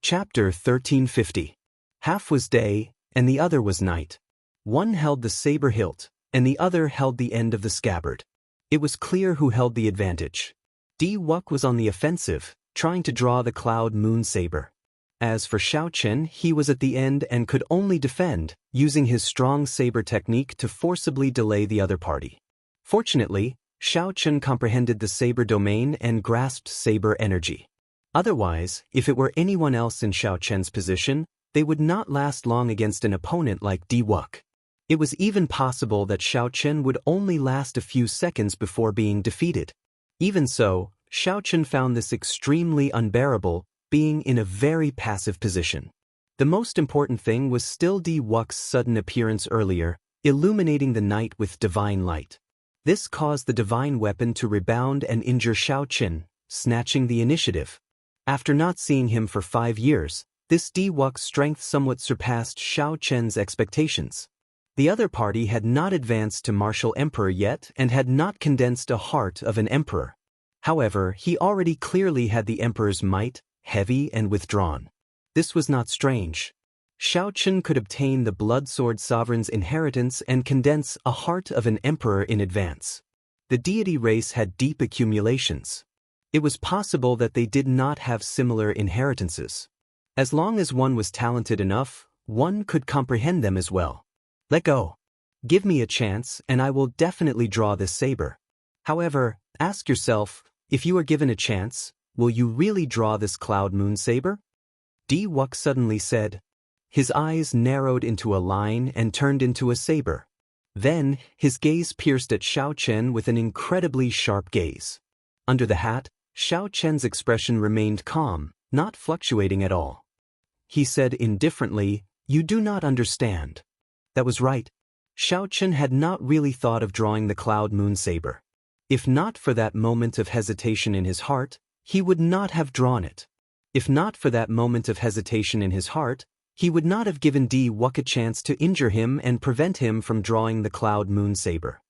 Chapter 1350. Half was day, and the other was night. One held the saber hilt, and the other held the end of the scabbard. It was clear who held the advantage. Di-Wuk was on the offensive, trying to draw the cloud moon saber. As for Xiao Chen, he was at the end and could only defend, using his strong saber technique to forcibly delay the other party. Fortunately, Xiao Chen comprehended the saber domain and grasped saber energy. Otherwise, if it were anyone else in Xiao Chen's position, they would not last long against an opponent like Di-Wuk. It was even possible that Xiao Chen would only last a few seconds before being defeated. Even so, Xiao Chen found this extremely unbearable, being in a very passive position. The most important thing was still Di-Wuk's sudden appearance earlier, illuminating the night with divine light. This caused the divine weapon to rebound and injure Xiao Chen, snatching the initiative. After not seeing him for 5 years, this Di-Wuk's strength somewhat surpassed Xiao Chen's expectations. The other party had not advanced to martial emperor yet and had not condensed a heart of an emperor. However, he already clearly had the emperor's might, heavy and withdrawn. This was not strange. Xiao Chen could obtain the blood sword sovereign's inheritance and condense a heart of an emperor in advance. The deity race had deep accumulations. It was possible that they did not have similar inheritances. As long as one was talented enough, one could comprehend them as well. Let go. Give me a chance and I will definitely draw this saber. However, ask yourself, if you are given a chance, will you really draw this cloud moon saber? Di-Wuk suddenly said. His eyes narrowed into a line and turned into a saber. Then, his gaze pierced at Xiao Chen with an incredibly sharp gaze. Under the hat, Xiao Chen's expression remained calm, not fluctuating at all. He said indifferently, "You do not understand." That was right. Xiao Chen had not really thought of drawing the cloud moon saber. If not for that moment of hesitation in his heart, he would not have drawn it. If not for that moment of hesitation in his heart, he would not have given Di-Wuk a chance to injure him and prevent him from drawing the cloud moon saber.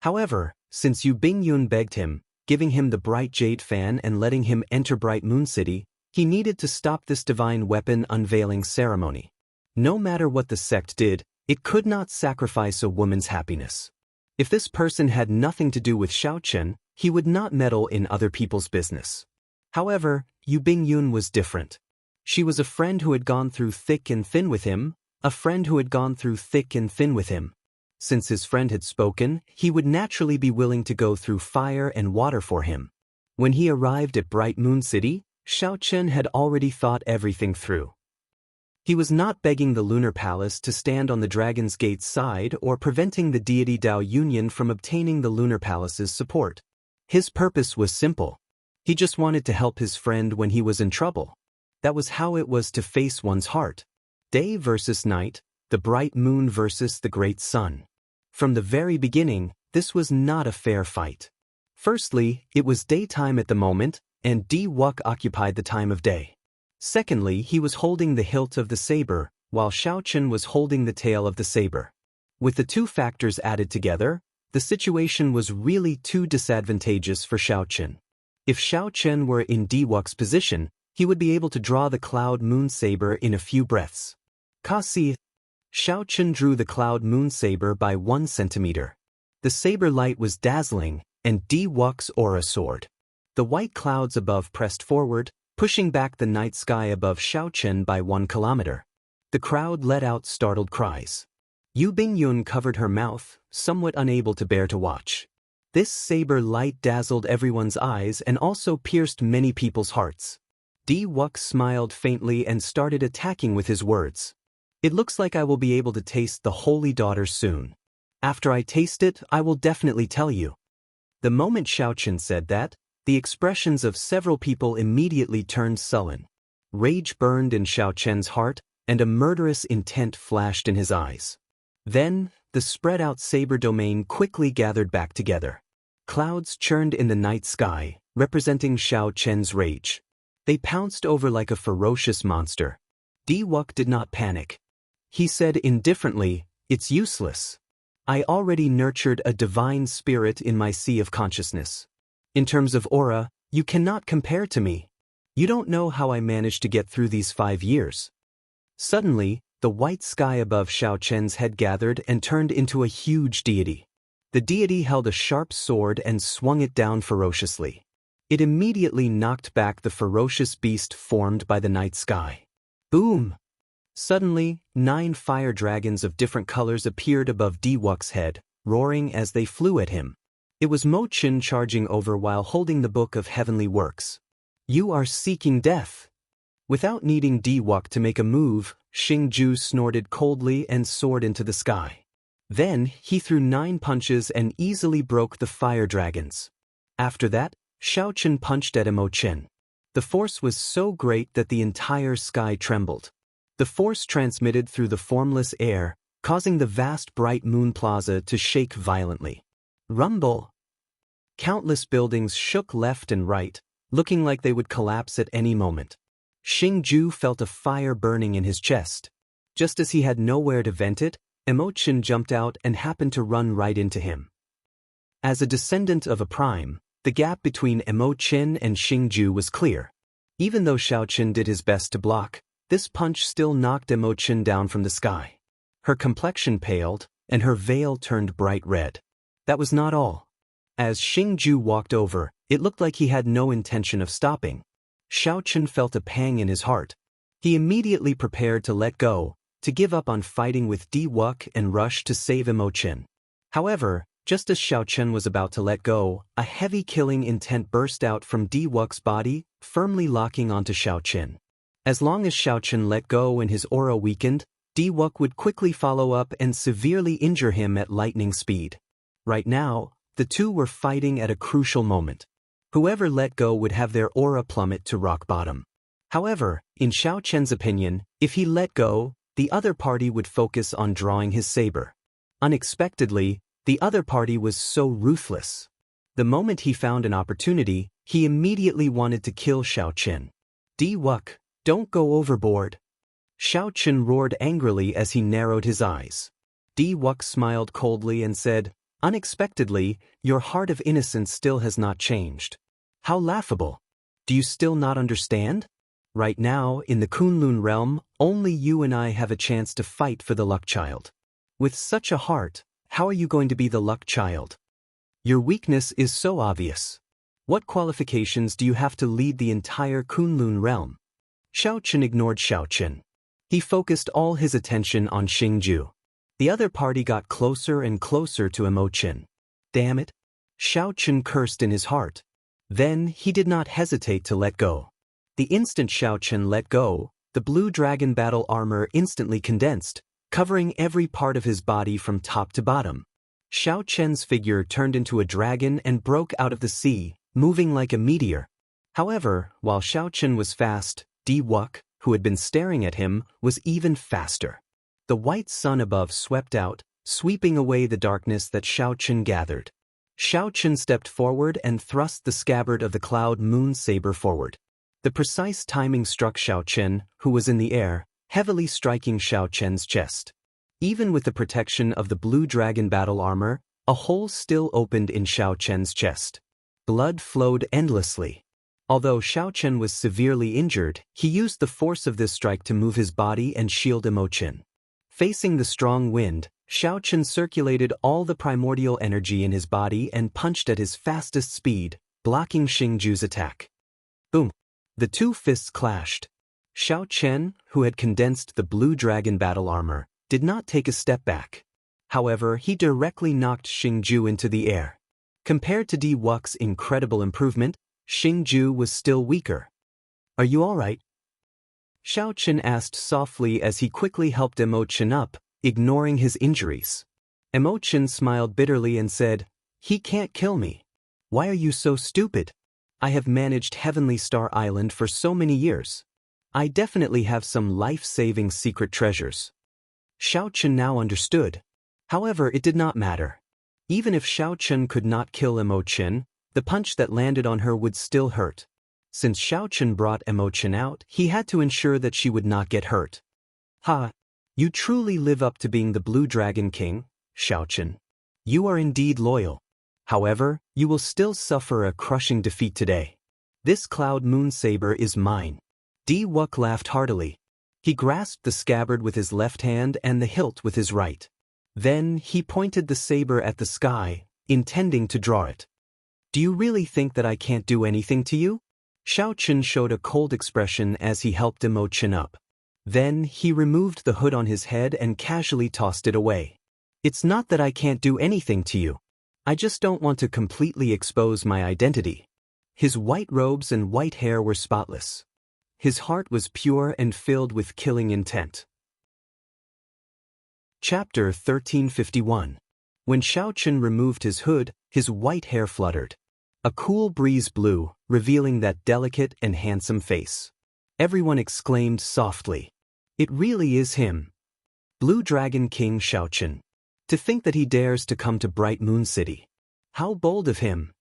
However, since Yu Bingyun begged him, giving him the bright jade fan and letting him enter Bright Moon City, he needed to stop this divine weapon unveiling ceremony. No matter what the sect did, it could not sacrifice a woman's happiness. If this person had nothing to do with Xiao Chen, he would not meddle in other people's business. However, Yu Bingyun was different. She was a friend who had gone through thick and thin with him, a friend who had gone through thick and thin with him. Since his friend had spoken, he would naturally be willing to go through fire and water for him. When he arrived at Bright Moon City, Xiao Chen had already thought everything through. He was not begging the Lunar Palace to stand on the Dragon's Gate's side or preventing the deity Dao Union from obtaining the Lunar Palace's support. His purpose was simple. He just wanted to help his friend when he was in trouble. That was how it was to face one's heart. Day versus night, the bright moon versus the great sun. From the very beginning, this was not a fair fight. Firstly, it was daytime at the moment, and Di-Wuk occupied the time of day. Secondly, he was holding the hilt of the saber, while Xiao Chen was holding the tail of the saber. With the two factors added together, the situation was really too disadvantageous for Xiao Chen. If Xiao Chen were in Di-Wuk's position, he would be able to draw the cloud moon saber in a few breaths. Kasi. Xiao Chen drew the cloud moon saber by 1 centimeter. The saber light was dazzling, and Di-Wuk's aura soared. The white clouds above pressed forward, pushing back the night sky above Xiao Chen by 1 kilometer. The crowd let out startled cries. Yu Bingyun covered her mouth, somewhat unable to bear to watch. This saber light dazzled everyone's eyes and also pierced many people's hearts. Di-Wuk smiled faintly and started attacking with his words. It looks like I will be able to taste the holy daughter soon. After I taste it, I will definitely tell you. The moment Xiao Chen said that, the expressions of several people immediately turned sullen. Rage burned in Xiao Chen's heart, and a murderous intent flashed in his eyes. Then, the spread-out saber domain quickly gathered back together. Clouds churned in the night sky, representing Xiao Chen's rage. They pounced over like a ferocious monster. Di-Wuk did not panic. He said indifferently, "It's useless. I already nurtured a divine spirit in my sea of consciousness. In terms of aura, you cannot compare to me. You don't know how I managed to get through these 5 years. Suddenly, the white sky above Xiao Chen's head gathered and turned into a huge deity. The deity held a sharp sword and swung it down ferociously. It immediately knocked back the ferocious beast formed by the night sky. Boom! Suddenly, 9 fire dragons of different colors appeared above Diwuk's head, roaring as they flew at him. It was Mo Qin charging over while holding the Book of Heavenly Works. You are seeking death. Without needing Diwuk to make a move, Xingju snorted coldly and soared into the sky. Then, he threw 9 punches and easily broke the fire dragons. After that, Xiao Chen punched at Mo Qin. The force was so great that the entire sky trembled. The force transmitted through the formless air, causing the vast bright moon plaza to shake violently. Rumble! Countless buildings shook left and right, looking like they would collapse at any moment. Xingju felt a fire burning in his chest. Just as he had nowhere to vent it, Mo Qin jumped out and happened to run right into him. As a descendant of a prime, the gap between Mo Qin and Xingju was clear. Even though Xiao Qin did his best to block, this punch still knocked Mo Qin down from the sky. Her complexion paled, and her veil turned bright red. That was not all. As Xingju walked over, it looked like he had no intention of stopping. Xiao Qin felt a pang in his heart. He immediately prepared to let go, to give up on fighting with Diwuk and rush to save Mo Qin. However, just as Xiao Chen was about to let go, a heavy killing intent burst out from Diwuk's body, firmly locking onto Xiao Chen. As long as Xiao Chen let go and his aura weakened, Diwuk would quickly follow up and severely injure him at lightning speed. Right now, the two were fighting at a crucial moment. Whoever let go would have their aura plummet to rock bottom. However, in Xiao Chen's opinion, if he let go, the other party would focus on drawing his saber. Unexpectedly, the other party was so ruthless. The moment he found an opportunity, he immediately wanted to kill Xiao Chen. Diwuk, don't go overboard. Xiao Chen roared angrily as he narrowed his eyes. Diwuk smiled coldly and said, unexpectedly, your heart of innocence still has not changed. How laughable. Do you still not understand? Right now, in the Kunlun realm, only you and I have a chance to fight for the luck child. With such a heart, how are you going to be the luck child? Your weakness is so obvious. What qualifications do you have to lead the entire Kunlun realm? Xiao Chen ignored Xiao Chen. He focused all his attention on Xingju. The other party got closer and closer to Mo Qin. Damn it! Xiao Chen cursed in his heart. Then, he did not hesitate to let go. The instant Xiao Chen let go, the blue dragon battle armor instantly condensed, covering every part of his body from top to bottom. Xiao Chen's figure turned into a dragon and broke out of the sea, moving like a meteor. However, while Xiao Chen was fast, Diwuk, who had been staring at him, was even faster. The white sun above swept out, sweeping away the darkness that Xiao Chen gathered. Xiao Chen stepped forward and thrust the scabbard of the cloud moon saber forward. The precise timing struck Xiao Chen, who was in the air, heavily striking Xiao Chen's chest. Even with the protection of the blue dragon battle armor, a hole still opened in Xiao Chen's chest. Blood flowed endlessly. Although Xiao Chen was severely injured, he used the force of this strike to move his body and shield Mo Qin. Facing the strong wind, Xiao Chen circulated all the primordial energy in his body and punched at his fastest speed, blocking Xingju's attack. Boom! The two fists clashed. Xiao Chen, who had condensed the blue dragon battle armor, did not take a step back. However, he directly knocked Xingju into the air. Compared to Diwuk's incredible improvement, Xingju was still weaker. Are you all right? Xiao Chen asked softly as he quickly helped Mo Qin up, ignoring his injuries. Mo Qin smiled bitterly and said, he can't kill me. Why are you so stupid? I have managed Heavenly Star Island for so many years. I definitely have some life-saving secret treasures. Xiao Chen now understood. However, it did not matter. Even if Xiao Chen could not kill Mo Qin, the punch that landed on her would still hurt. Since Xiao Chen brought Mo Qin out, he had to ensure that she would not get hurt. Ha! You truly live up to being the Blue Dragon King, Xiao Chen. You are indeed loyal. However, you will still suffer a crushing defeat today. This cloud moon saber is mine. Di-Wuk laughed heartily. He grasped the scabbard with his left hand and the hilt with his right. Then he pointed the saber at the sky, intending to draw it. Do you really think that I can't do anything to you? Shao Chen showed a cold expression as he helped Imo chin up. Then he removed the hood on his head and casually tossed it away. It's not that I can't do anything to you. I just don't want to completely expose my identity. His white robes and white hair were spotless. His heart was pure and filled with killing intent. Chapter 1351. When Shao Chen removed his hood, his white hair fluttered. A cool breeze blew, revealing that delicate and handsome face. Everyone exclaimed softly. It really is him. Blue Dragon King Shao Chen. To think that he dares to come to Bright Moon City. How bold of him.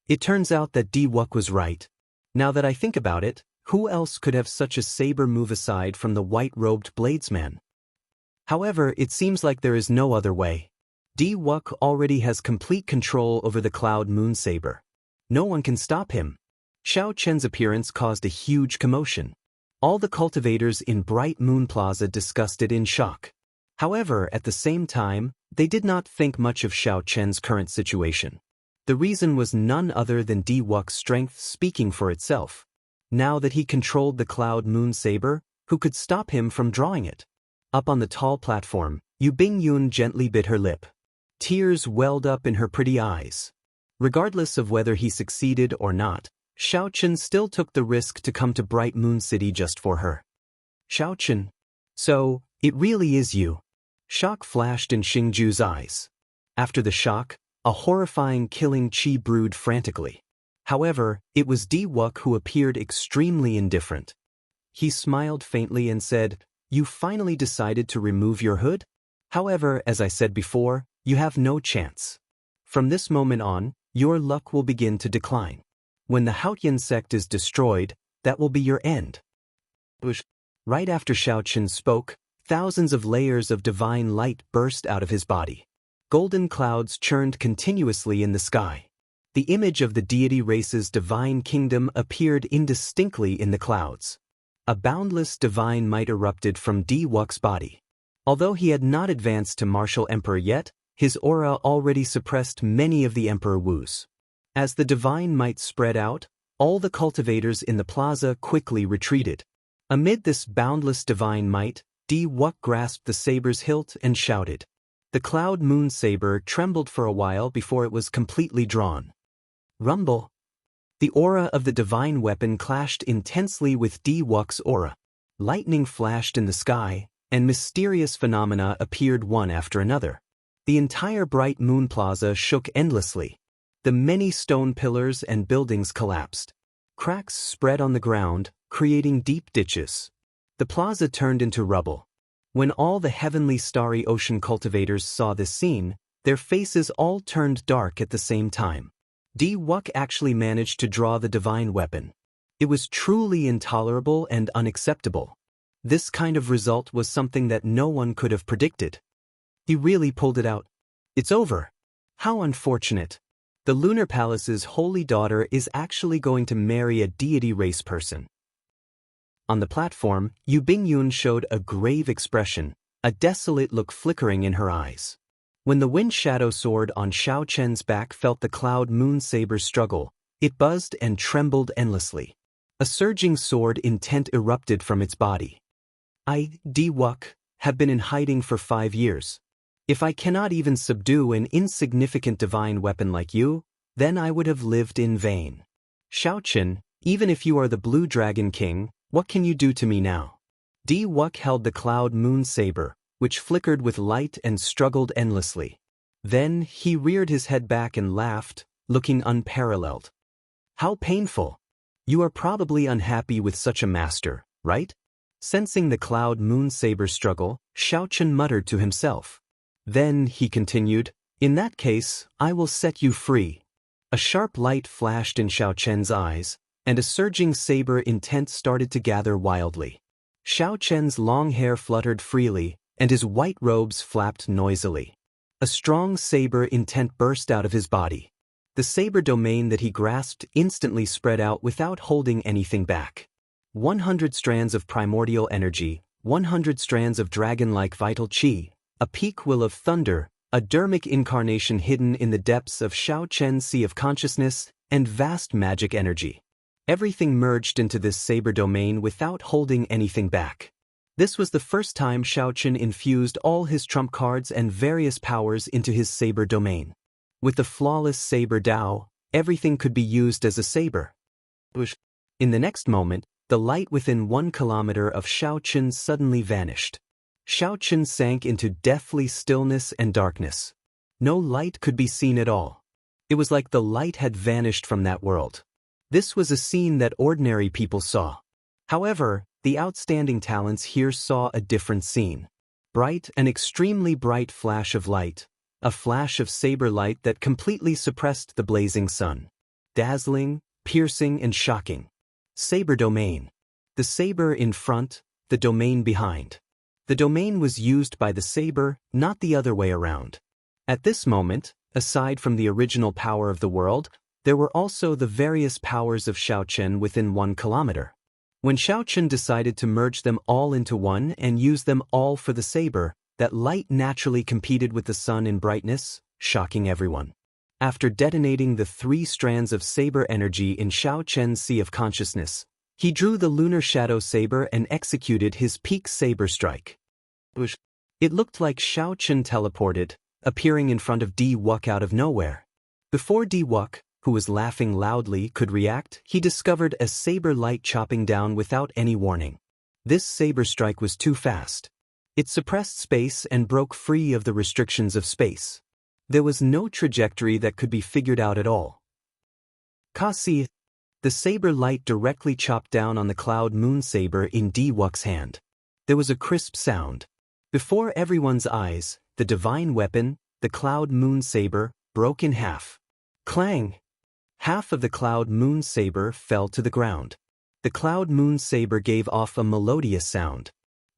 It turns out that Di-Wuk was right. Now that I think about it, who else could have such a saber move aside from the white-robed bladesman? However, it seems like there is no other way. Di-Wuk already has complete control over the cloud moon saber. No one can stop him. Shao Chen's appearance caused a huge commotion. All the cultivators in Bright Moon Plaza discussed it in shock. However, at the same time, they did not think much of Shao Chen's current situation. The reason was none other than Di-Wuk's strength speaking for itself. Now that he controlled the cloud moon saber, who could stop him from drawing it? Up on the tall platform, Yu Bingyun gently bit her lip. Tears welled up in her pretty eyes. Regardless of whether he succeeded or not, Shao Chen still took the risk to come to Bright Moon City just for her. Shao Chen. So, it really is you. Shock flashed in Xingju's eyes. After the shock, a horrifying killing chi brewed frantically. However, it was Di-Wuk who appeared extremely indifferent. He smiled faintly and said, You finally decided to remove your hood? However, as I said before, you have no chance. From this moment on, your luck will begin to decline. When the Haotian sect is destroyed, that will be your end. Right after Shao Chen spoke, thousands of layers of divine light burst out of his body. Golden clouds churned continuously in the sky. The image of the deity race's divine kingdom appeared indistinctly in the clouds. A boundless divine might erupted from Di-Wuk's body. Although he had not advanced to martial emperor yet, his aura already suppressed many of the Emperor Wu's. As the divine might spread out, all the cultivators in the plaza quickly retreated. Amid this boundless divine might, Di-Wuk grasped the saber's hilt and shouted. The cloud moon saber trembled for a while before it was completely drawn. Rumble. The aura of the divine weapon clashed intensely with Di-Wuk's aura. Lightning flashed in the sky, and mysterious phenomena appeared one after another. The entire Bright Moon Plaza shook endlessly. The many stone pillars and buildings collapsed. Cracks spread on the ground, creating deep ditches. The plaza turned into rubble. When all the heavenly starry ocean cultivators saw this scene, their faces all turned dark at the same time. Di-Wuk actually managed to draw the divine weapon. It was truly intolerable and unacceptable. This kind of result was something that no one could have predicted. He really pulled it out. It's over. How unfortunate. The Lunar Palace's holy daughter is actually going to marry a deity race person. On the platform, Yu Bingyun showed a grave expression, a desolate look flickering in her eyes. When the wind shadow sword on Shao Chen's back felt the cloud moon saber struggle, it buzzed and trembled endlessly. A surging sword intent erupted from its body. I, Di-Wuk, have been in hiding for 5 years. If I cannot even subdue an insignificant divine weapon like you, then I would have lived in vain. Shao Chen, even if you are the Blue Dragon King, what can you do to me now? Di-Wuk held the cloud moon saber, which flickered with light and struggled endlessly. Then he reared his head back and laughed, looking unparalleled. How painful. You are probably unhappy with such a master, right? Sensing the cloud moon saber struggle, Shao Chen muttered to himself. Then, he continued, in that case, I will set you free. A sharp light flashed in Shao Chen's eyes, and a surging saber intent started to gather wildly. Shao Chen's long hair fluttered freely, and his white robes flapped noisily. A strong saber intent burst out of his body. The saber domain that he grasped instantly spread out without holding anything back. 100 strands of primordial energy, 100 strands of dragon-like vital chi, a peak will of thunder, a dermic incarnation hidden in the depths of Shao Chen's sea of consciousness, and vast magic energy. Everything merged into this saber domain without holding anything back. This was the first time Shao Chen infused all his trump cards and various powers into his saber domain. With the flawless saber Dao, everything could be used as a saber. In the next moment, the light within 1 kilometer of Shao Chen suddenly vanished. Shao Chen sank into deathly stillness and darkness. No light could be seen at all. It was like the light had vanished from that world. This was a scene that ordinary people saw. However, the outstanding talents here saw a different scene. An extremely bright flash of light, a flash of saber light that completely suppressed the blazing sun. Dazzling, piercing and shocking. Saber domain. The saber in front, the domain behind. The domain was used by the saber, not the other way around. At this moment, aside from the original power of the world, there were also the various powers of Shao Chen within 1 kilometer. When Shao Chen decided to merge them all into one and use them all for the saber, that light naturally competed with the sun in brightness, shocking everyone. After detonating the 3 strands of saber energy in Shao Chen's sea of consciousness, he drew the lunar shadow saber and executed his peak saber strike. It looked like Shao Chen teleported, appearing in front of Di Wuk out of nowhere. Before Di Wuk, who was laughing loudly, could react, he discovered a saber light chopping down without any warning. This saber strike was too fast. It suppressed space and broke free of the restrictions of space. There was no trajectory that could be figured out at all. Kasi. The saber light directly chopped down on the cloud moon saber in Di Wuk's hand. There was a crisp sound. Before everyone's eyes, the divine weapon, the cloud moon saber, broke in half. Clang! Half of the cloud moon saber fell to the ground. The cloud moon saber gave off a melodious sound.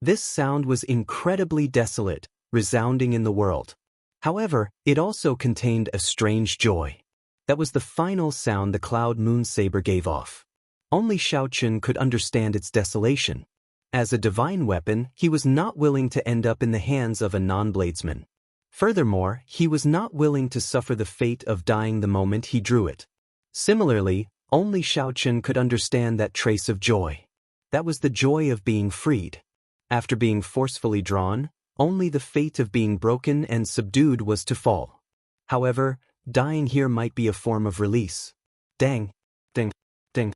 This sound was incredibly desolate, resounding in the world. However, it also contained a strange joy. That was the final sound the cloud moon saber gave off. Only Shao Chen could understand its desolation. As a divine weapon, he was not willing to end up in the hands of a non-bladesman. Furthermore, he was not willing to suffer the fate of dying the moment he drew it. Similarly, only Shao Chen could understand that trace of joy. That was the joy of being freed. After being forcefully drawn, only the fate of being broken and subdued was to fall. However, dying here might be a form of release. Dang, ding, ding.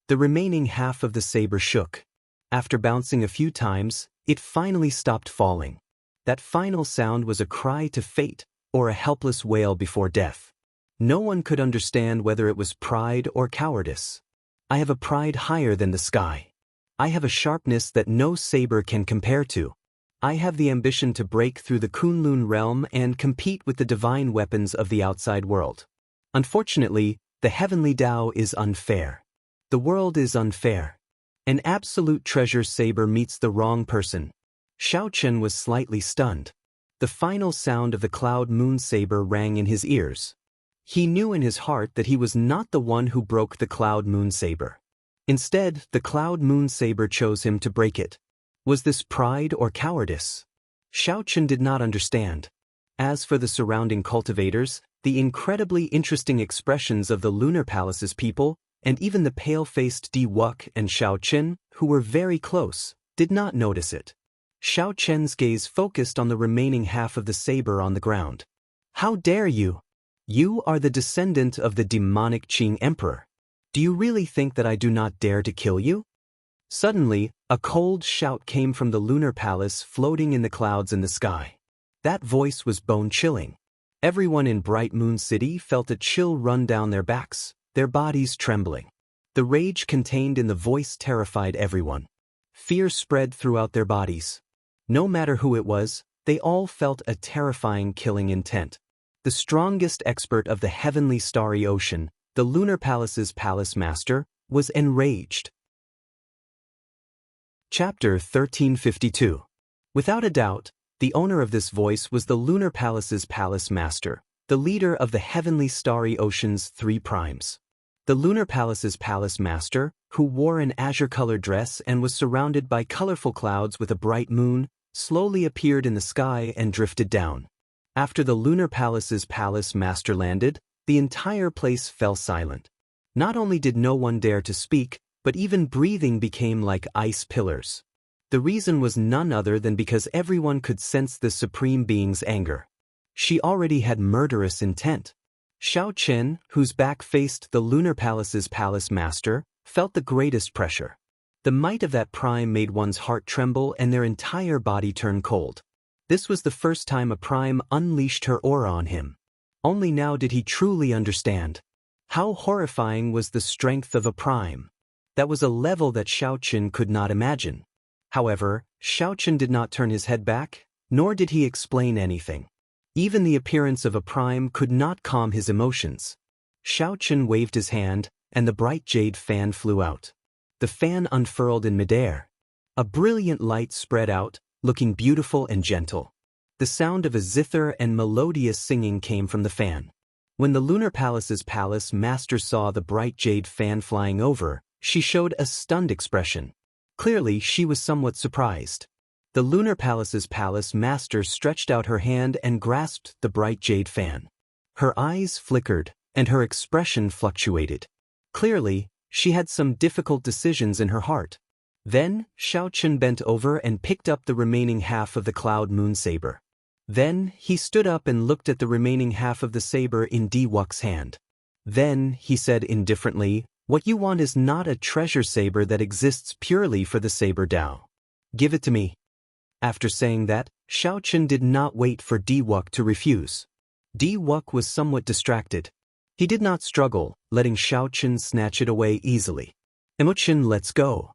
The remaining half of the saber shook. After bouncing a few times, it finally stopped falling. That final sound was a cry to fate, or a helpless wail before death. No one could understand whether it was pride or cowardice. I have a pride higher than the sky. I have a sharpness that no saber can compare to. I have the ambition to break through the Kunlun realm and compete with the divine weapons of the outside world. Unfortunately, the heavenly Tao is unfair. The world is unfair. An absolute treasure saber meets the wrong person. Shao Chen was slightly stunned. The final sound of the cloud moon saber rang in his ears. He knew in his heart that he was not the one who broke the cloud moon saber. Instead, the cloud moon saber chose him to break it. Was this pride or cowardice? Shao Chen did not understand. As for the surrounding cultivators, the incredibly interesting expressions of the Lunar Palace's people, and even the pale-faced Di Wuk and Shao Chen, who were very close, did not notice it. Shao Chen's gaze focused on the remaining half of the saber on the ground. How dare you? You are the descendant of the demonic Qing Emperor. Do you really think that I do not dare to kill you? Suddenly, a cold shout came from the Lunar Palace floating in the clouds in the sky. That voice was bone-chilling. Everyone in Bright Moon City felt a chill run down their backs, their bodies trembling. The rage contained in the voice terrified everyone. Fear spread throughout their bodies. No matter who it was, they all felt a terrifying killing intent. The strongest expert of the heavenly starry ocean, the Lunar Palace's palace master, was enraged. Chapter 1352. Without a doubt, the owner of this voice was the Lunar Palace's palace master, the leader of the heavenly starry ocean's 3 primes. The lunar palace's palace master, who wore an azure-colored dress and was surrounded by colorful clouds with a bright moon, slowly appeared in the sky and drifted down. After the lunar palace's palace master landed, the entire place fell silent. Not only did no one dare to speak, but even breathing became like ice pillars. The reason was none other than because everyone could sense the supreme being's anger. She already had murderous intent. Xiao Chen, whose back faced the lunar palace's palace master, felt the greatest pressure. The might of that prime made one's heart tremble and their entire body turn cold. This was the first time a prime unleashed her aura on him. Only now did he truly understand. How horrifying was the strength of a prime. That was a level that Xiao Chen could not imagine. However, Xiao Chen did not turn his head back, nor did he explain anything. Even the appearance of a prime could not calm his emotions. Xiao Chen waved his hand, and the bright jade fan flew out. The fan unfurled in midair. A brilliant light spread out, looking beautiful and gentle. The sound of a zither and melodious singing came from the fan. When the lunar palace's palace master saw the bright jade fan flying over, she showed a stunned expression. Clearly, she was somewhat surprised. The lunar palace's palace master stretched out her hand and grasped the bright jade fan. Her eyes flickered, and her expression fluctuated. Clearly, she had some difficult decisions in her heart. Then, Xiao Chen bent over and picked up the remaining half of the cloud moon saber. Then, he stood up and looked at the remaining half of the saber in Diwuk's hand. Then, he said indifferently, "What you want is not a treasure saber that exists purely for the saber Dao. Give it to me." After saying that, Xiao Chen did not wait for Diwuk to refuse. Diwuk was somewhat distracted. He did not struggle, letting Xiao Chen snatch it away easily. "Emo Chen, let's go."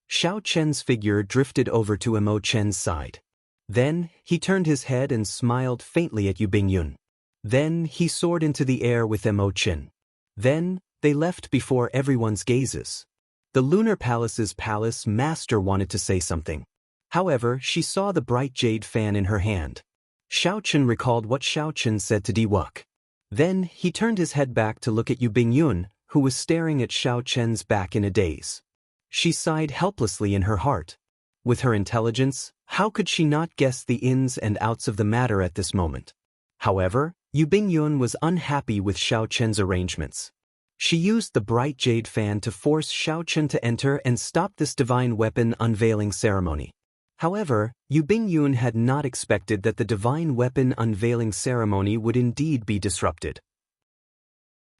Xiao Chen's figure drifted over to Emo Chen's side. Then, he turned his head and smiled faintly at Yu Bingyun. Then, he soared into the air with Emo Chen. Then, they left before everyone's gazes. The lunar palace's palace master wanted to say something. However, she saw the bright jade fan in her hand. Xiao Chen recalled what Xiao Chen said to Diwuk. Then, he turned his head back to look at Yu Bingyun, who was staring at Xiao Chen's back in a daze. She sighed helplessly in her heart. With her intelligence, how could she not guess the ins and outs of the matter at this moment? However, Yu Bingyun was unhappy with Xiao Chen's arrangements. She used the bright jade fan to force Xiao Chen to enter and stop this divine weapon unveiling ceremony. However, Yu Bingyun had not expected that the divine weapon unveiling ceremony would indeed be disrupted.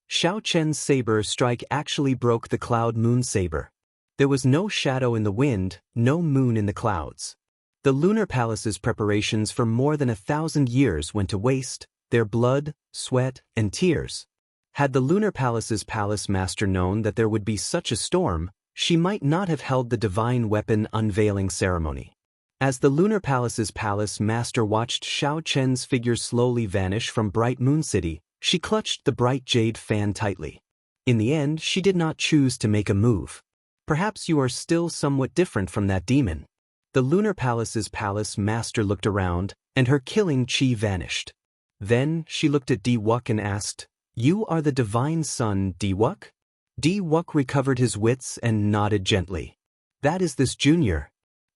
Xiao Chen's saber strike actually broke the cloud moon saber. There was no shadow in the wind, no moon in the clouds. The lunar palace's preparations for more than 1,000 years went to waste, their blood, sweat, and tears. Had the lunar palace's palace master known that there would be such a storm, she might not have held the divine weapon unveiling ceremony. As the lunar palace's palace master watched Xiao Chen's figure slowly vanish from Bright Moon City, she clutched the bright jade fan tightly. In the end, she did not choose to make a move. "Perhaps you are still somewhat different from that demon." The lunar palace's palace master looked around, and her killing chi vanished. Then, she looked at Diwuk and asked, "You are the divine son, Diwuk?" Diwuk recovered his wits and nodded gently. "That is this junior.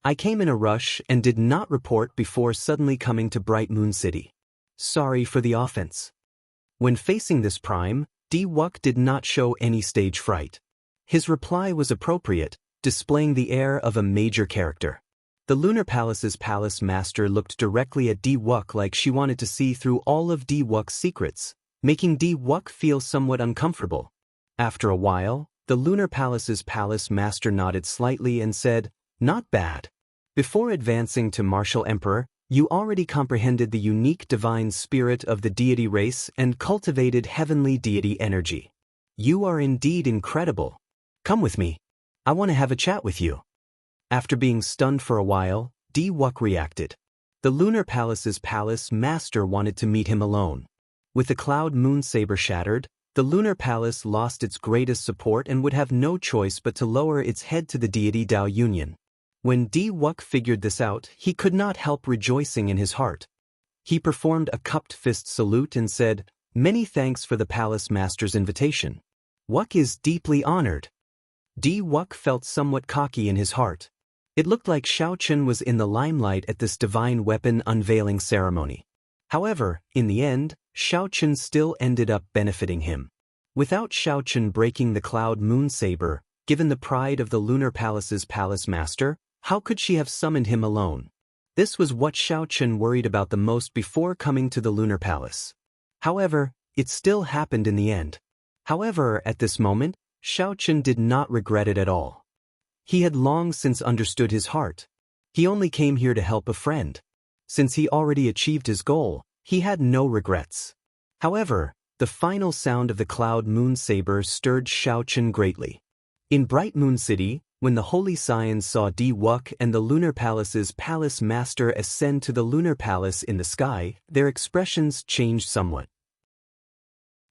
I came in a rush and did not report before suddenly coming to Bright Moon City. Sorry for the offense." When facing this prime, Diwuk did not show any stage fright. His reply was appropriate, displaying the air of a major character. The lunar palace's palace master looked directly at Diwuk like she wanted to see through all of Diwuk's secrets, making Diwuk feel somewhat uncomfortable. After a while, the lunar palace's palace master nodded slightly and said, "Not bad. Before advancing to Martial Emperor, you already comprehended the unique divine spirit of the deity race and cultivated heavenly deity energy. You are indeed incredible. Come with me. I want to have a chat with you." After being stunned for a while, Diwuk reacted. The lunar palace's palace master wanted to meet him alone. With the cloud moon saber shattered, the lunar palace lost its greatest support and would have no choice but to lower its head to the deity Dao Union. When Diwuk figured this out, he could not help rejoicing in his heart. He performed a cupped fist salute and said, Many thanks for the palace master's invitation. Wuk is deeply honored. Wuk felt somewhat cocky in his heart. It looked like Shao Chen was in the limelight at this divine weapon unveiling ceremony. However, in the end, Shao Chen still ended up benefiting him. Without Shao Chen breaking the cloud moon saber, given the pride of the Lunar Palace's palace master, how could she have summoned him alone? This was what Shao Chen worried about the most before coming to the Lunar Palace. However, it still happened in the end. However, at this moment, Shao Chen did not regret it at all. He had long since understood his heart. He only came here to help a friend. Since he already achieved his goal, he had no regrets. However, the final sound of the cloud moon saber stirred Shao Chen greatly. In Bright Moon City, when the Holy Scions saw Wuk and the Lunar Palace's palace master ascend to the Lunar Palace in the sky, their expressions changed somewhat.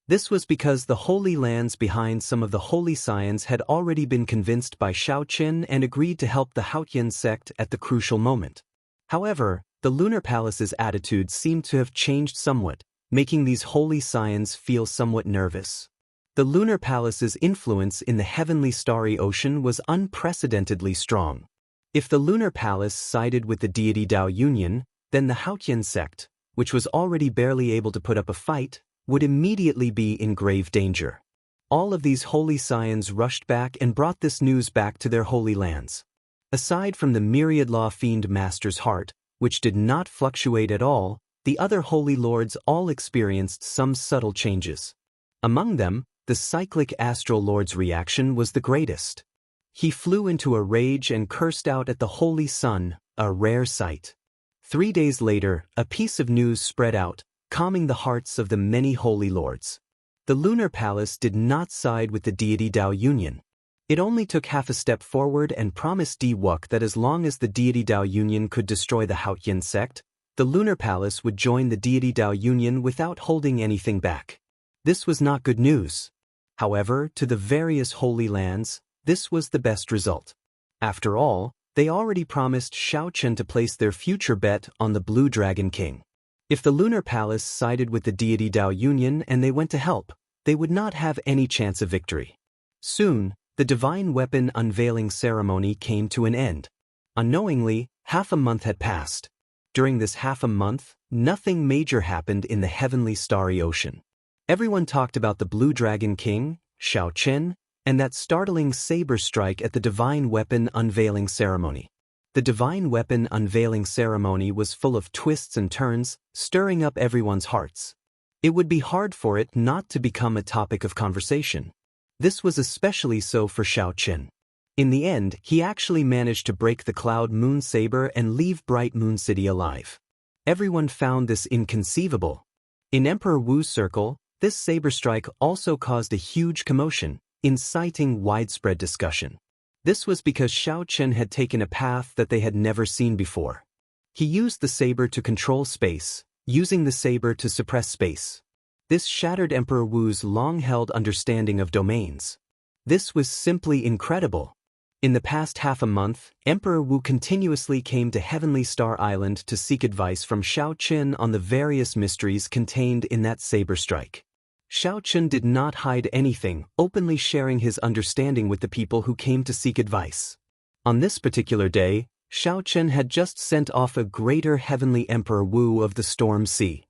This was because the Holy Lands behind some of the Holy Scions had already been convinced by Shao Chen and agreed to help the Haotian sect at the crucial moment. However, the Lunar Palace's attitude seemed to have changed somewhat, making these Holy Scions feel somewhat nervous. The Lunar Palace's influence in the heavenly starry ocean was unprecedentedly strong. If the Lunar Palace sided with the deity Dao Union, then the Haotian sect, which was already barely able to put up a fight, would immediately be in grave danger. All of these Holy Scions rushed back and brought this news back to their holy lands. Aside from the myriad law fiend master's heart, which did not fluctuate at all, the other holy lords all experienced some subtle changes. Among them, the cyclic astral lord's reaction was the greatest. He flew into a rage and cursed out at the holy sun, a rare sight. 3 days later, a piece of news spread out, calming the hearts of the many holy lords. The Lunar Palace did not side with the deity Dao Union. It only took half a step forward and promised Wuk that as long as the deity Dao Union could destroy the Haotian sect, the Lunar Palace would join the deity Dao Union without holding anything back. This was not good news. However, to the various holy lands, this was the best result. After all, they already promised Shao Chen to place their future bet on the Blue Dragon King. If the Lunar Palace sided with the deity Dao Union and they went to help, they would not have any chance of victory. Soon, the divine weapon unveiling ceremony came to an end. Unknowingly, half a month had passed. During this half a month, nothing major happened in the heavenly starry ocean. Everyone talked about the Blue Dragon King, Shao Chen, and that startling saber strike at the divine weapon unveiling ceremony. The divine weapon unveiling ceremony was full of twists and turns, stirring up everyone's hearts. It would be hard for it not to become a topic of conversation. This was especially so for Shao Chen. In the end, he actually managed to break the cloud moon saber and leave Bright Moon City alive. Everyone found this inconceivable. In Emperor Wu's circle, this saber strike also caused a huge commotion, inciting widespread discussion. This was because Shao Chen had taken a path that they had never seen before. He used the saber to control space, using the saber to suppress space. This shattered Emperor Wu's long-held understanding of domains. This was simply incredible. In the past half a month, Emperor Wu continuously came to Heavenly Star Island to seek advice from Shao Chen on the various mysteries contained in that saber strike. Shao Chen did not hide anything, openly sharing his understanding with the people who came to seek advice. On this particular day, Shao Chen had just sent off a greater heavenly Emperor Wu of the Storm Sea.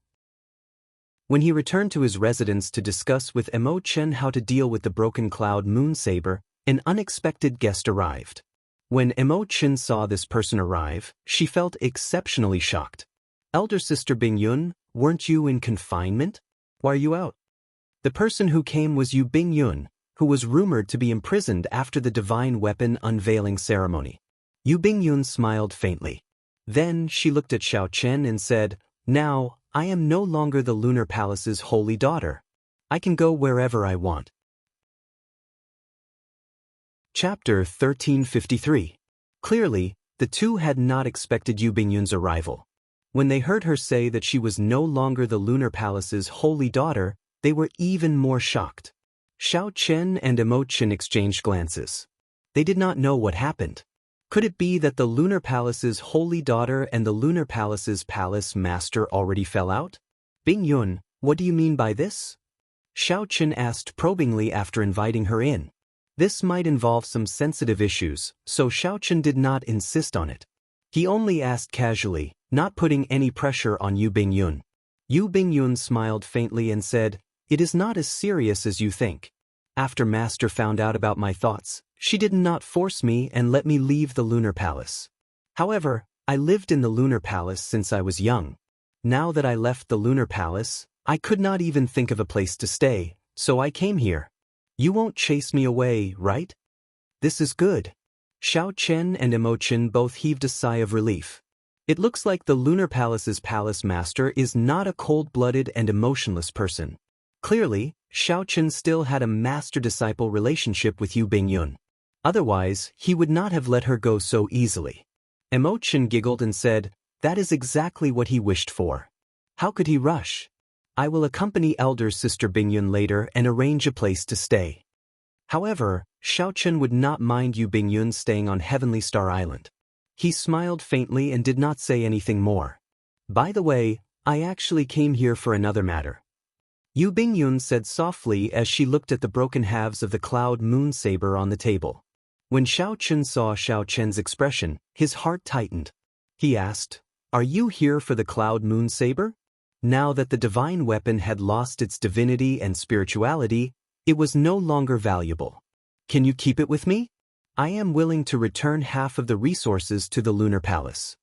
When he returned to his residence to discuss with Mo Chen how to deal with the broken cloud moon saber, an unexpected guest arrived. When Mo Chen saw this person arrive, she felt exceptionally shocked. "Elder Sister Bing Yun, weren't you in confinement? Why are you out?" The person who came was Yu Bing Yun, who was rumored to be imprisoned after the divine weapon unveiling ceremony. Yu Bing Yun smiled faintly. Then she looked at Shao Chen and said, "Now, I am no longer the Lunar Palace's holy daughter. I can go wherever I want." Chapter 1353. Clearly, the two had not expected Yu Bingyun's arrival. When they heard her say that she was no longer the Lunar Palace's holy daughter, they were even more shocked. Shao Chen and Mo Chen exchanged glances. They did not know what happened. Could it be that the Lunar Palace's holy daughter and the Lunar Palace's palace master already fell out? "Bing Yun, What do you mean by this? Xiao Chen asked probingly after inviting her in. This might involve some sensitive issues, so Xiao Chen did not insist on it. He only asked casually, not putting any pressure on Yu Bingyun. Yu Bingyun smiled faintly and said, "It is not as serious as you think. After Master found out about my thoughts, she did not force me and let me leave the Lunar Palace. However, I lived in the Lunar Palace since I was young. Now that I left the Lunar Palace, I could not even think of a place to stay, so I came here. You won't chase me away, right? This is good." Xiao Chen and Emochin both heaved a sigh of relief. It looks like the Lunar Palace's palace master is not a cold-blooded and emotionless person. Clearly, Xiao Chen still had a master-disciple relationship with Yu Bingyun. Otherwise, he would not have let her go so easily. Emochin giggled and said, "That is exactly what he wished for. How could he rush? I will accompany elder sister Bingyun later and arrange a place to stay." However, Xiao Chen would not mind Yu Bingyun staying on Heavenly Star Island. He smiled faintly and did not say anything more. "By the way, I actually came here for another matter," Yu Bingyun said softly as she looked at the broken halves of the cloud moon saber on the table. When Xiao Chen saw Xiao Chen's expression, his heart tightened. He asked, "Are you here for the cloud moon saber?" Now that the divine weapon had lost its divinity and spirituality, it was no longer valuable. "Can you keep it with me? I am willing to return half of the resources to the Lunar Palace."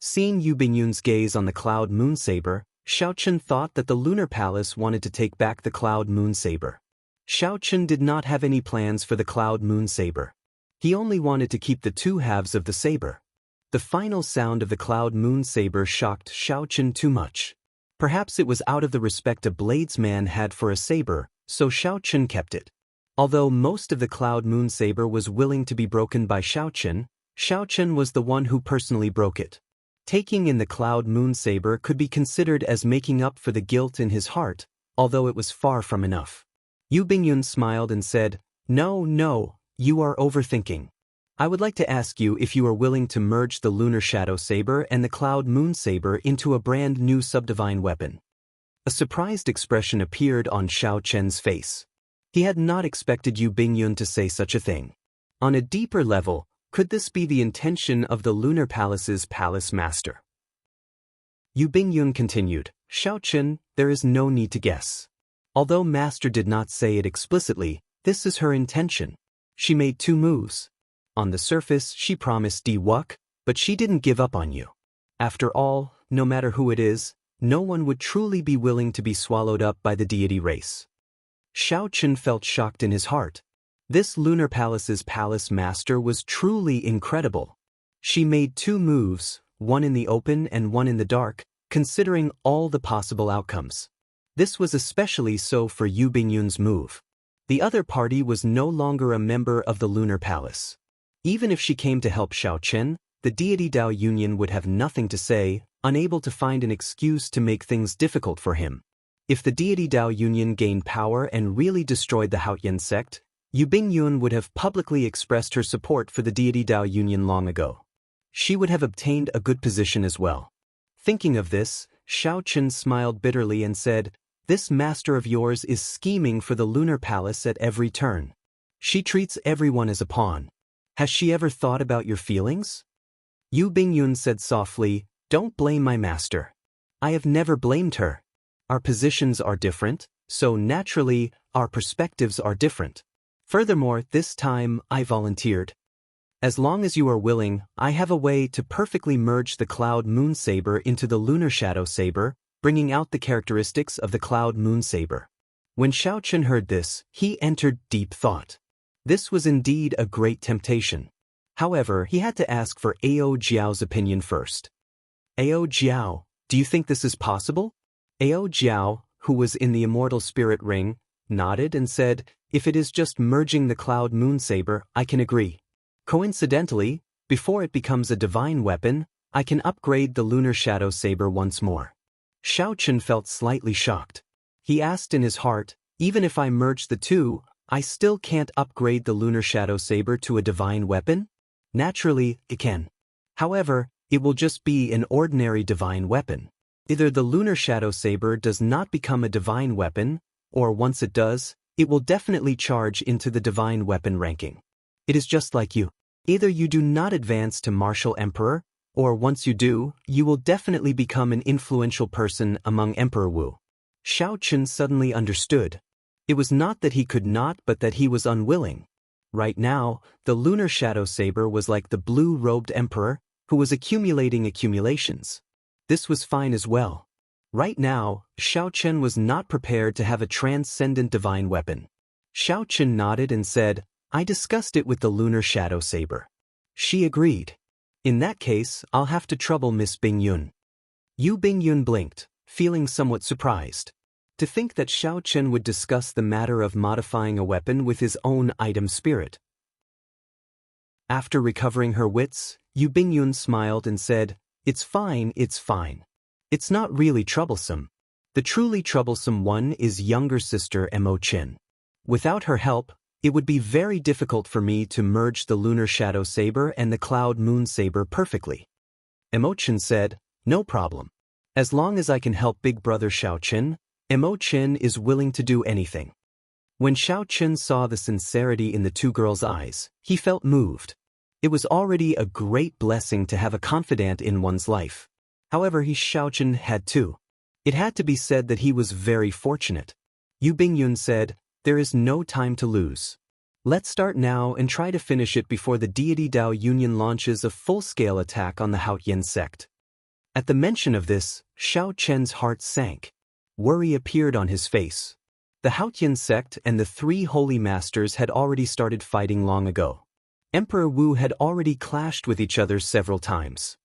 Seeing Yu Bingyun's gaze on the cloud moon saber, Xiao Chen thought that the Lunar Palace wanted to take back the cloud moon saber. Xiao Chen did not have any plans for the cloud moon saber. He only wanted to keep the two halves of the saber. The final sound of the cloud moon saber shocked Xiao Chen too much. Perhaps it was out of the respect a bladesman had for a saber, so Xiao Chen kept it. Although most of the cloud moon saber was willing to be broken by Xiao Chen was the one who personally broke it. Taking in the cloud moon saber could be considered as making up for the guilt in his heart, although it was far from enough. Yu Bingyun smiled and said, No, you are overthinking. I would like to ask you if you are willing to merge the lunar shadow saber and the cloud moon saber into a brand new subdivine weapon." A surprised expression appeared on Xiao Chen's face. He had not expected Yu Bingyun to say such a thing. On a deeper level, could this be the intention of the Lunar Palace's palace master? Yu Bingyun continued, "Xiao Chen, there is no need to guess. Although Master did not say it explicitly, this is her intention. She made 2 moves. On the surface, she promised Di-Wuk, but she didn't give up on you. After all, no matter who it is, no one would truly be willing to be swallowed up by the deity race." Xiao Chen felt shocked in his heart. This Lunar Palace's palace master was truly incredible. She made 2 moves, one in the open and one in the dark, considering all the possible outcomes. This was especially so for Yu Bingyun's move. The other party was no longer a member of the Lunar Palace. Even if she came to help Xiao Chen, the deity Dao Union would have nothing to say, unable to find an excuse to make things difficult for him. If the deity Dao Union gained power and really destroyed the Haotian sect, Yu Bingyun would have publicly expressed her support for the deity Dao Union long ago. She would have obtained a good position as well. Thinking of this, Xiao Chen smiled bitterly and said, "This master of yours is scheming for the Lunar Palace at every turn. She treats everyone as a pawn. Has she ever thought about your feelings?" Yu Bingyun said softly, "Don't blame my master. I have never blamed her. Our positions are different, so naturally, our perspectives are different. Furthermore, this time, I volunteered. As long as you are willing, I have a way to perfectly merge the Cloud Moon Saber into the Lunar Shadow Saber, bringing out the characteristics of the Cloud Moon Saber." When Xiao Chen heard this, he entered deep thought. This was indeed a great temptation. However, he had to ask for Ao Jiao's opinion first. "Ao Jiao, do you think this is possible?" Ao Jiao, who was in the Immortal Spirit Ring, nodded and said, "If it is just merging the Cloud Moon Saber, I can agree. Coincidentally, before it becomes a divine weapon, I can upgrade the Lunar Shadow Saber once more." Xiao Chen felt slightly shocked. He asked in his heart, "Even if I merge the two, I still can't upgrade the Lunar Shadow Saber to a divine weapon?" Naturally, it can. However, it will just be an ordinary divine weapon. Either the lunar shadow saber does not become a divine weapon, or once it does, it will definitely charge into the divine weapon ranking. It is just like you. Either you do not advance to martial emperor, or once you do, you will definitely become an influential person among Emperor Wu. Xiao Chen suddenly understood. It was not that he could not but that he was unwilling. Right now, the lunar shadow saber was like the blue-robed emperor, who was accumulating accumulations. This was fine as well. Right now, Xiao Chen was not prepared to have a transcendent divine weapon. Xiao Chen nodded and said, I discussed it with the lunar shadow saber. She agreed. In that case, I'll have to trouble Miss Bingyun. Yu Bingyun blinked, feeling somewhat surprised. To think that Xiao Chen would discuss the matter of modifying a weapon with his own item spirit. After recovering her wits, Yu Bingyun smiled and said, It's fine, it's fine. It's not really troublesome. The truly troublesome one is younger sister Mo Qin. Without her help, it would be very difficult for me to merge the lunar shadow saber and the cloud moon saber perfectly. Mo Qin said, No problem. As long as I can help big brother Xiao Chen, Mo Qin is willing to do anything. When Xiao Chen saw the sincerity in the two girls' eyes, he felt moved. It was already a great blessing to have a confidant in one's life. However, Xiao Chen had too. It had to be said that he was very fortunate. Yu Bingyun said, There is no time to lose. Let's start now and try to finish it before the deity Dao Union launches a full-scale attack on the Haotian sect. At the mention of this, Xiao Chen's heart sank. Worry appeared on his face. The Haotian sect and the three holy masters had already started fighting long ago. Emperor Wu had already clashed with each other several times.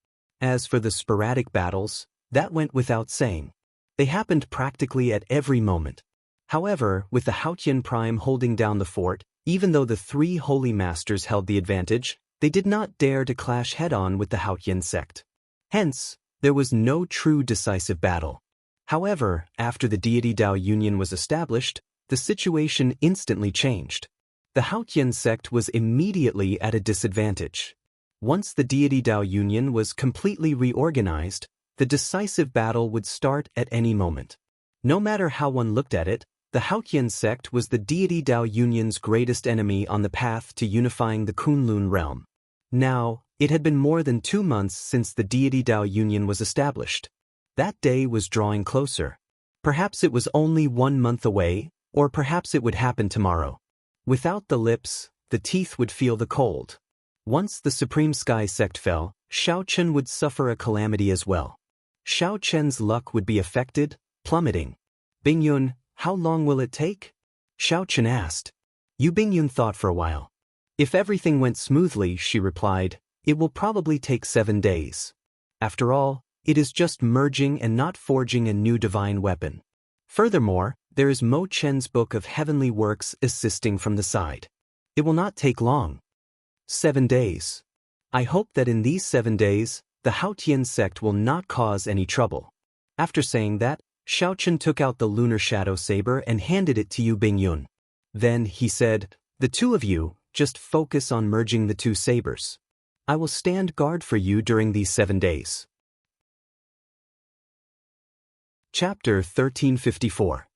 As for the sporadic battles, that went without saying. They happened practically at every moment. However, with the Haotian Prime holding down the fort, even though the three holy masters held the advantage, they did not dare to clash head-on with the Haotian sect. Hence, there was no true decisive battle. However, after the deity Dao Union was established, the situation instantly changed. The Haotian sect was immediately at a disadvantage. Once the deity Dao Union was completely reorganized, the decisive battle would start at any moment. No matter how one looked at it, the Haotian sect was the deity Dao Union's greatest enemy on the path to unifying the Kunlun realm. Now, it had been more than 2 months since the deity Dao Union was established. That day was drawing closer. Perhaps it was only 1 month away, or perhaps it would happen tomorrow. Without the lips, the teeth would feel the cold. Once the Supreme Sky sect fell, Xiao Chen would suffer a calamity as well. Xiao Chen's luck would be affected, plummeting. Bingyun, how long will it take? Xiao Chen asked. Yu Bingyun thought for a while. If everything went smoothly, she replied, it will probably take 7 days. After all, it is just merging and not forging a new divine weapon. Furthermore, there is Mo Chen's Book of Heavenly Works assisting from the side. It will not take long. 7 days. I hope that in these 7 days, the Haotian sect will not cause any trouble. After saying that, Xiao Chen took out the lunar shadow saber and handed it to Yu Bingyun. Then, he said, the two of you, just focus on merging the two sabers. I will stand guard for you during these 7 days. Chapter 1354.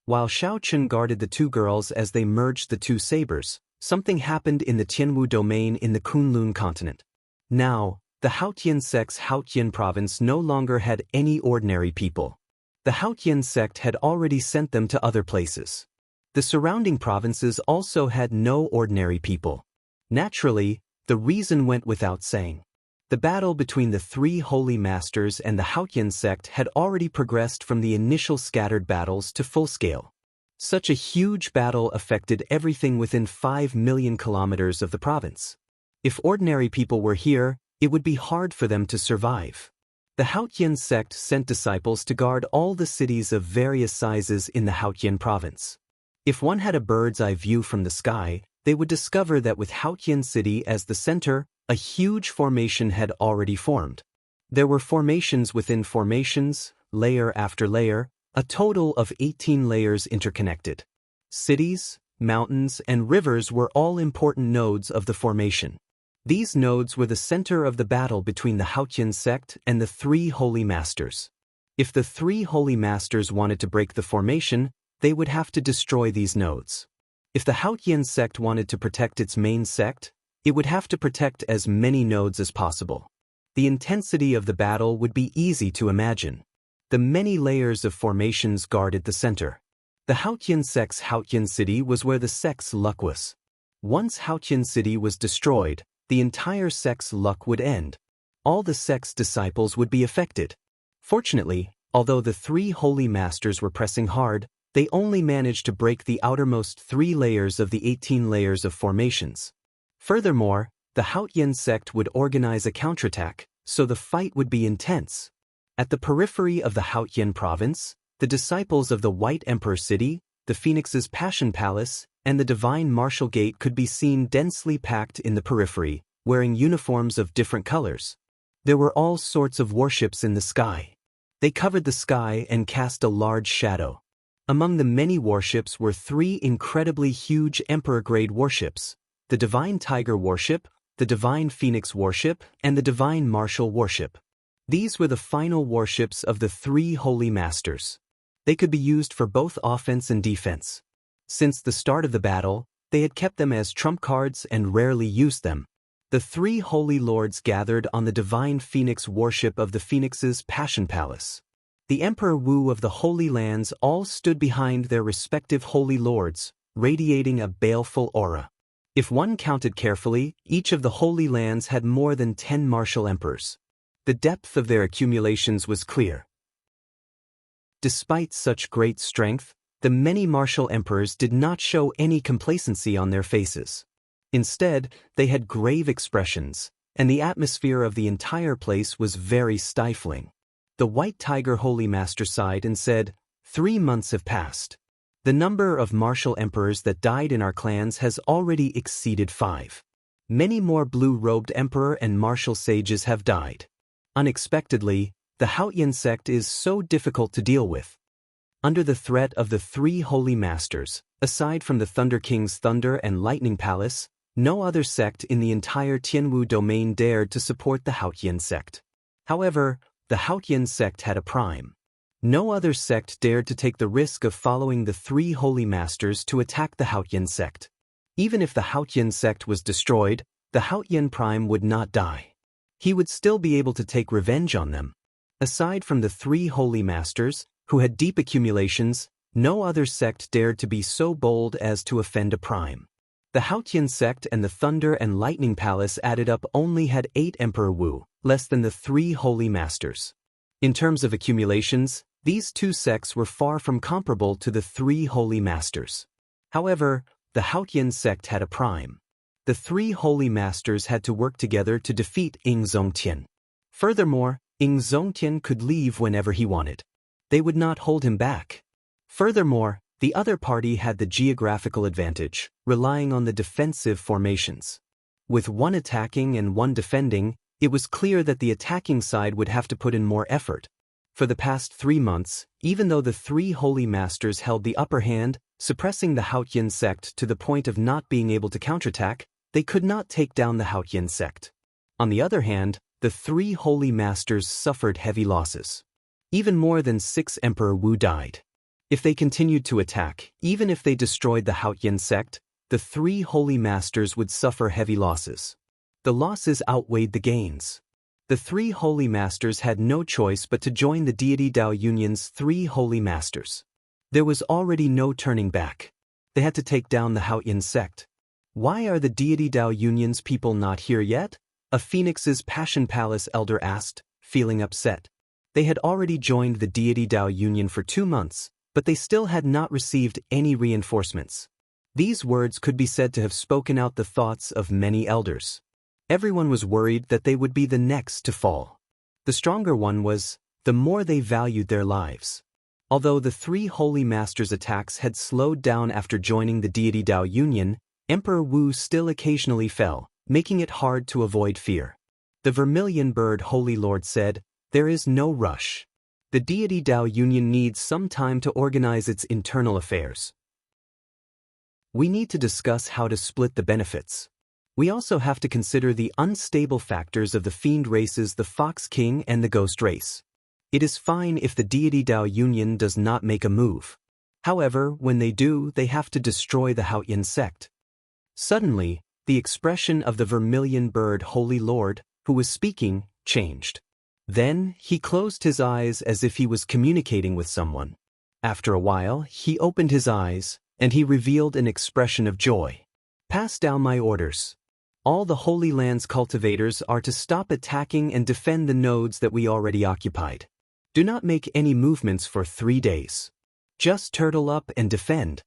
While Xiao Chen guarded the two girls as they merged the two sabers, something happened in the Tianwu domain in the Kunlun continent. Now, the Haotian sect's Haotian province no longer had any ordinary people. The Haotian sect had already sent them to other places. The surrounding provinces also had no ordinary people. Naturally, the reason went without saying. The battle between the three holy masters and the Haotian sect had already progressed from the initial scattered battles to full scale. Such a huge battle affected everything within 5 million kilometers of the province. If ordinary people were here, it would be hard for them to survive. The Haotian sect sent disciples to guard all the cities of various sizes in the Haotian province. If one had a bird's eye view from the sky, they would discover that with Haotian City as the center, a huge formation had already formed. There were formations within formations, layer after layer, a total of 18 layers interconnected. Cities, mountains, and rivers were all important nodes of the formation. These nodes were the center of the battle between the Haotian sect and the three holy masters. If the three holy masters wanted to break the formation, they would have to destroy these nodes. If the Haotian sect wanted to protect its main sect, it would have to protect as many nodes as possible. The intensity of the battle would be easy to imagine. The many layers of formations guarded the center. The Haotian sect's Haotian city was where the sect's luck was. Once Haotian city was destroyed, the entire sect's luck would end. All the sect's disciples would be affected. Fortunately, although the three holy masters were pressing hard, they only managed to break the outermost 3 layers of the 18 layers of formations. Furthermore, the Haotian sect would organize a counterattack, so the fight would be intense. At the periphery of the Haotian province, the disciples of the White Emperor City, the Phoenix's Passion Palace, and the Divine Martial Gate could be seen densely packed in the periphery, wearing uniforms of different colors. There were all sorts of warships in the sky. They covered the sky and cast a large shadow. Among the many warships were 3 incredibly huge Emperor-grade warships: the Divine Tiger warship, the Divine Phoenix warship, and the Divine Martial warship. These were the final warships of the 3 holy masters. They could be used for both offense and defense. Since the start of the battle, they had kept them as trump cards and rarely used them. The 3 holy lords gathered on the Divine Phoenix warship of the Phoenix's Passion Palace. The Emperor Wu of the Holy Lands all stood behind their respective holy lords, radiating a baleful aura. If one counted carefully, each of the Holy Lands had more than 10 martial emperors. The depth of their accumulations was clear. Despite such great strength, the many martial emperors did not show any complacency on their faces. Instead, they had grave expressions, and the atmosphere of the entire place was very stifling. The White Tiger Holy Master sighed and said, "3 months have passed. The number of martial emperors that died in our clans has already exceeded 5. Many more blue-robed emperor and martial sages have died. Unexpectedly, the Haotian sect is so difficult to deal with. Under the threat of the 3 holy masters, aside from the Thunder King's Thunder and Lightning Palace, no other sect in the entire Tianwu domain dared to support the Haotian sect. However, the Haotian sect had a prime. No other sect dared to take the risk of following the 3 holy masters to attack the Haotian sect. Even if the Haotian sect was destroyed, the Haotian prime would not die. He would still be able to take revenge on them. Aside from the 3 holy masters, who had deep accumulations, no other sect dared to be so bold as to offend a prime. The Haotian sect and the Thunder and Lightning Palace added up only had 8 Emperor Wu, less than the 3 holy masters. In terms of accumulations, these 2 sects were far from comparable to the 3 holy masters. However, the Haotian sect had a prime. The 3 holy masters had to work together to defeat Ying Zongtian. Furthermore, Ying Zongtian could leave whenever he wanted. They would not hold him back. Furthermore, the other party had the geographical advantage, relying on the defensive formations. With one attacking and one defending, it was clear that the attacking side would have to put in more effort. For the past 3 months, even though the 3 holy masters held the upper hand, suppressing the Haotian sect to the point of not being able to counterattack, they could not take down the Haotian sect. On the other hand, the 3 holy masters suffered heavy losses. Even more than 6 Emperor Wu died. If they continued to attack, even if they destroyed the Haotian sect, the 3 holy masters would suffer heavy losses. The losses outweighed the gains. The 3 holy masters had no choice but to join the Deity Dao Union's 3 holy masters. There was already no turning back. They had to take down the Haotian sect. "Why are the Deity Dao Union's people not here yet?" a Phoenix's Passion Palace elder asked, feeling upset. They had already joined the Deity Dao Union for 2 months, but they still had not received any reinforcements. These words could be said to have spoken out the thoughts of many elders. Everyone was worried that they would be the next to fall. The stronger one was, the more they valued their lives. Although the 3 holy masters' attacks had slowed down after joining the Deity Dao Union, Emperor Wu still occasionally fell, making it hard to avoid fear. The Vermilion Bird Holy Lord said, "There is no rush. The Deity Dao Union needs some time to organize its internal affairs. We need to discuss how to split the benefits. We also have to consider the unstable factors of the fiend races, the Fox King and the Ghost race. It is fine if the deity Dao Union does not make a move. However, when they do, they have to destroy the Haoyin sect. Suddenly, the expression of the vermilion bird Holy Lord, who was speaking, changed. Then, he closed his eyes as if he was communicating with someone. After a while, he opened his eyes, and he revealed an expression of joy. Pass down my orders. All the Holy Land's cultivators are to stop attacking and defend the nodes that we already occupied. Do not make any movements for 3 days. Just turtle up and defend.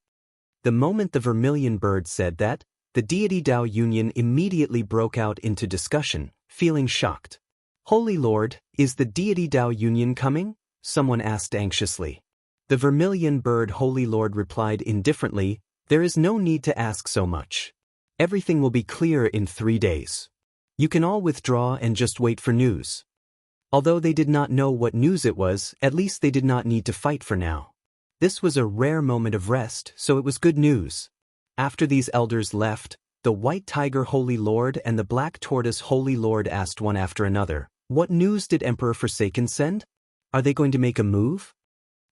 The moment the vermilion bird said that, the deity Dao Union immediately broke out into discussion, feeling shocked. Holy Lord, is the deity Dao Union coming? Someone asked anxiously. The vermilion bird Holy Lord replied indifferently, there is no need to ask so much. Everything will be clear in 3 days. You can all withdraw and just wait for news. Although they did not know what news it was, at least they did not need to fight for now. This was a rare moment of rest, so it was good news. After these elders left, the white tiger Holy Lord and the black tortoise Holy Lord asked one after another, what news did Emperor Forsaken send? Are they going to make a move?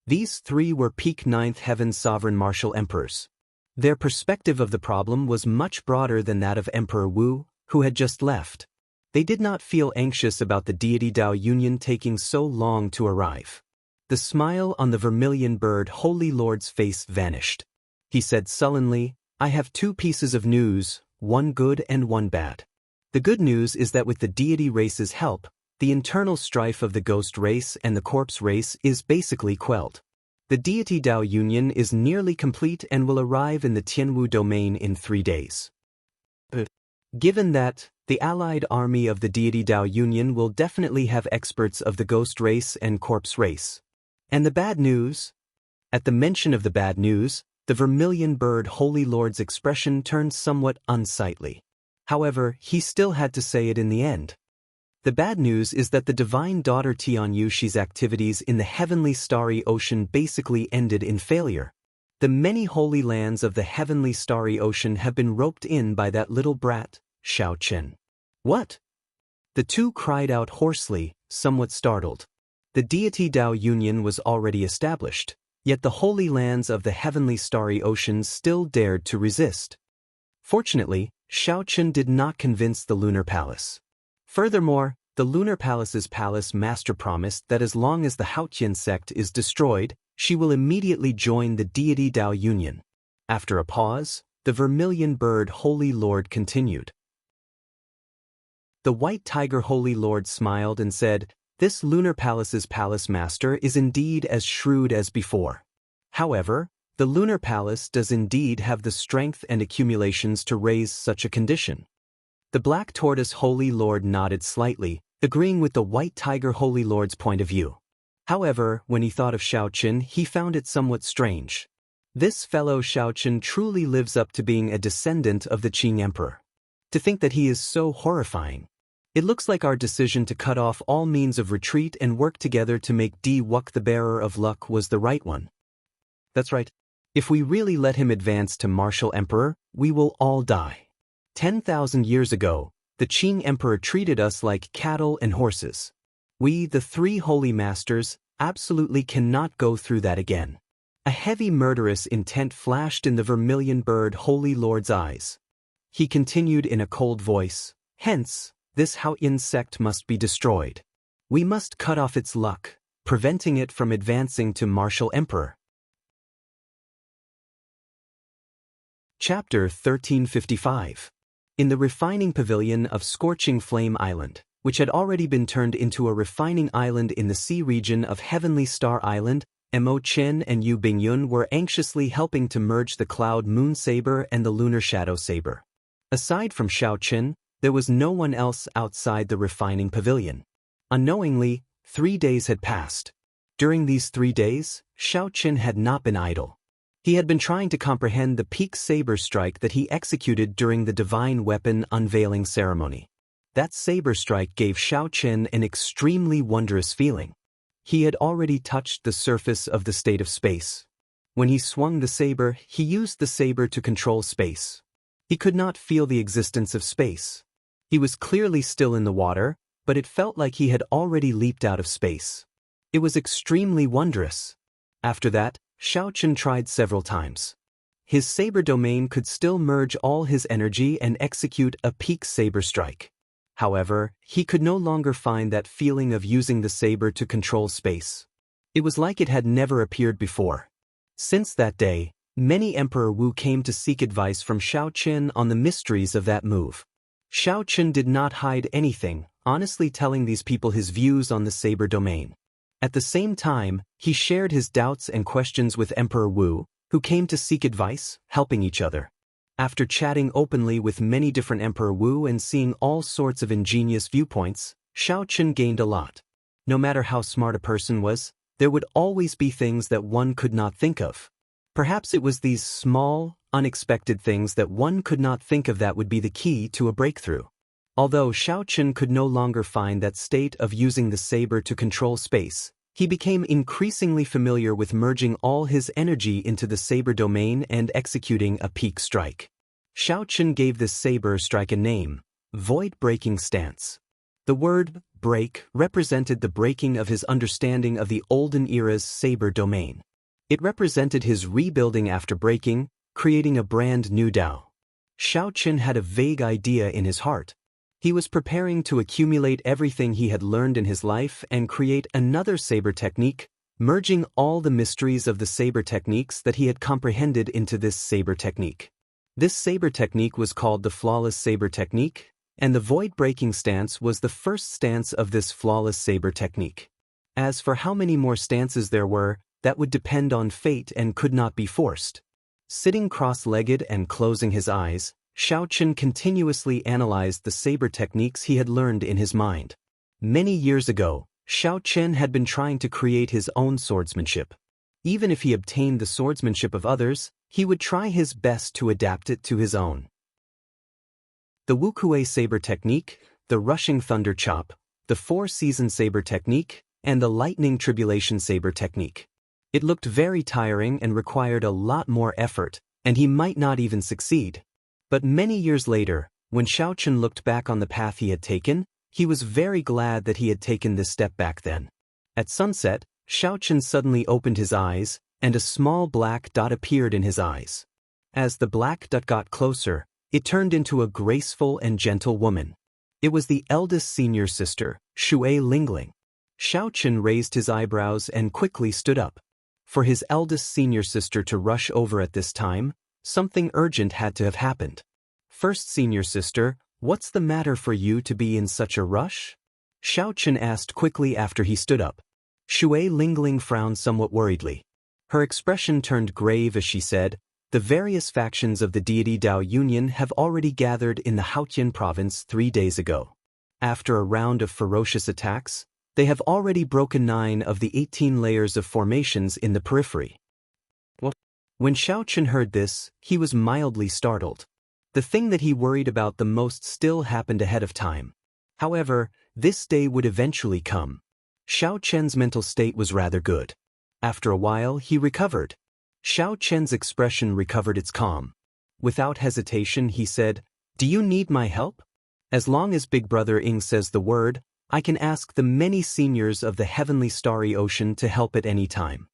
These 3 were peak 9th heaven sovereign martial emperors. Their perspective of the problem was much broader than that of Emperor Wu, who had just left. They did not feel anxious about the deity Dao Union taking so long to arrive. The smile on the vermilion bird Holy Lord's face vanished. He said sullenly, I have 2 pieces of news, one good and one bad. The good news is that with the deity race's help, the internal strife of the ghost race and the corpse race is basically quelled. The deity Dao Union is nearly complete and will arrive in the Tianwu domain in 3 days. Given that, the allied army of the deity Dao Union will definitely have experts of the ghost race and corpse race. And the bad news? At the mention of the bad news, the vermilion bird Holy Lord's expression turned somewhat unsightly. However, he still had to say it in the end. The bad news is that the divine daughter Tian Yushi's activities in the heavenly starry ocean basically ended in failure. The many holy lands of the heavenly starry ocean have been roped in by that little brat, Xiao Chen. What? The 2 cried out hoarsely, somewhat startled. The deity Dao Union was already established, yet the holy lands of the heavenly starry oceans still dared to resist. Fortunately, Xiao Chen did not convince the lunar palace. Furthermore, the lunar palace's palace master promised that as long as the Haoyin sect is destroyed, she will immediately join the deity Dao Union. After a pause, the vermilion bird Holy Lord continued. The white tiger Holy Lord smiled and said, this lunar palace's palace master is indeed as shrewd as before. However, the lunar palace does indeed have the strength and accumulations to raise such a condition. The black tortoise Holy Lord nodded slightly, agreeing with the white tiger Holy Lord's point of view. However, when he thought of Xiao Chen, he found it somewhat strange. This fellow Xiao Chen truly lives up to being a descendant of the Qing Emperor. To think that he is so horrifying. It looks like our decision to cut off all means of retreat and work together to make Di Wuk the bearer of luck was the right one. That's right. If we really let him advance to martial emperor, we will all die. 10,000 years ago, the Qing Emperor treated us like cattle and horses. We, the 3 holy masters, absolutely cannot go through that again. A heavy murderous intent flashed in the vermilion bird Holy Lord's eyes. He continued in a cold voice, hence, this Haoyin sect must be destroyed. We must cut off its luck, preventing it from advancing to martial emperor. Chapter 1355. In the refining pavilion of Scorching Flame Island, which had already been turned into a refining island in the sea region of Heavenly Star Island, Mo Chen and Yu Bingyun were anxiously helping to merge the Cloud Moon Saber and the Lunar Shadow Saber. Aside from Xiao Chen, there was no one else outside the refining pavilion. Unknowingly, 3 days had passed. During these 3 days, Xiao Chen had not been idle. He had been trying to comprehend the peak saber strike that he executed during the divine weapon unveiling ceremony. That saber strike gave Xiao Chen an extremely wondrous feeling. He had already touched the surface of the state of space. When he swung the saber, he used the saber to control space. He could not feel the existence of space. He was clearly still in the water, but it felt like he had already leaped out of space. It was extremely wondrous. After that, Xiaochen tried several times. His saber domain could still merge all his energy and execute a peak saber strike. However, he could no longer find that feeling of using the saber to control space. It was like it had never appeared before. Since that day, many Emperor Wu came to seek advice from Xiaochen on the mysteries of that move. Xiaochen did not hide anything, honestly telling these people his views on the saber domain. At the same time, he shared his doubts and questions with Emperor Wu, who came to seek advice, helping each other. After chatting openly with many different Emperor Wu and seeing all sorts of ingenious viewpoints, Xiaochen gained a lot. No matter how smart a person was, there would always be things that one could not think of. Perhaps it was these small, unexpected things that one could not think of that would be the key to a breakthrough. Although Xiaochen could no longer find that state of using the saber to control space, he became increasingly familiar with merging all his energy into the saber domain and executing a peak strike. Xiaochen gave this saber strike a name, void-breaking stance. The word break represented the breaking of his understanding of the olden era's saber domain. It represented his rebuilding after breaking, creating a brand new Dao. Xiaochen had a vague idea in his heart. He was preparing to accumulate everything he had learned in his life and create another saber technique, merging all the mysteries of the saber techniques that he had comprehended into this saber technique. This saber technique was called the flawless saber technique, and the void-breaking stance was the first stance of this flawless saber technique. As for how many more stances there were, that would depend on fate and could not be forced. Sitting cross-legged and closing his eyes, Xiaochen continuously analyzed the saber techniques he had learned in his mind. Many years ago, Xiaochen had been trying to create his own swordsmanship. Even if he obtained the swordsmanship of others, he would try his best to adapt it to his own. The Wukuei saber technique, the rushing thunder chop, the four-season saber technique, and the lightning tribulation saber technique. It looked very tiring and required a lot more effort, and he might not even succeed. But many years later, when Xiaochen looked back on the path he had taken, he was very glad that he had taken this step back then. At sunset, Xiaochen suddenly opened his eyes, and a small black dot appeared in his eyes. As the black dot got closer, it turned into a graceful and gentle woman. It was the eldest senior sister, Xue Lingling. Xiaochen raised his eyebrows and quickly stood up. For his eldest senior sister to rush over at this time, something urgent had to have happened. First senior sister, what's the matter for you to be in such a rush? Xiaochen asked quickly after he stood up. Xue Lingling frowned somewhat worriedly. Her expression turned grave as she said, the various factions of the deity Dao Union have already gathered in the Haotian province 3 days ago. After a round of ferocious attacks, they have already broken 9 of the 18 layers of formations in the periphery. When Xiaochen heard this, he was mildly startled. The thing that he worried about the most still happened ahead of time. However, this day would eventually come. Xiaochen's mental state was rather good. After a while, he recovered. Xiaochen's expression recovered its calm. Without hesitation, he said, "Do you need my help? As long as Big Brother Ing says the word, I can ask the many seniors of the heavenly starry ocean to help at any time."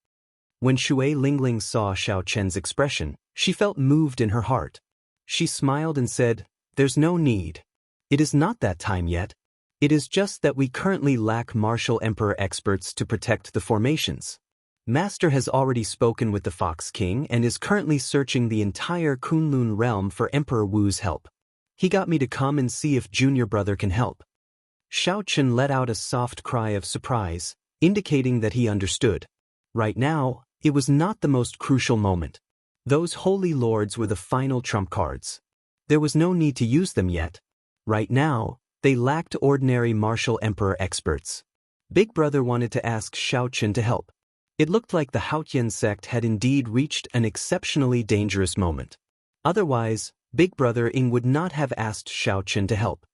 When Xue Lingling saw Xiaochen's expression, she felt moved in her heart. She smiled and said, "There's no need. It is not that time yet. It is just that we currently lack martial emperor experts to protect the formations. Master has already spoken with the Fox King and is currently searching the entire Kunlun realm for Emperor Wu's help. He got me to come and see if junior brother can help." Xiaochen let out a soft cry of surprise, indicating that he understood. Right now, it was not the most crucial moment. Those holy lords were the final trump cards. There was no need to use them yet. Right now, they lacked ordinary martial emperor experts. Big Brother wanted to ask Xiaochen to help. It looked like the Haotian sect had indeed reached an exceptionally dangerous moment. Otherwise, Big Brother Ing would not have asked Xiaochen to help.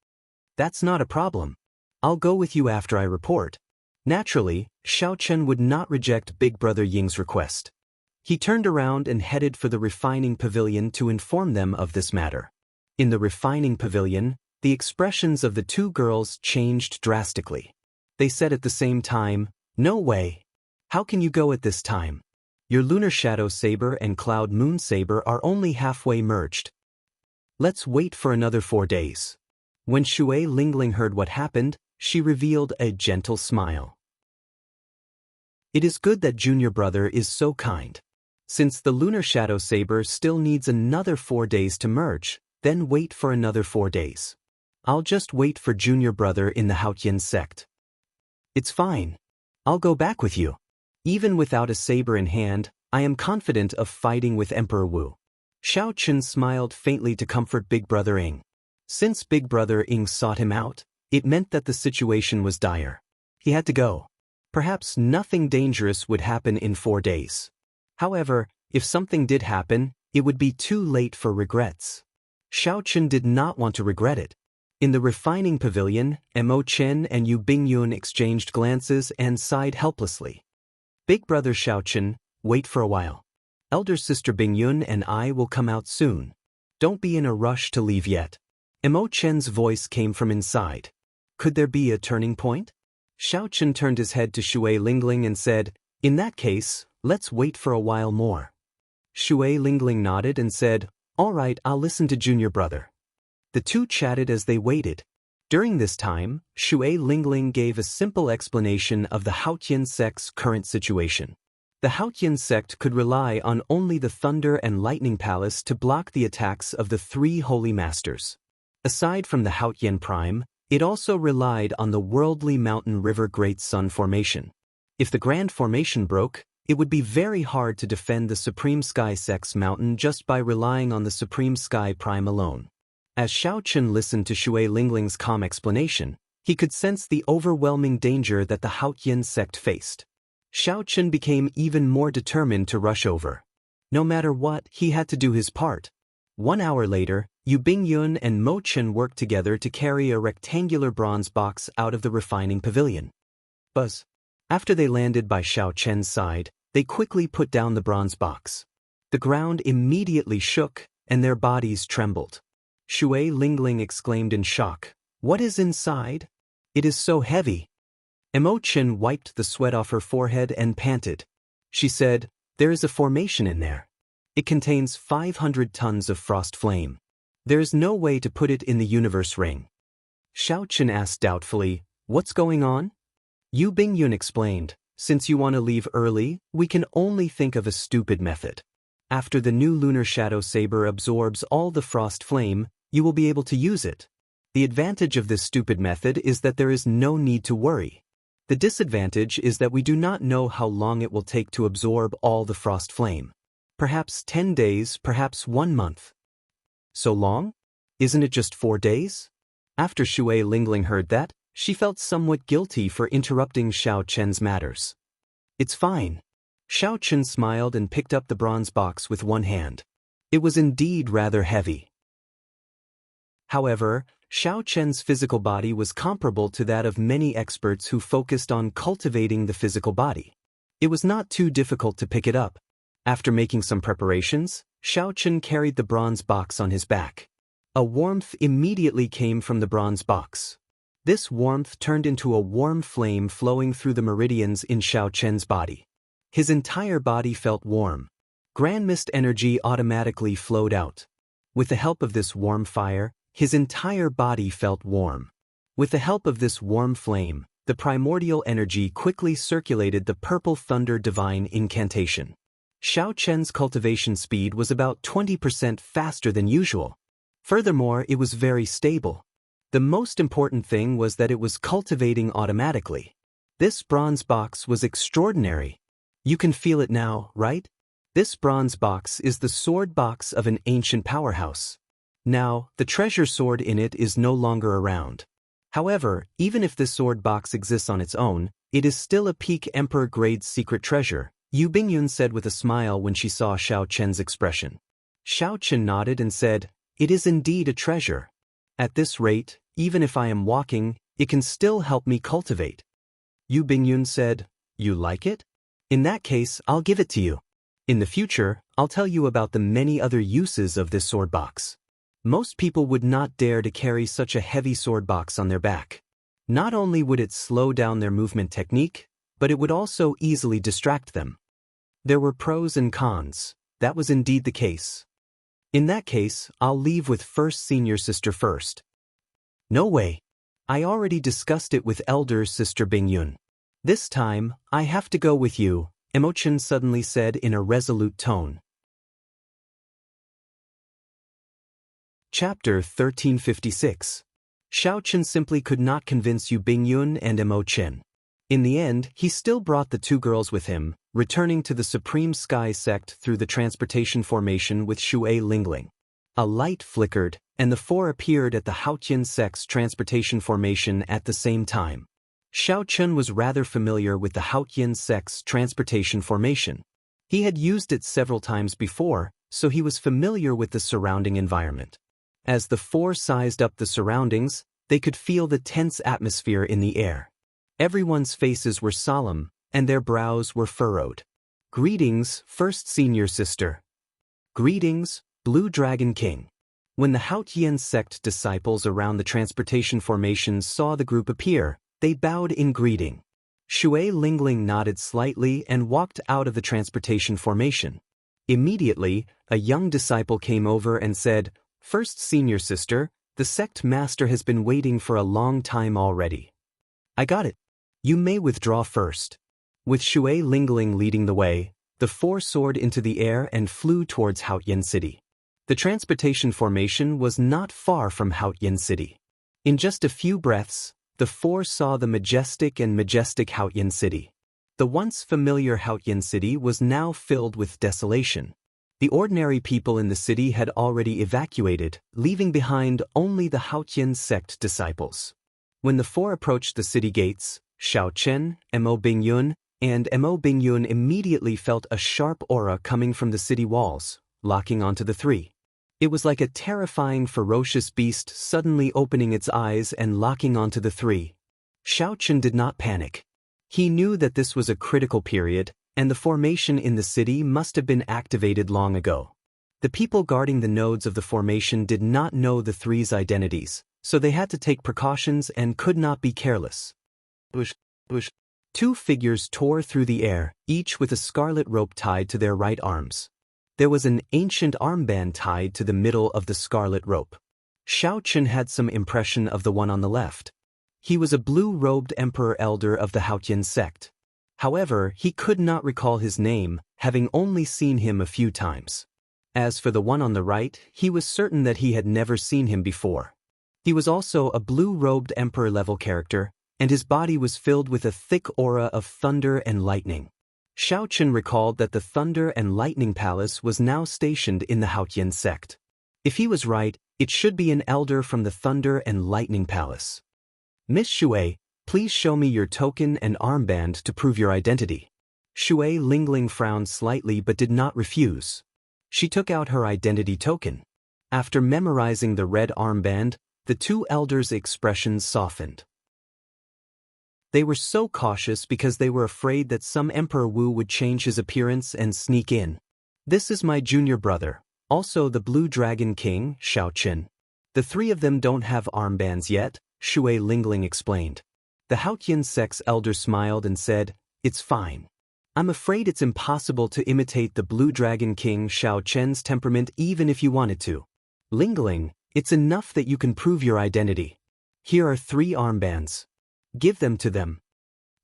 "That's not a problem. I'll go with you after I report." Naturally, Xiaochen would not reject Big Brother Ying's request. He turned around and headed for the refining pavilion to inform them of this matter. In the refining pavilion, the expressions of the two girls changed drastically. They said at the same time, No way. How can you go at this time? Your lunar shadow saber and cloud moon saber are only halfway merged. Let's wait for another 4 days. When Shui Lingling heard what happened, she revealed a gentle smile. It is good that junior brother is so kind. Since the lunar shadow saber still needs another 4 days to merge, then wait for another 4 days. I'll just wait for junior brother in the Haotian sect. It's fine. I'll go back with you. Even without a saber in hand, I am confident of fighting with Emperor Wu. Xiao Chen smiled faintly to comfort Big Brother Ing. Since Big Brother Ing sought him out, it meant that the situation was dire. He had to go. Perhaps nothing dangerous would happen in 4 days. However, if something did happen, it would be too late for regrets. Xiao Chen did not want to regret it. In the refining pavilion, Mo Chen and Yu Bingyun exchanged glances and sighed helplessly. Big brother Xiao Chen, wait for a while. Elder sister Bingyun and I will come out soon. Don't be in a rush to leave yet. Mo Chen's voice came from inside. Could there be a turning point? Xiao Chen turned his head to Shui Lingling and said, in that case, let's wait for a while more. Shui Lingling nodded and said, all right, I'll listen to junior brother. The two chatted as they waited. During this time, Shui Lingling gave a simple explanation of the Haotian sect's current situation. The Haotian sect could rely on only the Thunder and Lightning Palace to block the attacks of the 3 Holy Masters. Aside from the Haotian Prime, it also relied on the worldly mountain river Great Sun Formation. If the Grand Formation broke, it would be very hard to defend the Supreme Sky Sect's mountain just by relying on the Supreme Sky Prime alone. As Xiao Chen listened to Shui Lingling's calm explanation, he could sense the overwhelming danger that the Haotian sect faced. Xiao Chen became even more determined to rush over. No matter what, he had to do his part. 1 hour later, Yu Bingyun and Mo Chen worked together to carry a rectangular bronze box out of the refining pavilion. Buzz. After they landed by Xiao Chen's side, they quickly put down the bronze box. The ground immediately shook, and their bodies trembled. Shui Lingling exclaimed in shock, what is inside? It is so heavy. Mo Chen wiped the sweat off her forehead and panted. She said, there is a formation in there. It contains 500 tons of frost flame. There is no way to put it in the universe ring. Xiao Chen asked doubtfully, what's going on? Yu Bingyun explained, since you want to leave early, we can only think of a stupid method. After the new lunar shadow saber absorbs all the frost flame, you will be able to use it. The advantage of this stupid method is that there is no need to worry. The disadvantage is that we do not know how long it will take to absorb all the frost flame. Perhaps 10 days, perhaps 1 month. So long? Isn't it just 4 days? After Shui Lingling heard that, she felt somewhat guilty for interrupting Xiao Chen's matters. It's fine. Xiao Chen smiled and picked up the bronze box with one hand. It was indeed rather heavy. However, Xiao Chen's physical body was comparable to that of many experts who focused on cultivating the physical body. It was not too difficult to pick it up. After making some preparations, Xiao Chen carried the bronze box on his back. A warmth immediately came from the bronze box. This warmth turned into a warm flame flowing through the meridians in Xiao Chen's body. His entire body felt warm. Grand mist energy automatically flowed out. With the help of this warm fire, his entire body felt warm. With the help of this warm flame, the primordial energy quickly circulated the purple thunder divine incantation. Xiao Chen's cultivation speed was about 20% faster than usual. Furthermore, it was very stable. The most important thing was that it was cultivating automatically. This bronze box was extraordinary. You can feel it now, right? This bronze box is the sword box of an ancient powerhouse. Now, the treasure sword in it is no longer around. However, even if this sword box exists on its own, it is still a peak emperor-grade secret treasure, Yu Bingyun said with a smile when she saw Xiao Chen's expression. Xiao Chen nodded and said, it is indeed a treasure. At this rate, even if I am walking, it can still help me cultivate. Yu Bingyun said, you like it? In that case, I'll give it to you. In the future, I'll tell you about the many other uses of this sword box. Most people would not dare to carry such a heavy sword box on their back. Not only would it slow down their movement technique, but it would also easily distract them. There were pros and cons. That was indeed the case. In that case, I'll leave with first senior sister first. No way. I already discussed it with elder sister Bingyun. This time, I have to go with you, Emochin suddenly said in a resolute tone. Chapter 1356. Xiaochen simply could not convince Yu Bingyun and Emochin. In the end, he still brought the two girls with him, returning to the Supreme Sky sect through the transportation formation with Shui Lingling. A light flickered, and the four appeared at the Haotian sect's transportation formation at the same time. Xiaochen was rather familiar with the Haotian sect's transportation formation. He had used it several times before, so he was familiar with the surrounding environment. As the four sized up the surroundings, they could feel the tense atmosphere in the air. Everyone's faces were solemn, and their brows were furrowed. Greetings, first senior sister. Greetings, Blue Dragon King. When the Haotian sect disciples around the transportation formation saw the group appear, they bowed in greeting. Shui Lingling nodded slightly and walked out of the transportation formation. Immediately, a young disciple came over and said, "First senior sister, the sect master has been waiting for a long time already." "I got it. You may withdraw first." With Shui Lingling leading the way, the four soared into the air and flew towards Haotian City. The transportation formation was not far from Haotian City. In just a few breaths, the four saw the majestic Haotian City. The once familiar Haotian City was now filled with desolation. The ordinary people in the city had already evacuated, leaving behind only the Haotian sect disciples. When the four approached the city gates, Xiaochen, Mo Bingyun, and Mo Bingyun immediately felt a sharp aura coming from the city walls, locking onto the three. It was like a terrifying, ferocious beast suddenly opening its eyes and locking onto the three. Xiaochen did not panic. He knew that this was a critical period, and the formation in the city must have been activated long ago. The people guarding the nodes of the formation did not know the three's identities, so they had to take precautions and could not be careless. Bush. Two figures tore through the air, each with a scarlet rope tied to their right arms. There was an ancient armband tied to the middle of the scarlet rope. Xiaochen had some impression of the one on the left. He was a blue-robed emperor elder of the Haotian sect. However, he could not recall his name, having only seen him a few times. As for the one on the right, he was certain that he had never seen him before. He was also a blue-robed emperor-level character, and his body was filled with a thick aura of thunder and lightning. Xiaochen recalled that the Thunder and Lightning Palace was now stationed in the Haotian sect. If he was right, it should be an elder from the Thunder and Lightning Palace. "Miss Shui, please show me your token and armband to prove your identity." Shui Lingling frowned slightly but did not refuse. She took out her identity token. After memorizing the red armband, the two elders' expressions softened. They were so cautious because they were afraid that some Emperor Wu would change his appearance and sneak in. "This is my junior brother, also the Blue Dragon King, Xiaochen. The three of them don't have armbands yet," Shui Lingling explained. The Haotian sect's elder smiled and said, "It's fine. I'm afraid it's impossible to imitate the Blue Dragon King Xiaochen's temperament even if you wanted to. Lingling, it's enough that you can prove your identity. Here are 3 armbands. Give them to them."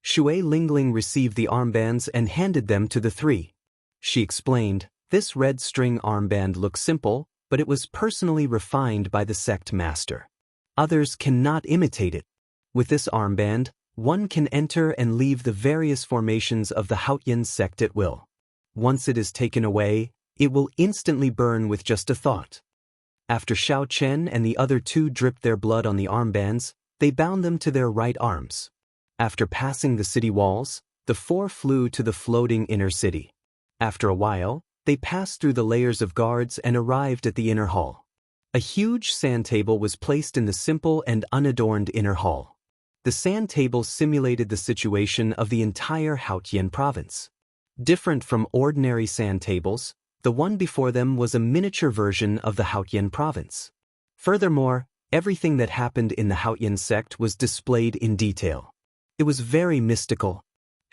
Shui Lingling received the armbands and handed them to the 3. She explained, "This red string armband looks simple, but it was personally refined by the sect master. Others cannot imitate it. With this armband, one can enter and leave the various formations of the Haotian sect at will. Once it is taken away, it will instantly burn with just a thought." After Xiaochen and the other 2 dripped their blood on the armbands, they bound them to their right arms. After passing the city walls, the 4 flew to the floating inner city. After a while, they passed through the layers of guards and arrived at the inner hall. A huge sand table was placed in the simple and unadorned inner hall. The sand table simulated the situation of the entire Haotian province. Different from ordinary sand tables, the one before them was a miniature version of the Haotian province. Furthermore, everything that happened in the Haotian sect was displayed in detail. It was very mystical.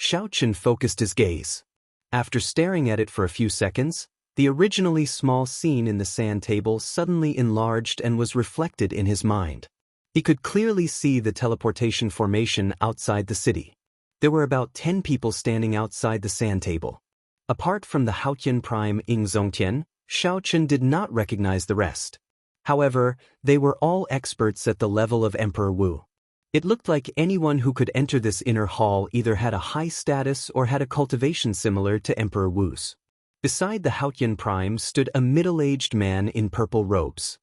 Xiao Chen focused his gaze. After staring at it for a few seconds, the originally small scene in the sand table suddenly enlarged and was reflected in his mind. He could clearly see the teleportation formation outside the city. There were about 10 people standing outside the sand table. Apart from the Haotian prime Ying Zongtian, Xiao Chen did not recognize the rest. However, they were all experts at the level of Emperor Wu. It looked like anyone who could enter this inner hall either had a high status or had a cultivation similar to Emperor Wu's. Beside the Haotian prime stood a middle-aged man in purple robes.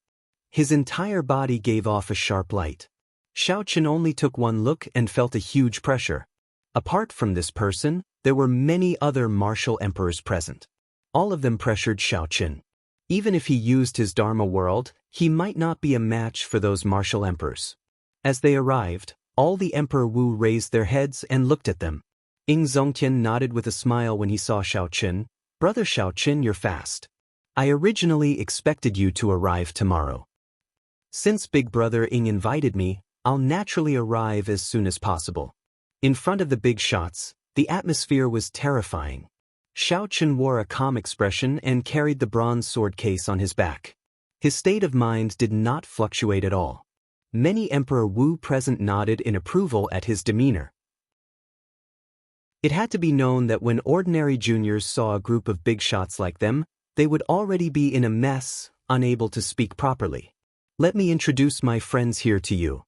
His entire body gave off a sharp light. Xiao Chen only took one look and felt a huge pressure. Apart from this person, there were many other martial emperors present. All of them pressured Xiao Chen. Even if he used his Dharma world, he might not be a match for those martial emperors. As they arrived, all the Emperor Wu raised their heads and looked at them. Ying Zongtian nodded with a smile when he saw Xiao Chen. "Brother Xiao Chen, you're fast. I originally expected you to arrive tomorrow. Since Big Brother Ying invited me, I'll naturally arrive as soon as possible." In front of the big shots, the atmosphere was terrifying. Xiao Chen wore a calm expression and carried the bronze sword case on his back. His state of mind did not fluctuate at all. Many Emperor Wu present nodded in approval at his demeanor. It had to be known that when ordinary juniors saw a group of big shots like them, they would already be in a mess, unable to speak properly. "Let me introduce my friends here to you."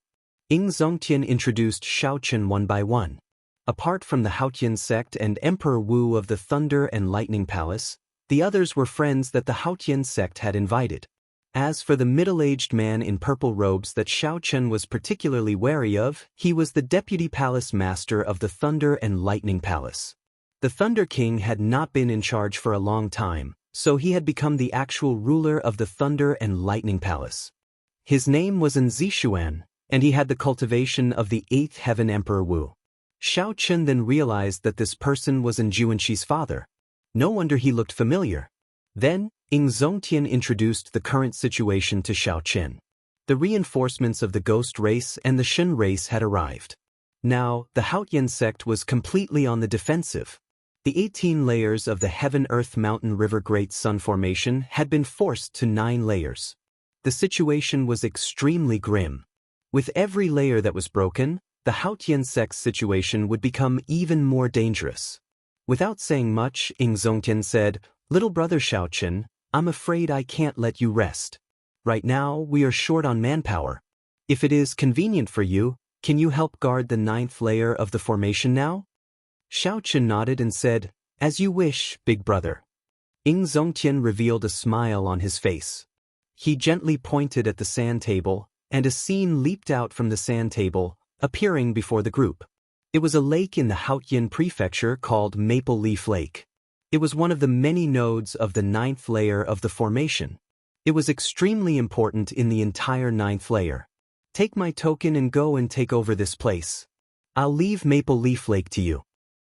Ying Zongtian introduced Xiao Chen one by one. Apart from the Haotian sect and Emperor Wu of the Thunder and Lightning Palace, the others were friends that the Haotian sect had invited. As for the middle-aged man in purple robes that Xiao Chen was particularly wary of, he was the deputy palace master of the Thunder and Lightning Palace. The Thunder King had not been in charge for a long time, so he had become the actual ruler of the Thunder and Lightning Palace. His name was Zishuan, and he had the cultivation of the 8th Heaven Emperor Wu. Xiao Chen then realized that this person was Juanqi's father. No wonder he looked familiar. Then, Ying Zongtian introduced the current situation to Xiao Chen. The reinforcements of the Ghost race and the Shen race had arrived. Now, the Haotian sect was completely on the defensive. The 18 layers of the Heaven-Earth-Mountain-River Great Sun formation had been forced to 9 layers. The situation was extremely grim. With every layer that was broken, the Haotian sect's situation would become even more dangerous. Without saying much, Ying Zongtian said, "Little brother Xiao Chen, I'm afraid I can't let you rest. Right now, we are short on manpower. If it is convenient for you, can you help guard the 9th layer of the formation now?" Xiao Chen nodded and said, "As you wish, big brother." Ying Zongtian revealed a smile on his face. He gently pointed at the sand table, and a scene leaped out from the sand table, appearing before the group. It was a lake in the Haotian prefecture called Maple Leaf Lake. It was one of the many nodes of the 9th layer of the formation. It was extremely important in the entire 9th layer. "Take my token and go and take over this place. I'll leave Maple Leaf Lake to you."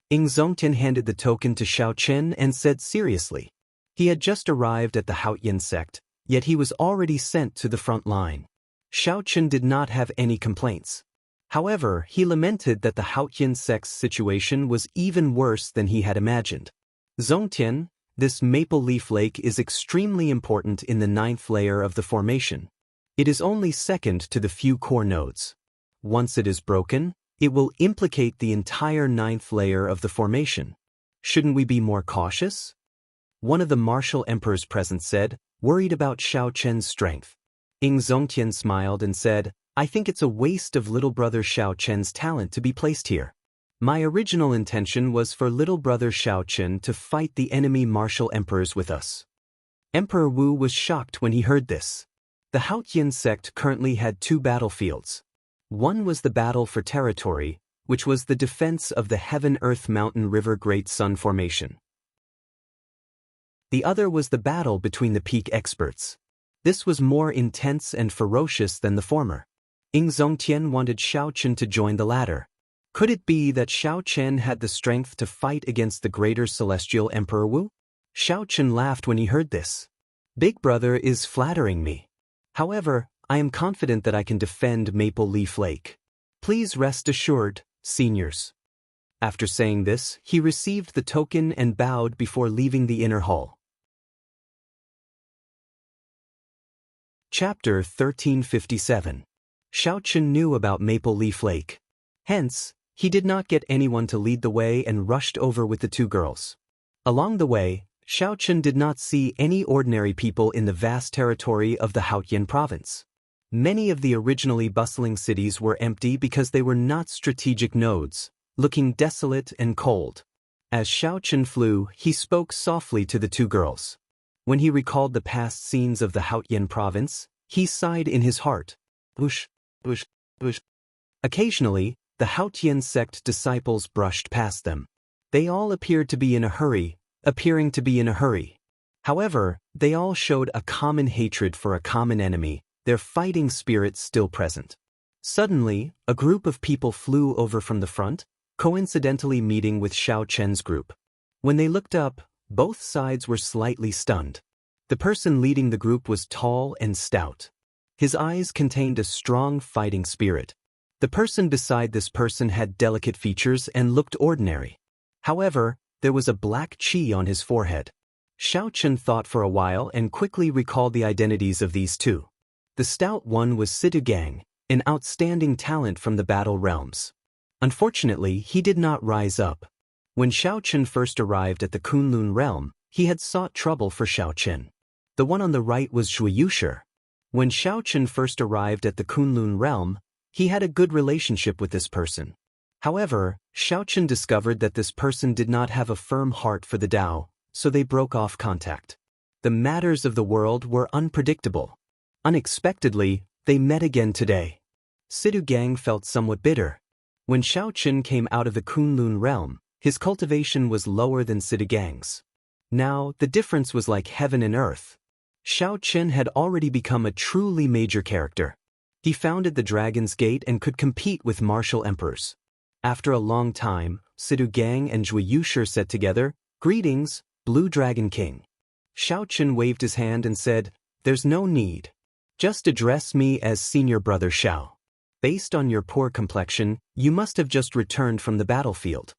Ying Zongtian handed the token to Xiao Chen and said seriously. He had just arrived at the Haotian sect, yet he was already sent to the front line. Xiao Chen did not have any complaints. However, he lamented that the Haotian sect's situation was even worse than he had imagined. "Zongtian, this Maple Leaf Lake is extremely important in the 9th layer of the formation. It is only second to the few core nodes. Once it is broken, it will implicate the entire 9th layer of the formation. Shouldn't we be more cautious?" One of the martial emperors present said, worried about Xiao Chen's strength. Ying Zongtian smiled and said, "I think it's a waste of little brother Xiao Chen's talent to be placed here. My original intention was for little brother Xiao Chen to fight the enemy martial emperors with us." Emperor Wu was shocked when he heard this. The Haotian sect currently had 2 battlefields. One was the battle for territory, which was the defense of the Heaven-Earth-Mountain-River Great Sun formation. The other was the battle between the peak experts. This was more intense and ferocious than the former. Ying Zongtian wanted Xiao Chen to join the latter. Could it be that Xiao Chen had the strength to fight against the greater celestial Emperor Wu? Xiao Chen laughed when he heard this. "Big brother is flattering me. However, I am confident that I can defend Maple Leaf Lake. Please rest assured, seniors." After saying this, he received the token and bowed before leaving the inner hall. Chapter 1357. Xiao Chen knew about Maple Leaf Lake. Hence, he did not get anyone to lead the way and rushed over with the two girls. Along the way, Xiao Chen did not see any ordinary people in the vast territory of the Haotian province. Many of the originally bustling cities were empty because they were not strategic nodes, looking desolate and cold. As Xiao Chen flew, he spoke softly to the two girls. When he recalled the past scenes of the Haotian province, he sighed in his heart. Whoosh, whoosh, whoosh. Occasionally, the Haotian sect disciples brushed past them. They all appearing to be in a hurry. However, they all showed a common hatred for a common enemy, their fighting spirit still present. Suddenly, a group of people flew over from the front, coincidentally meeting with Xiao Chen's group. When they looked up, both sides were slightly stunned. The person leading the group was tall and stout. His eyes contained a strong fighting spirit. The person beside this person had delicate features and looked ordinary. However, there was a black chi on his forehead. Xiao Chen thought for a while and quickly recalled the identities of these two. The stout one was Situ Gang, an outstanding talent from the battle realms. Unfortunately, he did not rise up. When Xiao Chen first arrived at the Kunlun realm, he had sought trouble for Xiao Chen. The one on the right was Zhui Yusher. When Xiao Chen first arrived at the Kunlun realm, he had a good relationship with this person. However, Xiao Chen discovered that this person did not have a firm heart for the Tao, so they broke off contact. The matters of the world were unpredictable. Unexpectedly, they met again today. Situ Gang felt somewhat bitter. When Xiao Chen came out of the Kunlun realm, his cultivation was lower than Situ Gang's. Now, the difference was like heaven and earth. Xiao Chen had already become a truly major character. He founded the Dragon's Gate and could compete with martial emperors. After a long time, Situ Gang and Zhui Yusher said together, "Greetings, Blue Dragon King." Xiao Chen waved his hand and said, "There's no need. Just address me as Senior Brother Xiao. Based on your poor complexion, you must have just returned from the battlefield."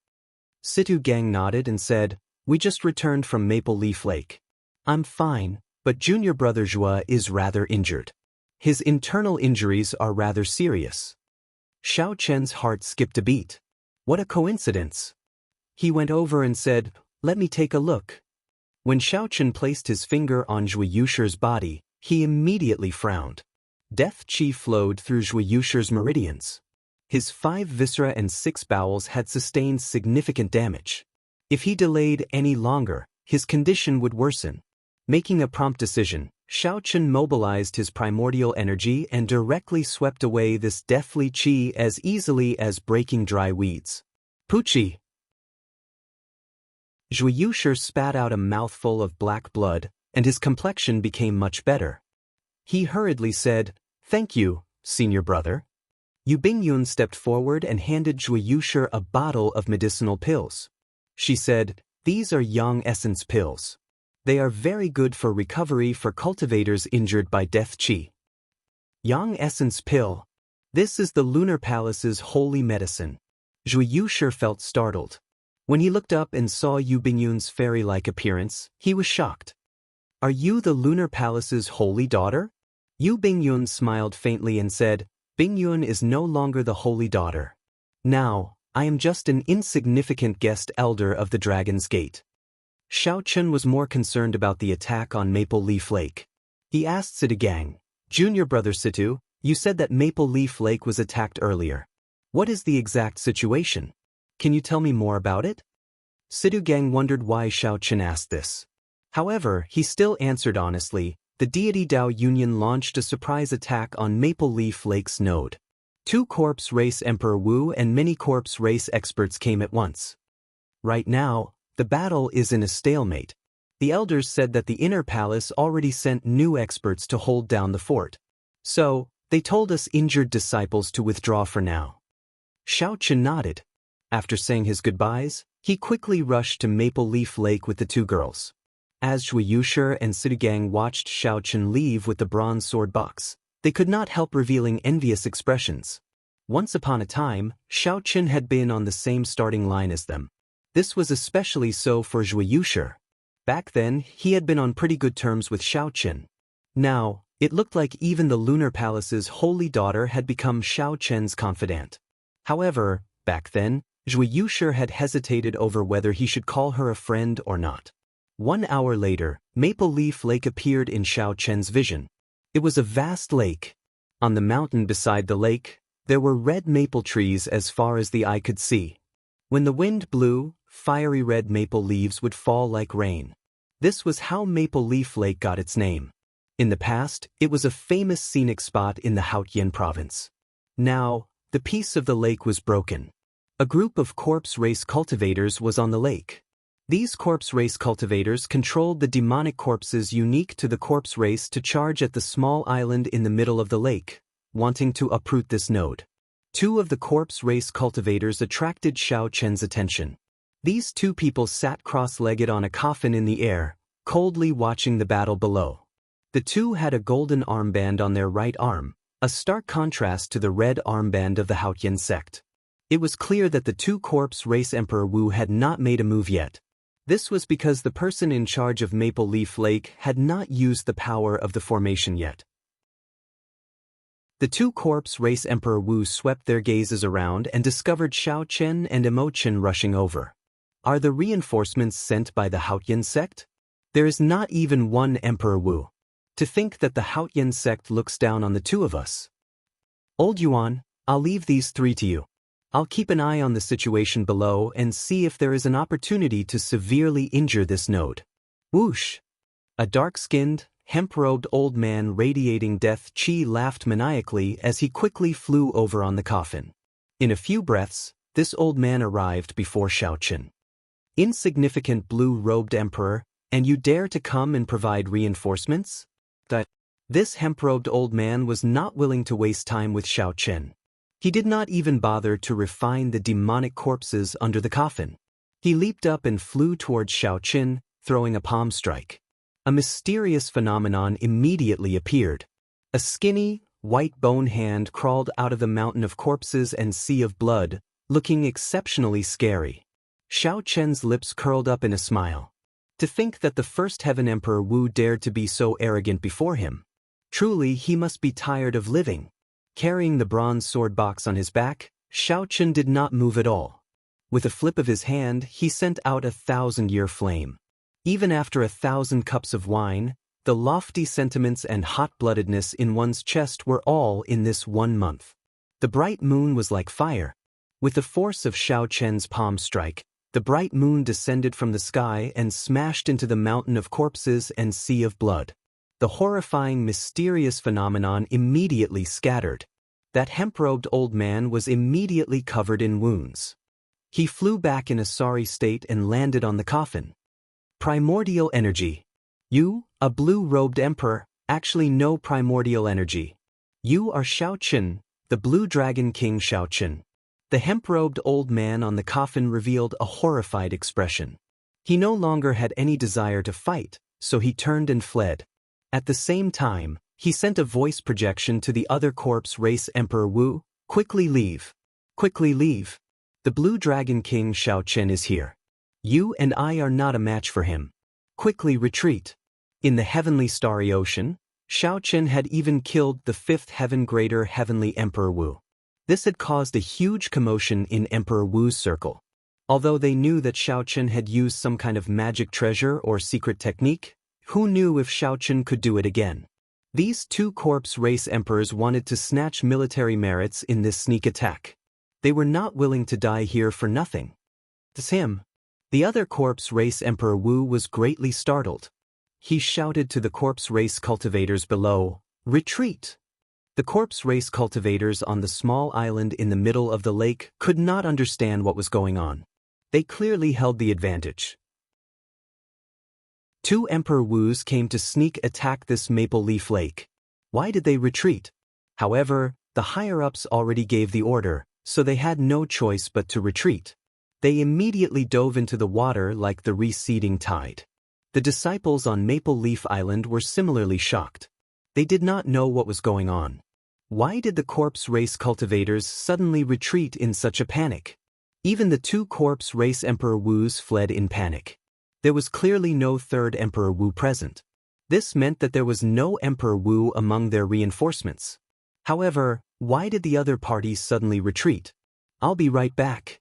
Situ Gang nodded and said, "We just returned from Maple Leaf Lake. I'm fine, but Junior Brother Zhua is rather injured. His internal injuries are rather serious." Xiao Chen's heart skipped a beat. What a coincidence. He went over and said, "Let me take a look." When Xiao Chen placed his finger on Zhui Yusher's body, he immediately frowned. Death chi flowed through Zhui Yusher's meridians. His 5 viscera and 6 bowels had sustained significant damage. If he delayed any longer, his condition would worsen. Making a prompt decision, Xiao Chen mobilized his primordial energy and directly swept away this deathly chi as easily as breaking dry weeds. Poochie! Zhui Yusher spat out a mouthful of black blood, and his complexion became much better. He hurriedly said, "Thank you, Senior Brother." Yu Bingyun stepped forward and handed Zhui Yusher a bottle of medicinal pills. She said, "These are Yang Essence pills. They are very good for recovery for cultivators injured by death chi." Yang Essence pill. This is the Lunar Palace's holy medicine. Zhui Yusher felt startled. When he looked up and saw Yu Bingyun's fairy-like appearance, he was shocked. "Are you the Lunar Palace's holy daughter?" Yu Bingyun smiled faintly and said, "Bingyun is no longer the holy daughter. Now, I am just an insignificant guest elder of the Dragon's Gate." Xiao Chen was more concerned about the attack on Maple Leaf Lake. He asked Situ Gang, "Junior Brother Situ, you said that Maple Leaf Lake was attacked earlier. What is the exact situation? Can you tell me more about it?" Situ Gang wondered why Xiao Chen asked this. However, he still answered honestly, "The deity Dao Union launched a surprise attack on Maple Leaf Lake's node. 2 corpse race Emperor Wu and many corpse race experts came at once. Right now, the battle is in a stalemate. The elders said that the inner palace already sent new experts to hold down the fort. So, they told us injured disciples to withdraw for now." Xiao Chen nodded. After saying his goodbyes, he quickly rushed to Maple Leaf Lake with the 2 girls. As Zhui Yusher and Situ Gang watched Xiao Chen leave with the bronze sword box, they could not help revealing envious expressions. Once upon a time, Xiaoqun had been on the same starting line as them. This was especially so for Zhuiyushi. Back then, he had been on pretty good terms with Xiaoqun. Now, it looked like even the Lunar Palace's holy daughter had become Xiaoqun's confidant. However, back then, Zhuiyushi had hesitated over whether he should call her a friend or not. 1 hour later, Maple Leaf Lake appeared in Xiaoqun's vision. It was a vast lake. On the mountain beside the lake, there were red maple trees as far as the eye could see. When the wind blew, fiery red maple leaves would fall like rain. This was how Maple Leaf Lake got its name. In the past, it was a famous scenic spot in the Haotian province. Now, the peace of the lake was broken. A group of corpse race cultivators was on the lake. These corpse race cultivators controlled the demonic corpses unique to the corpse race to charge at the small island in the middle of the lake, wanting to uproot this node. 2 of the corpse race cultivators attracted Xiaoqun's attention. These 2 people sat cross-legged on a coffin in the air, coldly watching the battle below. The 2 had a golden armband on their right arm, a stark contrast to the red armband of the Haotian sect. It was clear that the 2 corpse race Emperor Wu had not made a move yet. This was because the person in charge of Maple Leaf Lake had not used the power of the formation yet. The 2 corpse race Emperor Wu swept their gazes around and discovered Xiaoqun and Emoqun rushing over. Are the reinforcements sent by the Haotian sect? There is not even one Emperor Wu. To think that the Haotian sect looks down on the 2 of us. Old Yuan, I'll leave these 3 to you. I'll keep an eye on the situation below and see if there is an opportunity to severely injure this node. Whoosh! A dark-skinned, hemp-robed old man radiating death chi laughed maniacally as he quickly flew over on the coffin. In a few breaths, this old man arrived before Xiaoqun. Insignificant blue-robed emperor, and you dare to come and provide reinforcements? This hemp-robed old man was not willing to waste time with Xiaoqun. He did not even bother to refine the demonic corpses under the coffin. He leaped up and flew towards Xiaoqun, throwing a palm strike. A mysterious phenomenon immediately appeared. A skinny, white bone hand crawled out of the mountain of corpses and sea of blood, looking exceptionally scary. Xiaoqun's lips curled up in a smile. To think that the first Heaven Emperor Wu dared to be so arrogant before him. Truly, he must be tired of living. Carrying the bronze sword box on his back, Xiaoqun did not move at all. With a flip of his hand, he sent out 1,000-year flame. Even after 1,000 cups of wine, the lofty sentiments and hot-bloodedness in one's chest were all in this 1 month. The bright moon was like fire. With the force of Xiaoqun's palm strike, the bright moon descended from the sky and smashed into the mountain of corpses and sea of blood. The horrifying, mysterious phenomenon immediately scattered. That hemp-robed old man was immediately covered in wounds. He flew back in a sorry state and landed on the coffin. Primordial energy. You, a blue-robed emperor, actually no primordial energy. You are Xiaoqun, the Blue Dragon King Xiaoqun. The hemp-robed old man on the coffin revealed a horrified expression. He no longer had any desire to fight, so he turned and fled. At the same time, he sent a voice projection to the other corpse race Emperor Wu, "Quickly leave. Quickly leave. The Blue Dragon King Xiaoqun is here. You and I are not a match for him. Quickly retreat." In the heavenly starry ocean, Xiaoqun had even killed the 5th heaven greater heavenly Emperor Wu. This had caused a huge commotion in Emperor Wu's circle. Although they knew that Xiaoqun had used some kind of magic treasure or secret technique, who knew if Xiaoqun could do it again? These 2 corpse race emperors wanted to snatch military merits in this sneak attack. They were not willing to die here for nothing. It's him. The other corpse race Emperor Wu was greatly startled. He shouted to the corpse race cultivators below, "Retreat!" The corpse race cultivators on the small island in the middle of the lake could not understand what was going on. They clearly held the advantage. 2 Emperor Wus came to sneak attack this Maple Leaf Lake. Why did they retreat? However, the higher-ups already gave the order, so they had no choice but to retreat. They immediately dove into the water like the receding tide. The disciples on Maple Leaf Island were similarly shocked. They did not know what was going on. Why did the corpse race cultivators suddenly retreat in such a panic? Even the two corpse race Emperor Wus fled in panic. There was clearly no third Emperor Wu present. This meant that there was no Emperor Wu among their reinforcements. However, why did the other parties suddenly retreat? I'll be right back,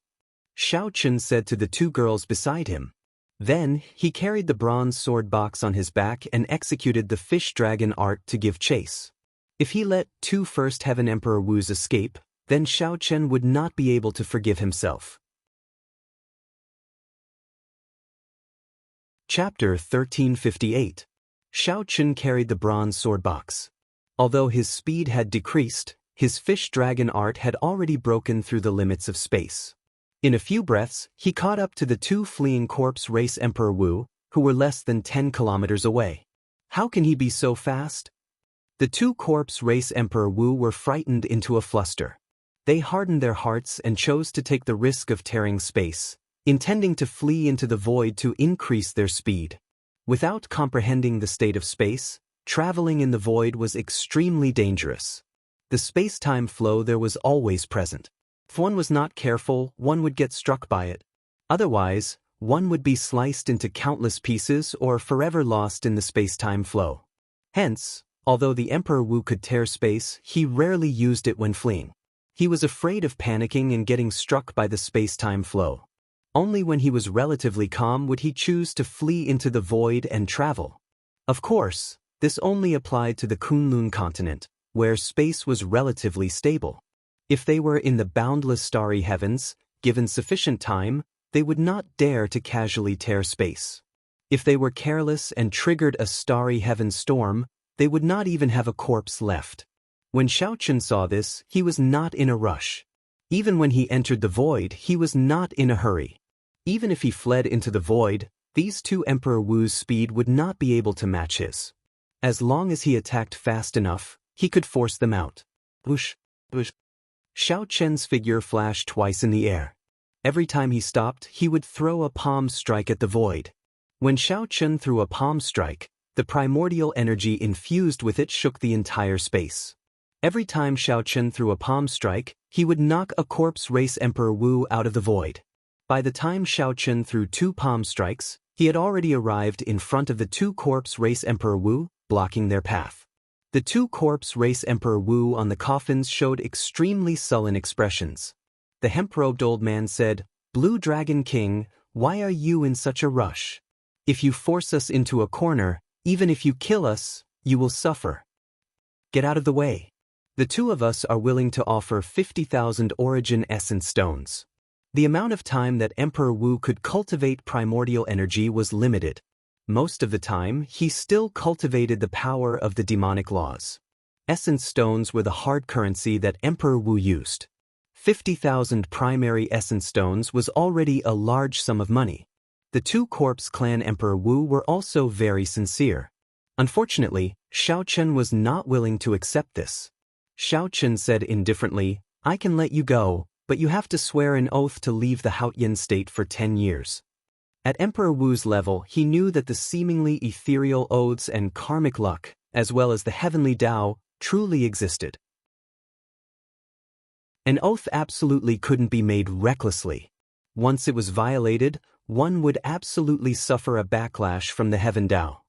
Xiao Chun said to the two girls beside him. Then, he carried the bronze sword box on his back and executed the fish dragon art to give chase. If he let two First Heaven Emperor Wus escape, then Xiao Chun would not be able to forgive himself. Chapter 1358. Xiao Chun carried the bronze sword box. Although his speed had decreased, his fish dragon art had already broken through the limits of space. In a few breaths, he caught up to the two fleeing corpse race Emperor Wu, who were less than 10 kilometers away. How can he be so fast? The two corpse race Emperor Wu were frightened into a fluster. They hardened their hearts and chose to take the risk of tearing space, intending to flee into the void to increase their speed. Without comprehending the state of space, traveling in the void was extremely dangerous. The space-time flow there was always present. If one was not careful, one would get struck by it. Otherwise, one would be sliced into countless pieces or forever lost in the space-time flow. Hence, although the Emperor Wu could tear space, he rarely used it when fleeing. He was afraid of panicking and getting struck by the space-time flow. Only when he was relatively calm would he choose to flee into the void and travel. Of course, this only applied to the Kunlun continent, where space was relatively stable. If they were in the boundless starry heavens, given sufficient time, they would not dare to casually tear space. If they were careless and triggered a starry heaven storm, they would not even have a corpse left. When Xiao Chun saw this, he was not in a rush. Even when he entered the void, he was not in a hurry. Even if he fled into the void, these two Emperor Wu's speed would not be able to match his. As long as he attacked fast enough, he could force them out. Whoosh, whoosh. Xiao Chen's figure flashed twice in the air. Every time he stopped, he would throw a palm strike at the void. When Xiao Chen threw a palm strike, the primordial energy infused with it shook the entire space. Every time Xiao Chen threw a palm strike, he would knock a corpse race Emperor Wu out of the void. By the time Xiao Chen threw two palm strikes, he had already arrived in front of the two corpse race Emperor Wu, blocking their path. The two corpse race Emperor Wu on the coffins showed extremely sullen expressions. The hemp-robed old man said, "Blue Dragon King, why are you in such a rush? If you force us into a corner, even if you kill us, you will suffer. Get out of the way. The two of us are willing to offer 50,000 origin essence stones." The amount of time that Emperor Wu could cultivate primordial energy was limited. Most of the time, he still cultivated the power of the demonic laws. Essence stones were the hard currency that Emperor Wu used. 50,000 primary essence stones was already a large sum of money. The two corpse clan Emperor Wu were also very sincere. Unfortunately, Xiao Chen was not willing to accept this. Xiao Chen said indifferently, "I can let you go, but you have to swear an oath to leave the Haotian state for 10 years. At Emperor Wu's level, he knew that the seemingly ethereal oaths and karmic luck, as well as the heavenly Tao, truly existed. An oath absolutely couldn't be made recklessly. Once it was violated, one would absolutely suffer a backlash from the heaven Tao.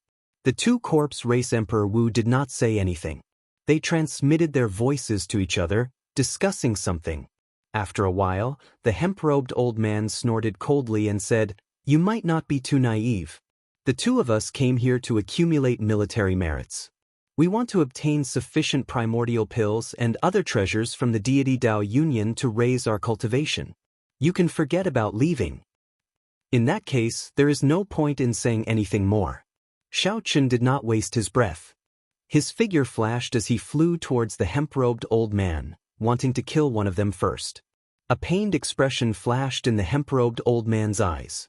The two corpse race Emperor Wu did not say anything. They transmitted their voices to each other, discussing something. After a while, the hemp-robed old man snorted coldly and said, "You might not be too naive. The two of us came here to accumulate military merits. We want to obtain sufficient primordial pills and other treasures from the deity Tao Union to raise our cultivation. You can forget about leaving." In that case, there is no point in saying anything more. Xiao Chen did not waste his breath. His figure flashed as he flew towards the hemp-robed old man, wanting to kill one of them first. A pained expression flashed in the hemp-robed old man's eyes.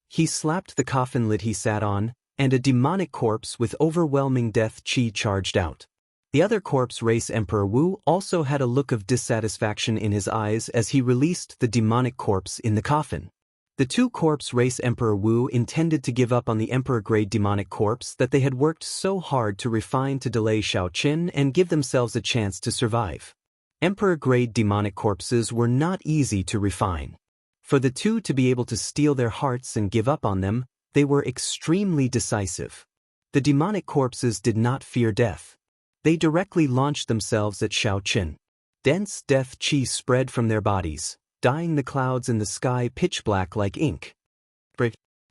He slapped the coffin lid he sat on, and a demonic corpse with overwhelming death chi charged out. The other corpse race Emperor Wu also had a look of dissatisfaction in his eyes as he released the demonic corpse in the coffin. The two corpse race Emperor Wu intended to give up on the emperor-grade demonic corpse that they had worked so hard to refine to delay Shao Qin and give themselves a chance to survive. Emperor-grade demonic corpses were not easy to refine. For the two to be able to steal their hearts and give up on them, they were extremely decisive. The demonic corpses did not fear death. They directly launched themselves at Shao Qin. Dense death chi spread from their bodies, dyeing the clouds in the sky pitch black like ink.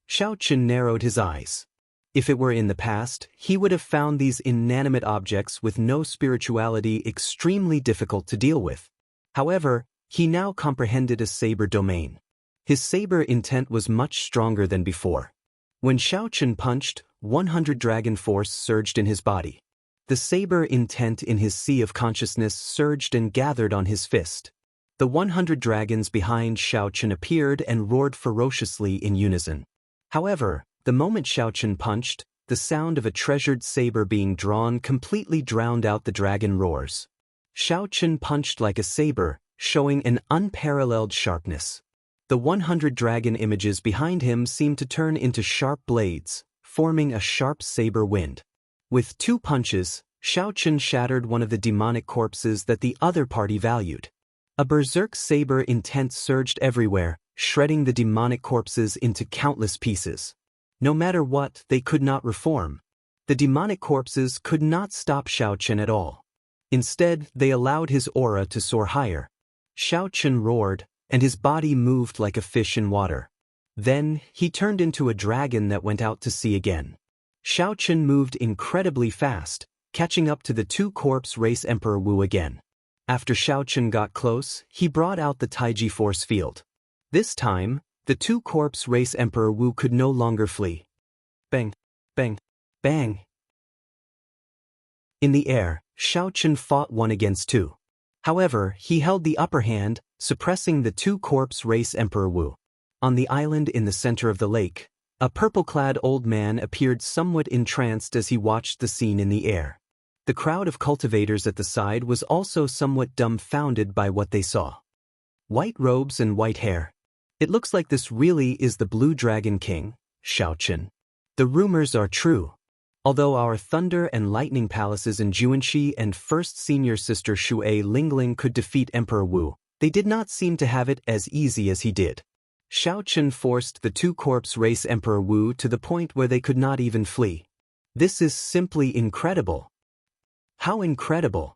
Shao Qin narrowed his eyes. If it were in the past, he would have found these inanimate objects with no spirituality extremely difficult to deal with. However, he now comprehended a saber domain. His saber intent was much stronger than before. When Shao Qin punched, 100 dragon force surged in his body. The saber intent in his sea of consciousness surged and gathered on his fist. The 100 dragons behind Shao Qin appeared and roared ferociously in unison. However, the moment Shao Qin punched, the sound of a treasured saber being drawn completely drowned out the dragon roars. Shao Qin punched like a saber, showing an unparalleled sharpness. The 100 dragon images behind him seemed to turn into sharp blades, forming a sharp saber wind. With 2 punches, Shao Qin shattered one of the demonic corpses that the other party valued. A berserk saber intent surged everywhere, shredding the demonic corpses into countless pieces. No matter what, they could not reform. The demonic corpses could not stop Shao Qin at all. Instead, they allowed his aura to soar higher. Shao Qin roared, and his body moved like a fish in water. Then, he turned into a dragon that went out to sea again. Shao Qin moved incredibly fast, catching up to the two corpse race Emperor Wu again. After Shao Qin got close, he brought out the Taiji force field. This time, the two corpse race Emperor Wu could no longer flee. Bang, bang, bang. In the air, Shao Qin fought 1 against 2. However, he held the upper hand, suppressing the two corpse race Emperor Wu. On the island in the center of the lake, a purple-clad old man appeared somewhat entranced as he watched the scene in the air. The crowd of cultivators at the side was also somewhat dumbfounded by what they saw. White robes and white hair. It looks like this really is the Blue Dragon King, Shao Qin. The rumors are true. Although our Thunder and Lightning Palaces in Juanxi and First Senior Sister Shui Lingling could defeat Emperor Wu, they did not seem to have it as easy as he did. Shao Qin forced the two corpse race Emperor Wu to the point where they could not even flee. This is simply incredible. How incredible!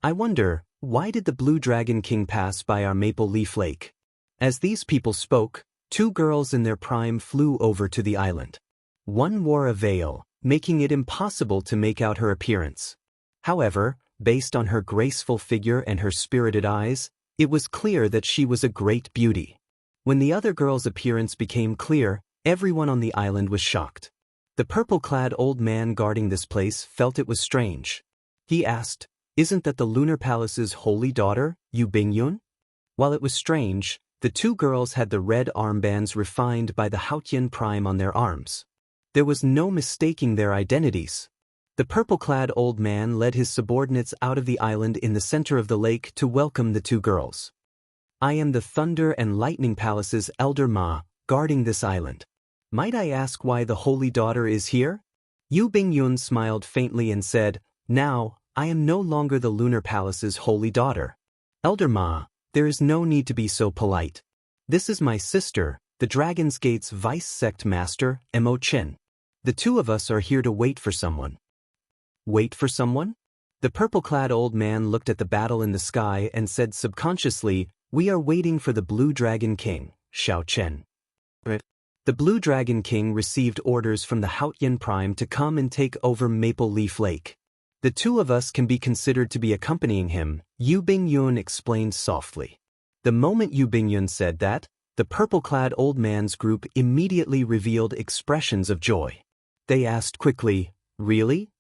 I wonder, why did the Blue Dragon King pass by our Maple Leaf Lake? As these people spoke, 2 girls in their prime flew over to the island. One wore a veil, making it impossible to make out her appearance. However, based on her graceful figure and her spirited eyes, it was clear that she was a great beauty. When the other girl's appearance became clear, everyone on the island was shocked. The purple-clad old man guarding this place felt it was strange. He asked, "Isn't that the Lunar Palace's holy daughter, Yu Bingyun?" While it was strange, the 2 girls had the red armbands refined by the Haotian Prime on their arms. There was no mistaking their identities. The purple-clad old man led his subordinates out of the island in the center of the lake to welcome the 2 girls. "I am the Thunder and Lightning Palace's Elder Ma, guarding this island. Might I ask why the holy daughter is here?" Yu Bingyun smiled faintly and said, "Now, I am no longer the Lunar Palace's holy daughter. Elder Ma, there is no need to be so polite. This is my sister, the Dragon's Gate's Vice Sect Master, Mo Chen. The 2 of us are here to wait for someone." Wait for someone? The purple-clad old man looked at the battle in the sky and said subconsciously, "We are waiting for the Blue Dragon King, Shao Chen." The Blue Dragon King received orders from the Haotian Prime to come and take over Maple Leaf Lake. "The 2 of us can be considered to be accompanying him," Yu Bingyun explained softly. The moment Yu Bingyun said that, the purple-clad old man's group immediately revealed expressions of joy. They asked quickly, "Really?"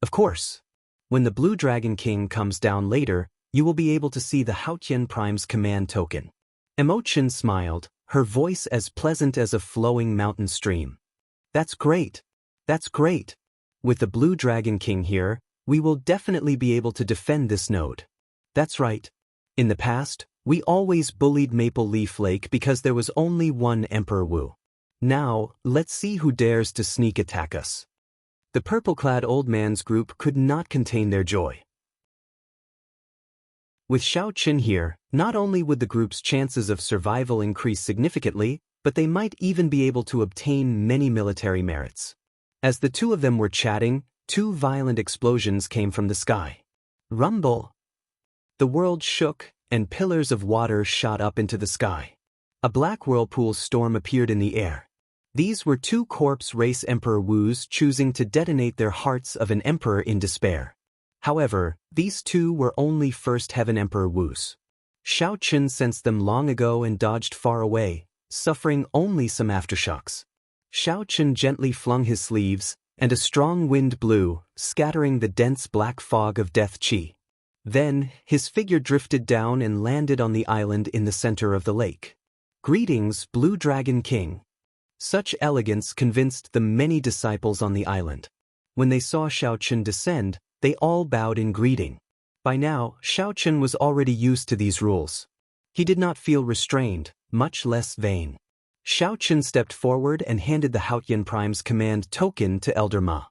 "Of course. When the Blue Dragon King comes down later, you will be able to see the Haotian Prime's command token." Mo Chen smiled, her voice as pleasant as a flowing mountain stream. "That's great. That's great. With the Blue Dragon King here, we will definitely be able to defend this node." "That's right. In the past, We always bullied Maple Leaf Lake because there was only one Emperor Wu. Now, let's see who dares to sneak attack us." The purple-clad old man's group could not contain their joy. With Xiao Qin here, not only would the group's chances of survival increase significantly, but they might even be able to obtain many military merits. As the two of them were chatting, two violent explosions came from the sky. Rumble! The world shook, and pillars of water shot up into the sky. A black whirlpool storm appeared in the air. These were two corpse race Emperor Wus choosing to detonate their hearts of an emperor in despair. However, these two were only First Heaven Emperor Wus. Xiao Qin sensed them long ago and dodged far away, suffering only some aftershocks. Xiao Qin gently flung his sleeves, and a strong wind blew, scattering the dense black fog of death chi. Then, his figure drifted down and landed on the island in the center of the lake. "Greetings, Blue Dragon King." Such elegance convinced the many disciples on the island. When they saw Xiao Qin descend, they all bowed in greeting. By now, Xiao Qin was already used to these rules. He did not feel restrained, much less vain. Xiao Qin stepped forward and handed the Haotian Prime's command token to Elder Ma.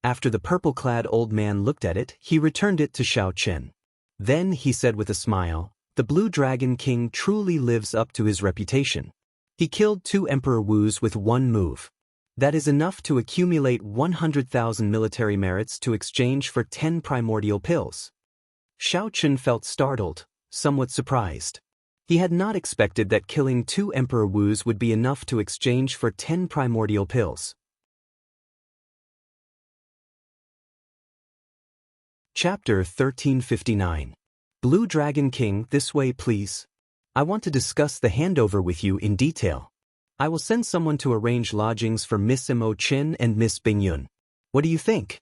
After the purple-clad old man looked at it, he returned it to Xiao Qin. Then he said with a smile, "The Blue Dragon King truly lives up to his reputation. He killed two Emperor Wus with one move. That is enough to accumulate 100,000 military merits to exchange for 10 primordial pills." Xiao Qin felt startled, somewhat surprised. He had not expected that killing two Emperor Wus would be enough to exchange for 10 primordial pills. Chapter 1359. Blue Dragon King, this way please. I want to discuss the handover with you in detail. I will send someone to arrange lodgings for Miss Mo Qin and Miss Bingyun. What do you think?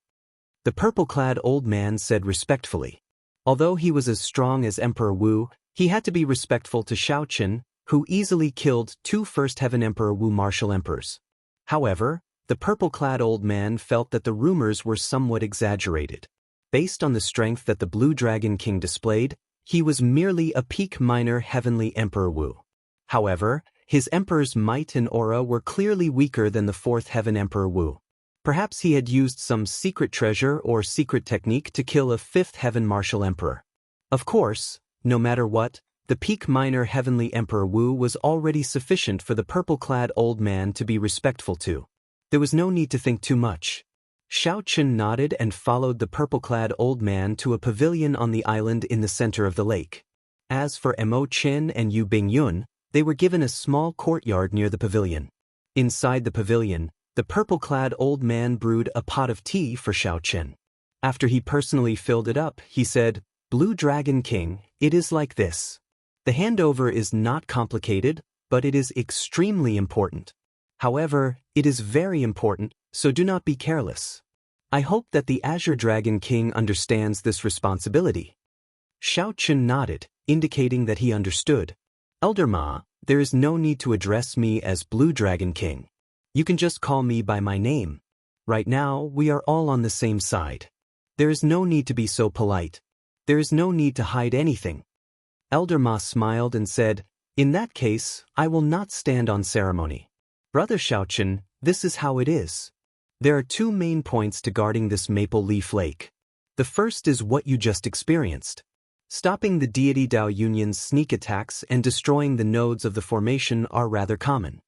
The purple-clad old man said respectfully. Although he was as strong as Emperor Wu, he had to be respectful to Xiao Qin, who easily killed two First Heaven Emperor Wu martial emperors. However, the purple-clad old man felt that the rumors were somewhat exaggerated. Based on the strength that the Blue Dragon King displayed, he was merely a peak minor Heavenly Emperor Wu. However, his emperor's might and aura were clearly weaker than the Fourth Heaven Emperor Wu. Perhaps he had used some secret treasure or secret technique to kill a Fifth Heaven martial emperor. Of course, no matter what, the peak minor Heavenly Emperor Wu was already sufficient for the purple-clad old man to be respectful to. There was no need to think too much. Xiao Qin nodded and followed the purple-clad old man to a pavilion on the island in the center of the lake. As for Mo Qin and Yu Bingyun, they were given a small courtyard near the pavilion. Inside the pavilion, the purple-clad old man brewed a pot of tea for Xiao Qin. After he personally filled it up, he said, "Blue Dragon King, it is like this. The handover is not complicated, but it is extremely important. However, it is very important, so do not be careless. I hope that the Azure Dragon King understands this responsibility." Xiao Qin nodded, indicating that he understood. "Elder Ma, there is no need to address me as Blue Dragon King. You can just call me by my name. Right now, we are all on the same side. There is no need to be so polite. There is no need to hide anything." Elder Ma smiled and said, "In that case, I will not stand on ceremony. Brother Xiao Qin, this is how it is. There are two main points to guarding this Maple Leaf Lake. The first is what you just experienced. Stopping the deity Dao Union's sneak attacks and destroying the nodes of the formation are rather common.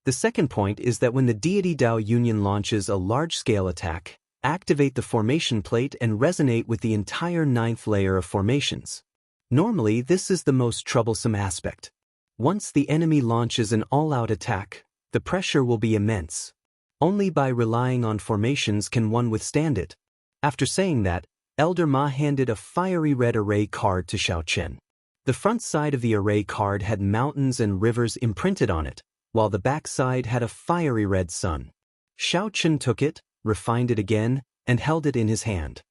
The second point is that when the deity Dao Union launches a large-scale attack, activate the formation plate and resonate with the entire 9th layer of formations. Normally, this is the most troublesome aspect. Once the enemy launches an all-out attack, the pressure will be immense. Only by relying on formations can one withstand it. After saying that, Elder Ma handed a fiery red array card to Xiao Qin. The front side of the array card had mountains and rivers imprinted on it, while the back side had a fiery red sun. Xiao Qin took it, refined it again, and held it in his hand.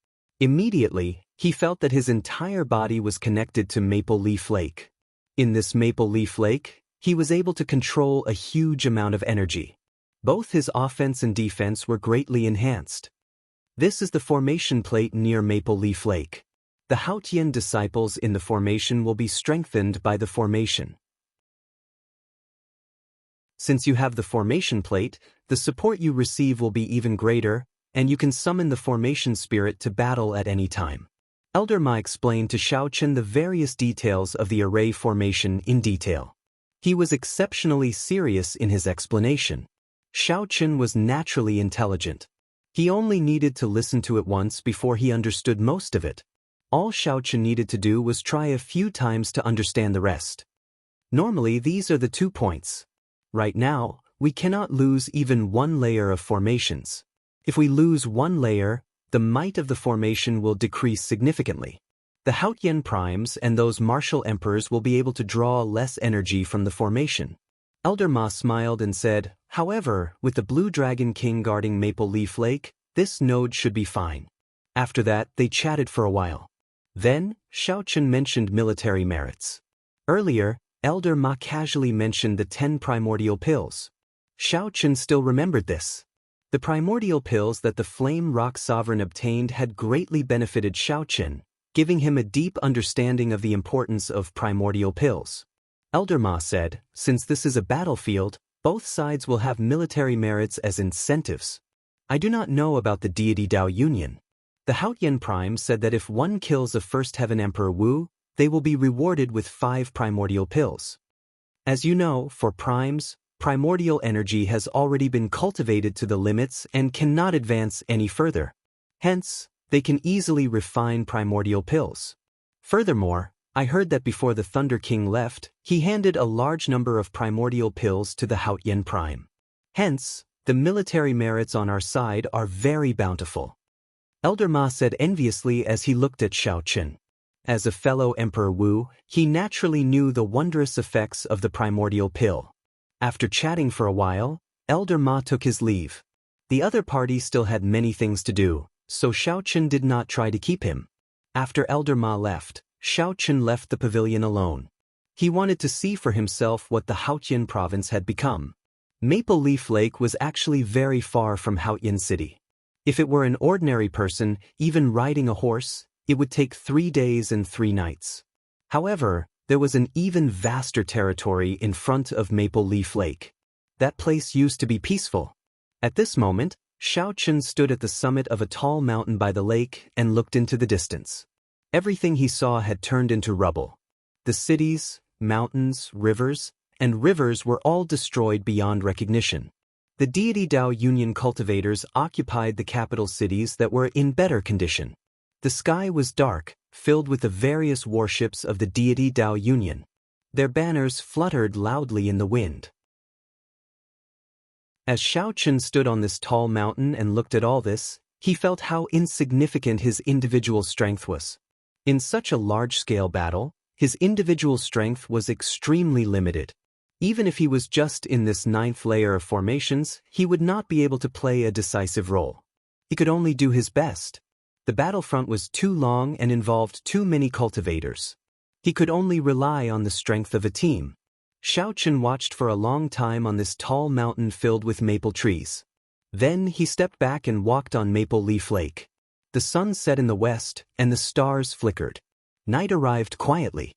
Immediately, he felt that his entire body was connected to Maple Leaf Lake. In this Maple Leaf Lake, he was able to control a huge amount of energy. Both his offense and defense were greatly enhanced. This is the formation plate near Maple Leaf Lake. The Haotian disciples in the formation will be strengthened by the formation. Since you have the formation plate, the support you receive will be even greater, and you can summon the formation spirit to battle at any time. Elder Ma explained to Xiaochen the various details of the array formation in detail. He was exceptionally serious in his explanation. Xiaochen was naturally intelligent. He only needed to listen to it once before he understood most of it. All Xiaochen needed to do was try a few times to understand the rest. Normally, these are the 2 points. Right now, we cannot lose even one layer of formations. If we lose one layer, the might of the formation will decrease significantly. The Haotian primes and those martial emperors will be able to draw less energy from the formation. Elder Ma smiled and said, however, with the Blue Dragon King guarding Maple Leaf Lake, this node should be fine. After that, they chatted for a while. Then, Xiaochen mentioned military merits. Earlier, Elder Ma casually mentioned the 10 primordial pills. Xiaochen still remembered this. The primordial pills that the Flame Rock Sovereign obtained had greatly benefited Xiaochen, giving him a deep understanding of the importance of primordial pills. Elder Ma said, since this is a battlefield, both sides will have military merits as incentives. I do not know about the deity Dao Union. The Haotian Prime said that if one kills a First Heaven Emperor Wu, they will be rewarded with 5 primordial pills. As you know, for primes, primordial energy has already been cultivated to the limits and cannot advance any further. Hence, they can easily refine primordial pills. Furthermore, I heard that before the Thunder King left, he handed a large number of primordial pills to the Haotian Prime. Hence, the military merits on our side are very bountiful. Elder Ma said enviously as he looked at Xiaochen. As a fellow Emperor Wu, he naturally knew the wondrous effects of the primordial pill. After chatting for a while, Elder Ma took his leave. The other party still had many things to do, so Xiaochen did not try to keep him. After Elder Ma left, Xiaochen left the pavilion alone. He wanted to see for himself what the Haotian province had become. Maple Leaf Lake was actually very far from Haotian City. If it were an ordinary person, even riding a horse, it would take 3 days and 3 nights. However, there was an even vaster territory in front of Maple Leaf Lake. That place used to be peaceful. At this moment, Xiaochen stood at the summit of a tall mountain by the lake and looked into the distance. Everything he saw had turned into rubble. The cities, mountains, rivers were all destroyed beyond recognition. The deity Dao Union cultivators occupied the capital cities that were in better condition. The sky was dark, filled with the various warships of the deity Dao Union. Their banners fluttered loudly in the wind. As Xiaochen stood on this tall mountain and looked at all this, he felt how insignificant his individual strength was. In such a large-scale battle, his individual strength was extremely limited. Even if he was just in this 9th layer of formations, he would not be able to play a decisive role. He could only do his best. The battlefront was too long and involved too many cultivators. He could only rely on the strength of a team. Xiaochen watched for a long time on this tall mountain filled with maple trees. Then he stepped back and walked on Maple Leaf Lake. The sun set in the west, and the stars flickered. Night arrived quietly.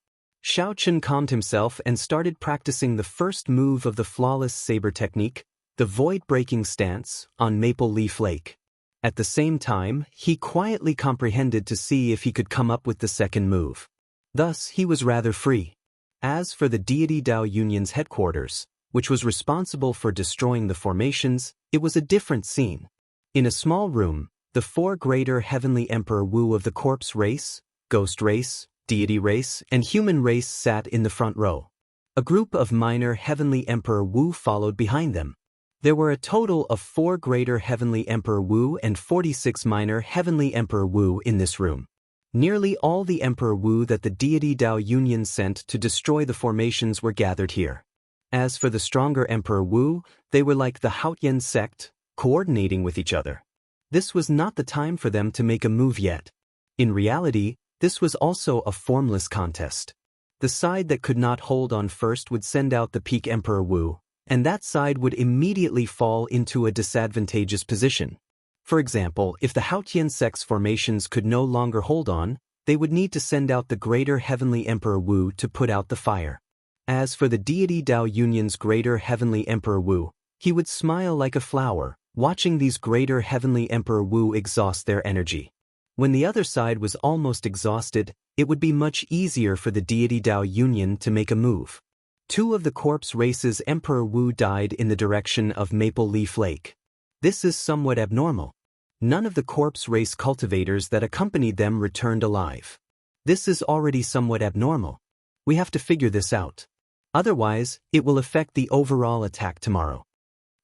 Xiaochen calmed himself and started practicing the first move of the flawless saber technique, the void-breaking stance, on Maple Leaf Lake. At the same time, he quietly comprehended to see if he could come up with the second move. Thus, he was rather free. As for the deity Dao Union's headquarters, which was responsible for destroying the formations, it was a different scene. In a small room, the 4 greater heavenly Emperor Wu of the corpse race, ghost race, deity race, and human race sat in the front row. A group of minor heavenly Emperor Wu followed behind them. There were a total of 4 greater heavenly Emperor Wu and 46 minor heavenly Emperor Wu in this room. Nearly all the Emperor Wu that the deity Dao Union sent to destroy the formations were gathered here. As for the stronger Emperor Wu, they were like the Haotian sect, coordinating with each other. This was not the time for them to make a move yet. In reality, this was also a formless contest. The side that could not hold on first would send out the peak Emperor Wu, and that side would immediately fall into a disadvantageous position. For example, if the Haotian sect's formations could no longer hold on, they would need to send out the greater heavenly Emperor Wu to put out the fire. As for the deity Dao Yunyan's greater heavenly Emperor Wu, he would smile like a flower, watching these greater heavenly Emperor Wu exhaust their energy. When the other side was almost exhausted, it would be much easier for the deity Dao Yunyan to make a move. Two of the corpse race's Emperor Wu died in the direction of Maple Leaf Lake. This is somewhat abnormal. None of the corpse race cultivators that accompanied them returned alive. This is already somewhat abnormal. We have to figure this out. Otherwise, it will affect the overall attack tomorrow.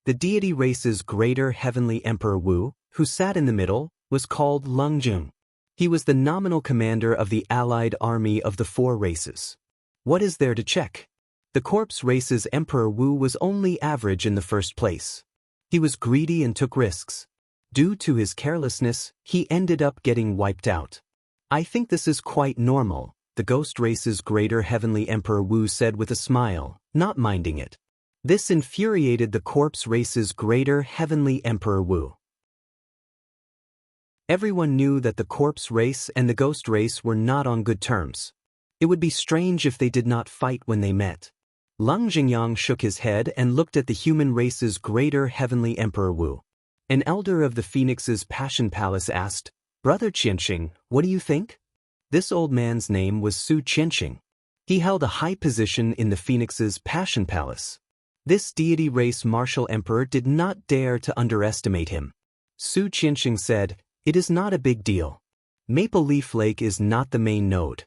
The deity race's greater heavenly Emperor Wu, who sat in the middle, was called Lungjun. He was the nominal commander of the allied army of the four races. What is there to check? The corpse race's Emperor Wu was only average in the first place. He was greedy and took risks. Due to his carelessness, he ended up getting wiped out. I think this is quite normal, the ghost race's greater heavenly Emperor Wu said with a smile, not minding it. This infuriated the corpse race's greater heavenly Emperor Wu. Everyone knew that the corpse race and the ghost race were not on good terms. It would be strange if they did not fight when they met. Lung Jingyang shook his head and looked at the human race's greater heavenly Emperor Wu. An elder of the Phoenix's Passion Palace asked, "Brother Qianxing, what do you think?" This old man's name was Su Qianxing. He held a high position in the Phoenix's Passion Palace. This deity race martial emperor did not dare to underestimate him. Su Qianxing said, "It is not a big deal. Maple Leaf Lake is not the main node.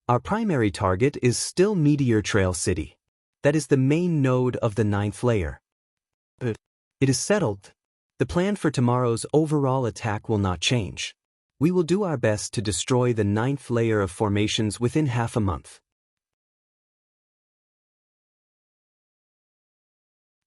Our primary target is still Meteor Trail City. That is the main node of the 9th layer. But it is settled. The plan for tomorrow's overall attack will not change. We will do our best to destroy the 9th layer of formations within half a month."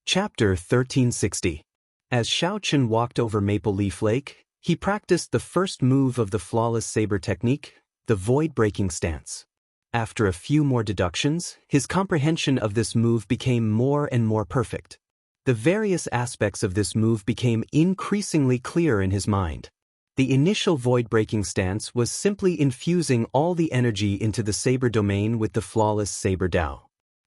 Chapter 1360. As Xiaochen walked over Maple Leaf Lake, he practiced the first move of the flawless saber technique, the void-breaking stance. After a few more deductions, his comprehension of this move became more and more perfect. The various aspects of this move became increasingly clear in his mind. The initial void-breaking stance was simply infusing all the energy into the saber domain with the flawless saber Dao.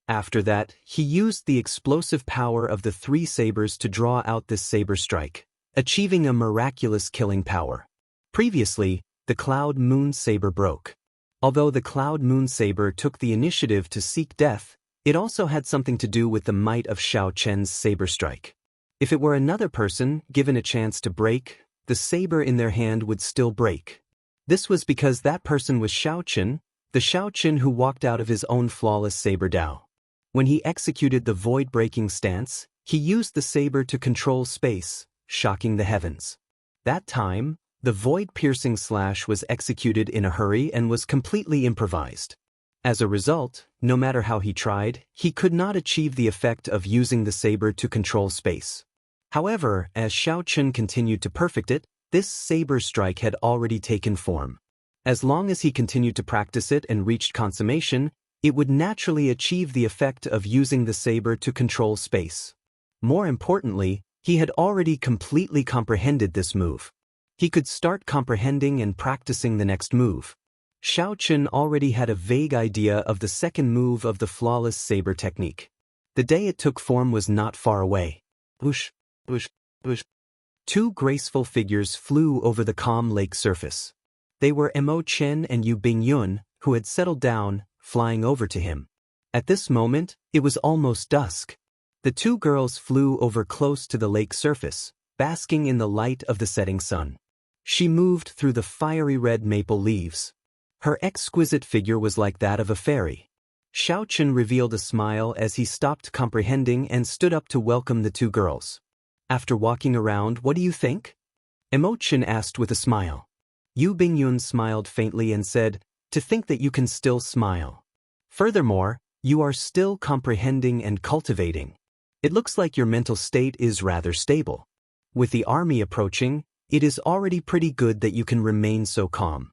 After that, he used the explosive power of the three sabers to draw out this saber strike, achieving a miraculous killing power. Previously, the Cloud Moon Saber broke. Although the Cloud Moon Saber took the initiative to seek death, it also had something to do with the might of Xiao Chen's saber strike. If it were another person given a chance to break, the saber in their hand would still break. This was because that person was Xiao Chen, the Xiao Chen who walked out of his own flawless saber Dao. When he executed the void-breaking stance, he used the saber to control space, shocking the heavens. That time, the void-piercing slash was executed in a hurry and was completely improvised. As a result, no matter how he tried, he could not achieve the effect of using the saber to control space. However, as Xiao Chen continued to perfect it, this saber strike had already taken form. As long as he continued to practice it and reached consummation, it would naturally achieve the effect of using the saber to control space. More importantly, he had already completely comprehended this move. He could start comprehending and practicing the next move. Xiao Chen already had a vague idea of the second move of the flawless saber technique. The day it took form was not far away. Whoosh, whoosh, whoosh. Two graceful figures flew over the calm lake surface. They were Mo Chen and Yu Bingyun, who had settled down, flying over to him. At this moment, it was almost dusk. The two girls flew over close to the lake surface, basking in the light of the setting sun. She moved through the fiery red maple leaves. Her exquisite figure was like that of a fairy. Xiao Chen revealed a smile as he stopped comprehending and stood up to welcome the two girls. "After walking around, what do you think?" Mo Chen asked with a smile. Yu Bingyun smiled faintly and said, "To think that you can still smile. Furthermore, you are still comprehending and cultivating. It looks like your mental state is rather stable. With the army approaching, it is already pretty good that you can remain so calm."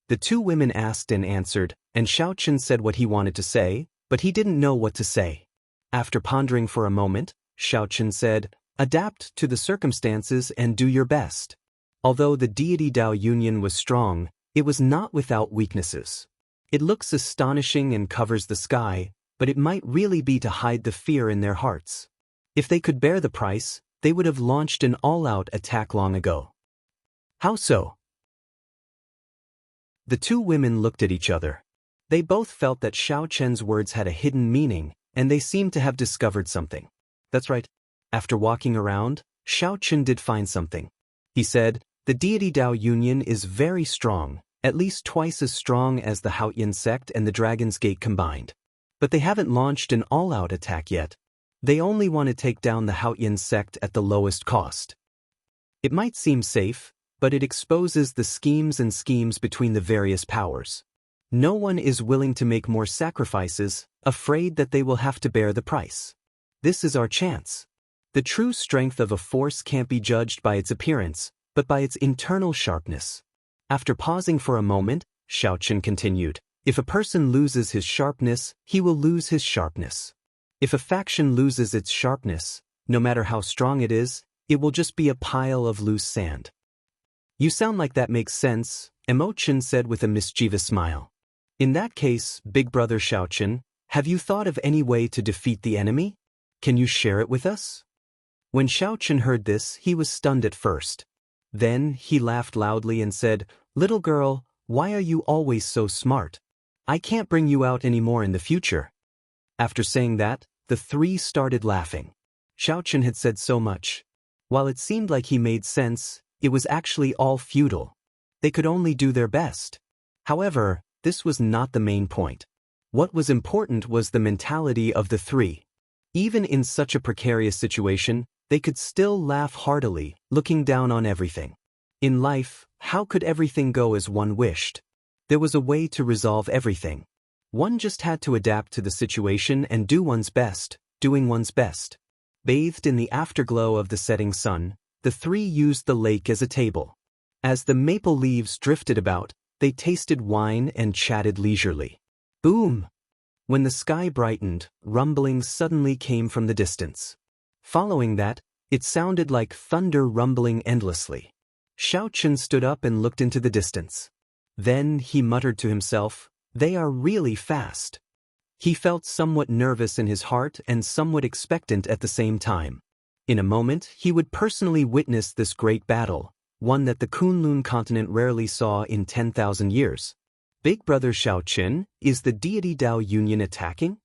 The two women asked and answered, and Xiao Chen said what he wanted to say, but he didn't know what to say. After pondering for a moment, Xiao Chen said, "Adapt to the circumstances and do your best." Although the deity Dao Yunyan was strong, It was not without weaknesses. It looks astonishing and covers the sky, but it might really be to hide the fear in their hearts. If they could bear the price, they would have launched an all-out attack long ago. How so? The two women looked at each other. They both felt that Xiao Chen's words had a hidden meaning, and they seemed to have discovered something. That's right. After walking around, Xiao Chen did find something. He said, "The deity Dao Union is very strong, at least twice as strong as the Haoyan sect and the Dragon's Gate combined. But they haven't launched an all-out attack yet. They only want to take down the Haoyan sect at the lowest cost. It might seem safe, but it exposes the schemes between the various powers. No one is willing to make more sacrifices, afraid that they will have to bear the price. This is our chance. The true strength of a force can't be judged by its appearance, but by its internal sharpness." After pausing for a moment, Xiao Chen continued, "If a person loses his sharpness, he will lose his sharpness. If a faction loses its sharpness, no matter how strong it is, it will just be a pile of loose sand." "You sound like that makes sense," Chen said with a mischievous smile. "In that case, big brother Xiao Chen, have you thought of any way to defeat the enemy? Can you share it with us?" When Xiao Chen heard this, he was stunned at first. Then he laughed loudly and said, "Little girl, why are you always so smart? I can't bring you out anymore in the future." After saying that, the three started laughing. Xiao Chen had said so much. While it seemed like he made sense, it was actually all futile. They could only do their best. However, this was not the main point. What was important was the mentality of the three. Even in such a precarious situation, they could still laugh heartily, looking down on everything. In life, how could everything go as one wished? There was a way to resolve everything. One just had to adapt to the situation and do one's best, doing one's best. Bathed in the afterglow of the setting sun, the three used the lake as a table. As the maple leaves drifted about, they tasted wine and chatted leisurely. Boom! When the sky brightened, rumblings suddenly came from the distance. Following that, it sounded like thunder rumbling endlessly. Xiao Chen stood up and looked into the distance. Then he muttered to himself, "They are really fast." He felt somewhat nervous in his heart and somewhat expectant at the same time. In a moment, he would personally witness this great battle, one that the Kunlun continent rarely saw in 10,000 years. "Big brother Xiao Chen, is the deity Dao Union attacking?"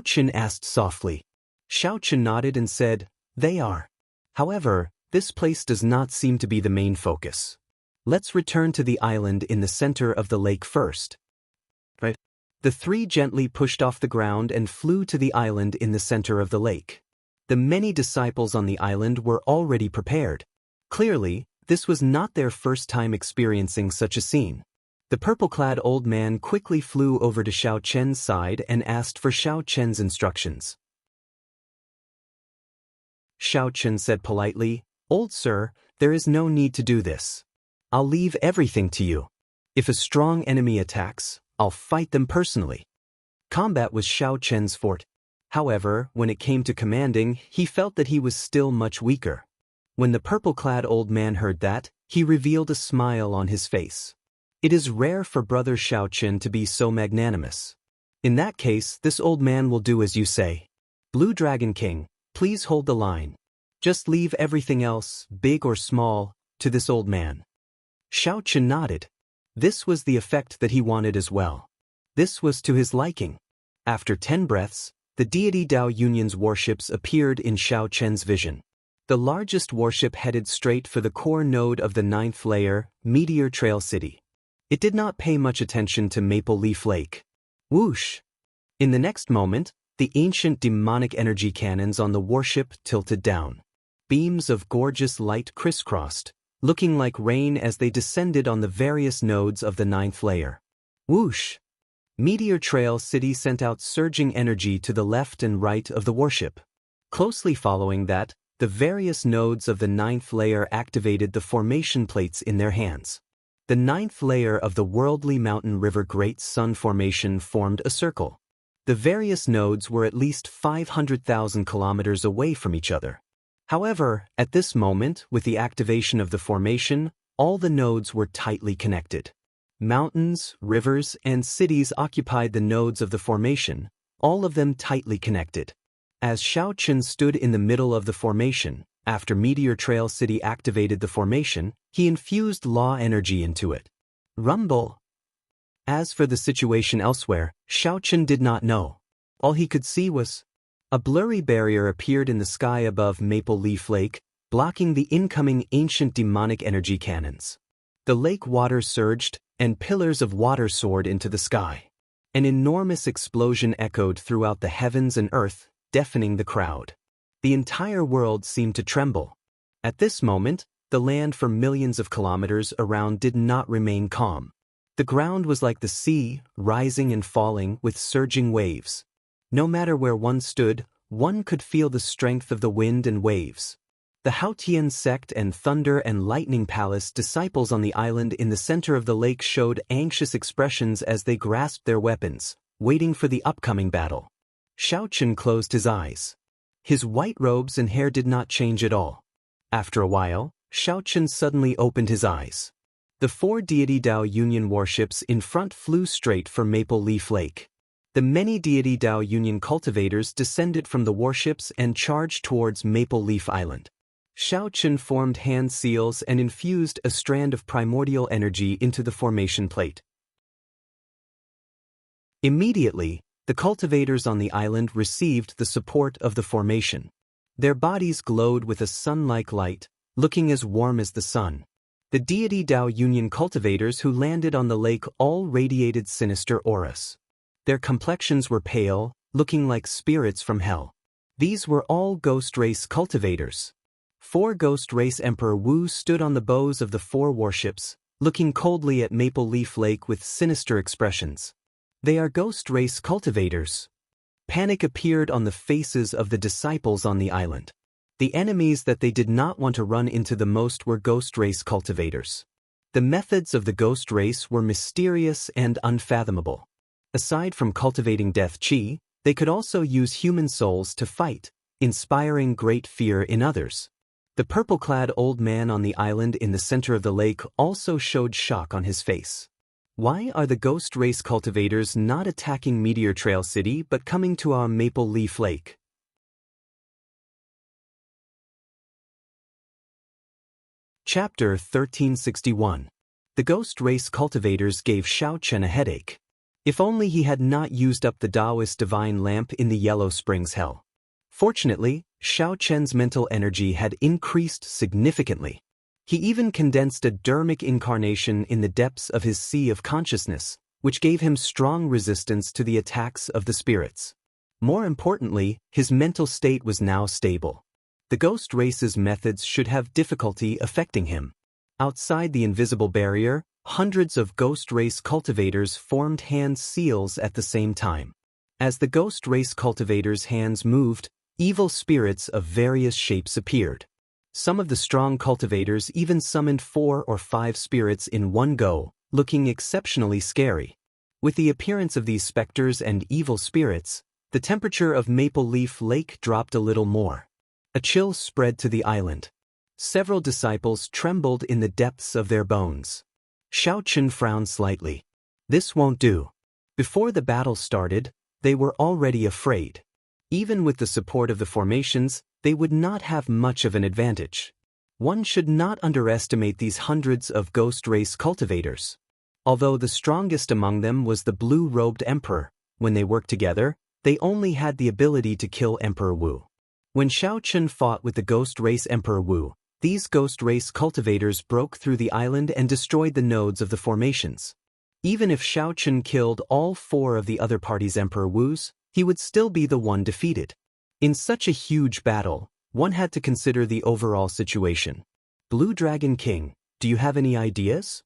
Chen asked softly. Xiao Chen nodded and said, "They are. However, this place does not seem to be the main focus. Let's return to the island in the center of the lake first." Right? The three gently pushed off the ground and flew to the island in the center of the lake. The many disciples on the island were already prepared. Clearly, this was not their first time experiencing such a scene. The purple-clad old man quickly flew over to Xiao Chen's side and asked for Xiao Chen's instructions. Xiao Chen said politely, "Old sir, there is no need to do this. I'll leave everything to you. If a strong enemy attacks, I'll fight them personally." Combat was Xiao Chen's forte. However, when it came to commanding, he felt that he was still much weaker. When the purple-clad old man heard that, he revealed a smile on his face. It is rare for brother Xiao Chen to be so magnanimous. In that case, this old man will do as you say. Blue Dragon King, please hold the line. Just leave everything else, big or small, to this old man. Xiao Chen nodded. This was the effect that he wanted as well. This was to his liking. After 10 breaths, the deity Dao Union's warships appeared in Xiao Chen's vision. The largest warship headed straight for the core node of the 9th layer, Meteor Trail City. It did not pay much attention to Maple Leaf Lake. Whoosh! In the next moment, the ancient demonic energy cannons on the warship tilted down. Beams of gorgeous light crisscrossed, looking like rain as they descended on the various nodes of the 9th layer. Whoosh! Meteor Trail City sent out surging energy to the left and right of the warship. Closely following that, the various nodes of the 9th layer activated the formation plates in their hands. The 9th layer of the worldly mountain river Great Sun Formation formed a circle. The various nodes were at least 500,000 kilometers away from each other. However, at this moment, with the activation of the formation, all the nodes were tightly connected. Mountains, rivers, and cities occupied the nodes of the formation, all of them tightly connected. As Shao Chun stood in the middle of the formation, after Meteor Trail City activated the formation, he infused law energy into it. Rumble. As for the situation elsewhere, Shao Chun did not know. All he could see was a blurry barrier appeared in the sky above Maple Leaf Lake, blocking the incoming ancient demonic energy cannons. The lake water surged, and pillars of water soared into the sky. An enormous explosion echoed throughout the heavens and earth, deafening the crowd. The entire world seemed to tremble. At this moment, the land for millions of kilometers around did not remain calm. The ground was like the sea, rising and falling with surging waves. No matter where one stood, one could feel the strength of the wind and waves. The Haotian sect and Thunder and Lightning Palace disciples on the island in the center of the lake showed anxious expressions as they grasped their weapons, waiting for the upcoming battle. Shao Chun closed his eyes. His white robes and hair did not change at all. After a while, Shao Chun suddenly opened his eyes. The 4 Deity Dao Union warships in front flew straight for Maple Leaf Lake. The many Deity Dao Union cultivators descended from the warships and charged towards Maple Leaf Island. Shao Chun formed hand seals and infused a strand of primordial energy into the formation plate. Immediately, the cultivators on the island received the support of the formation. Their bodies glowed with a sun-like light, looking as warm as the sun. The Deity Dao Union cultivators who landed on the lake all radiated sinister auras. Their complexions were pale, looking like spirits from hell. These were all Ghost Race cultivators. 4 Ghost Race Emperor Wu stood on the bows of the 4 warships, looking coldly at Maple Leaf Lake with sinister expressions. They are Ghost Race cultivators. Panic appeared on the faces of the disciples on the island. The enemies that they did not want to run into the most were Ghost Race cultivators. The methods of the Ghost Race were mysterious and unfathomable. Aside from cultivating death chi, they could also use human souls to fight, inspiring great fear in others. The purple-clad old man on the island in the center of the lake also showed shock on his face. Why are the Ghost Race cultivators not attacking Meteor Trail City but coming to our Maple Leaf Lake? Chapter 1361. The Ghost Race cultivators gave Shao Chun a headache. If only he had not used up the Taoist divine lamp in the Yellow Springs Hell. Fortunately, Shao Chun's mental energy had increased significantly. He even condensed a dermic incarnation in the depths of his sea of consciousness, which gave him strong resistance to the attacks of the spirits. More importantly, his mental state was now stable. The Ghost Race's methods should have difficulty affecting him. Outside the invisible barrier, hundreds of Ghost Race cultivators formed hand seals at the same time. As the Ghost Race cultivators' hands moved, evil spirits of various shapes appeared. Some of the strong cultivators even summoned 4 or 5 spirits in one go, looking exceptionally scary. With the appearance of these specters and evil spirits, the temperature of Maple Leaf Lake dropped a little more. A chill spread to the island. Several disciples trembled in the depths of their bones. Shao Chun frowned slightly. This won't do. Before the battle started, they were already afraid. Even with the support of the formations, they would not have much of an advantage. One should not underestimate these hundreds of Ghost Race cultivators. Although the strongest among them was the blue-robed emperor, when they worked together, they only had the ability to kill Emperor Wu. When Shao Chun fought with the Ghost Race Emperor Wu, these Ghost Race cultivators broke through the island and destroyed the nodes of the formations. Even if Shao Chun killed all 4 of the other party's Emperor Wus, he would still be the one defeated. In such a huge battle, one had to consider the overall situation. Blue Dragon King, do you have any ideas?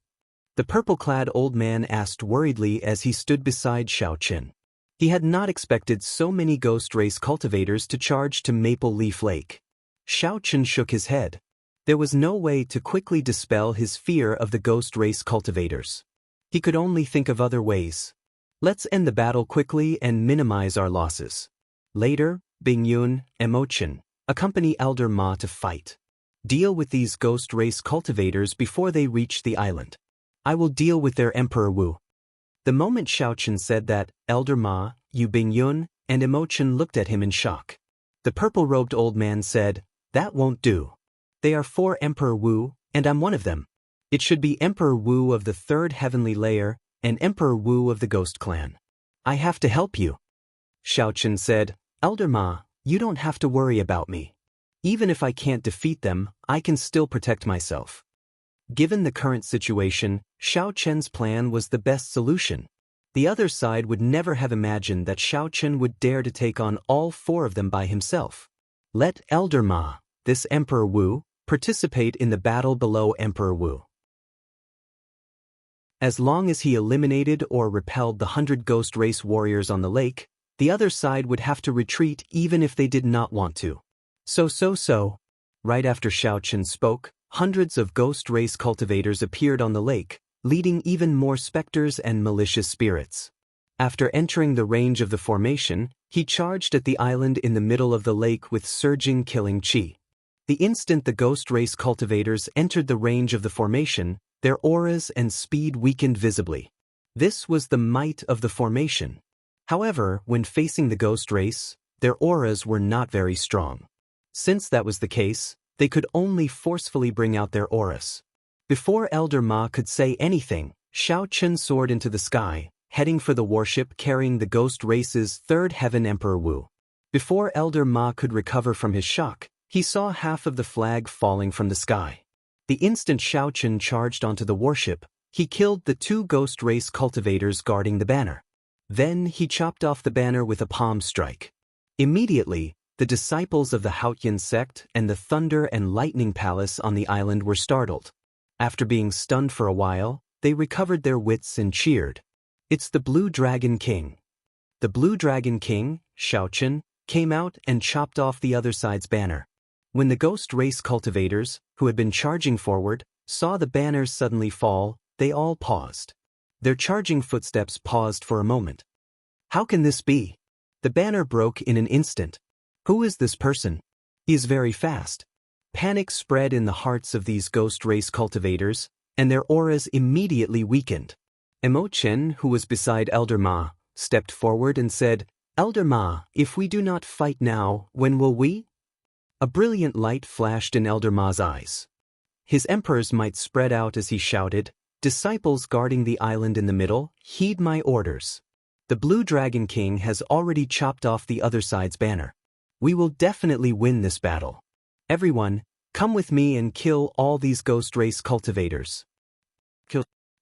The purple-clad old man asked worriedly as he stood beside Shao Chun. He had not expected so many Ghost Race cultivators to charge to Maple Leaf Lake. Shao Chun shook his head. There was no way to quickly dispel his fear of the Ghost Race cultivators. He could only think of other ways. Let's end the battle quickly and minimize our losses. Later, Bing Yun, Emochen, accompany Elder Ma to fight. Deal with these Ghost Race cultivators before they reach the island. I will deal with their Emperor Wu. The moment Xiaochen said that, Elder Ma, Yu Bingyun, and Emochen looked at him in shock. The purple-robed old man said, that won't do. They are 4 Emperor Wu, and I'm one of them. It should be Emperor Wu of the 3rd heavenly layer, and Emperor Wu of the Ghost Clan. I have to help you. Xiaochen said, Elder Ma, you don't have to worry about me. Even if I can't defeat them, I can still protect myself. Given the current situation, Xiaochen's plan was the best solution. The other side would never have imagined that Xiaochen would dare to take on all 4 of them by himself. Let Elder Ma, this Emperor Wu, participate in the battle below Emperor Wu. As long as he eliminated or repelled the 100 ghost race warriors on the lake, the other side would have to retreat even if they did not want to. So. Right after Xiaochen spoke, hundreds of ghost race cultivators appeared on the lake, leading even more specters and malicious spirits. After entering the range of the formation, he charged at the island in the middle of the lake with surging killing chi. The instant the ghost race cultivators entered the range of the formation, their auras and speed weakened visibly. This was the might of the formation. However, when facing the ghost race, their auras were not very strong. Since that was the case, they could only forcefully bring out their auras. Before Elder Ma could say anything, Xiaochen soared into the sky, heading for the warship carrying the ghost race's 3rd heaven Emperor Wu. Before Elder Ma could recover from his shock, he saw half of the flag falling from the sky. The instant Xiaochen charged onto the warship, he killed the 2 ghost race cultivators guarding the banner. Then he chopped off the banner with a palm strike. Immediately, the disciples of the Haotian sect and the Thunder and Lightning Palace on the island were startled. After being stunned for a while, they recovered their wits and cheered. It's the Blue Dragon King. The Blue Dragon King, Xiaochen, came out and chopped off the other side's banner. When the ghost race cultivators, who had been charging forward, saw the banners suddenly fall, they all paused. Their charging footsteps paused for a moment. How can this be? The banner broke in an instant. Who is this person? He is very fast. Panic spread in the hearts of these ghost race cultivators, and their auras immediately weakened. Emochen, who was beside Elder Ma, stepped forward and said, Elder Ma, if we do not fight now, when will we? A brilliant light flashed in Elder Ma's eyes. His emperor's might spread out as he shouted, Disciples guarding the island in the middle, heed my orders. The Blue Dragon King has already chopped off the other side's banner. We will definitely win this battle. Everyone, come with me and kill all these ghost race cultivators.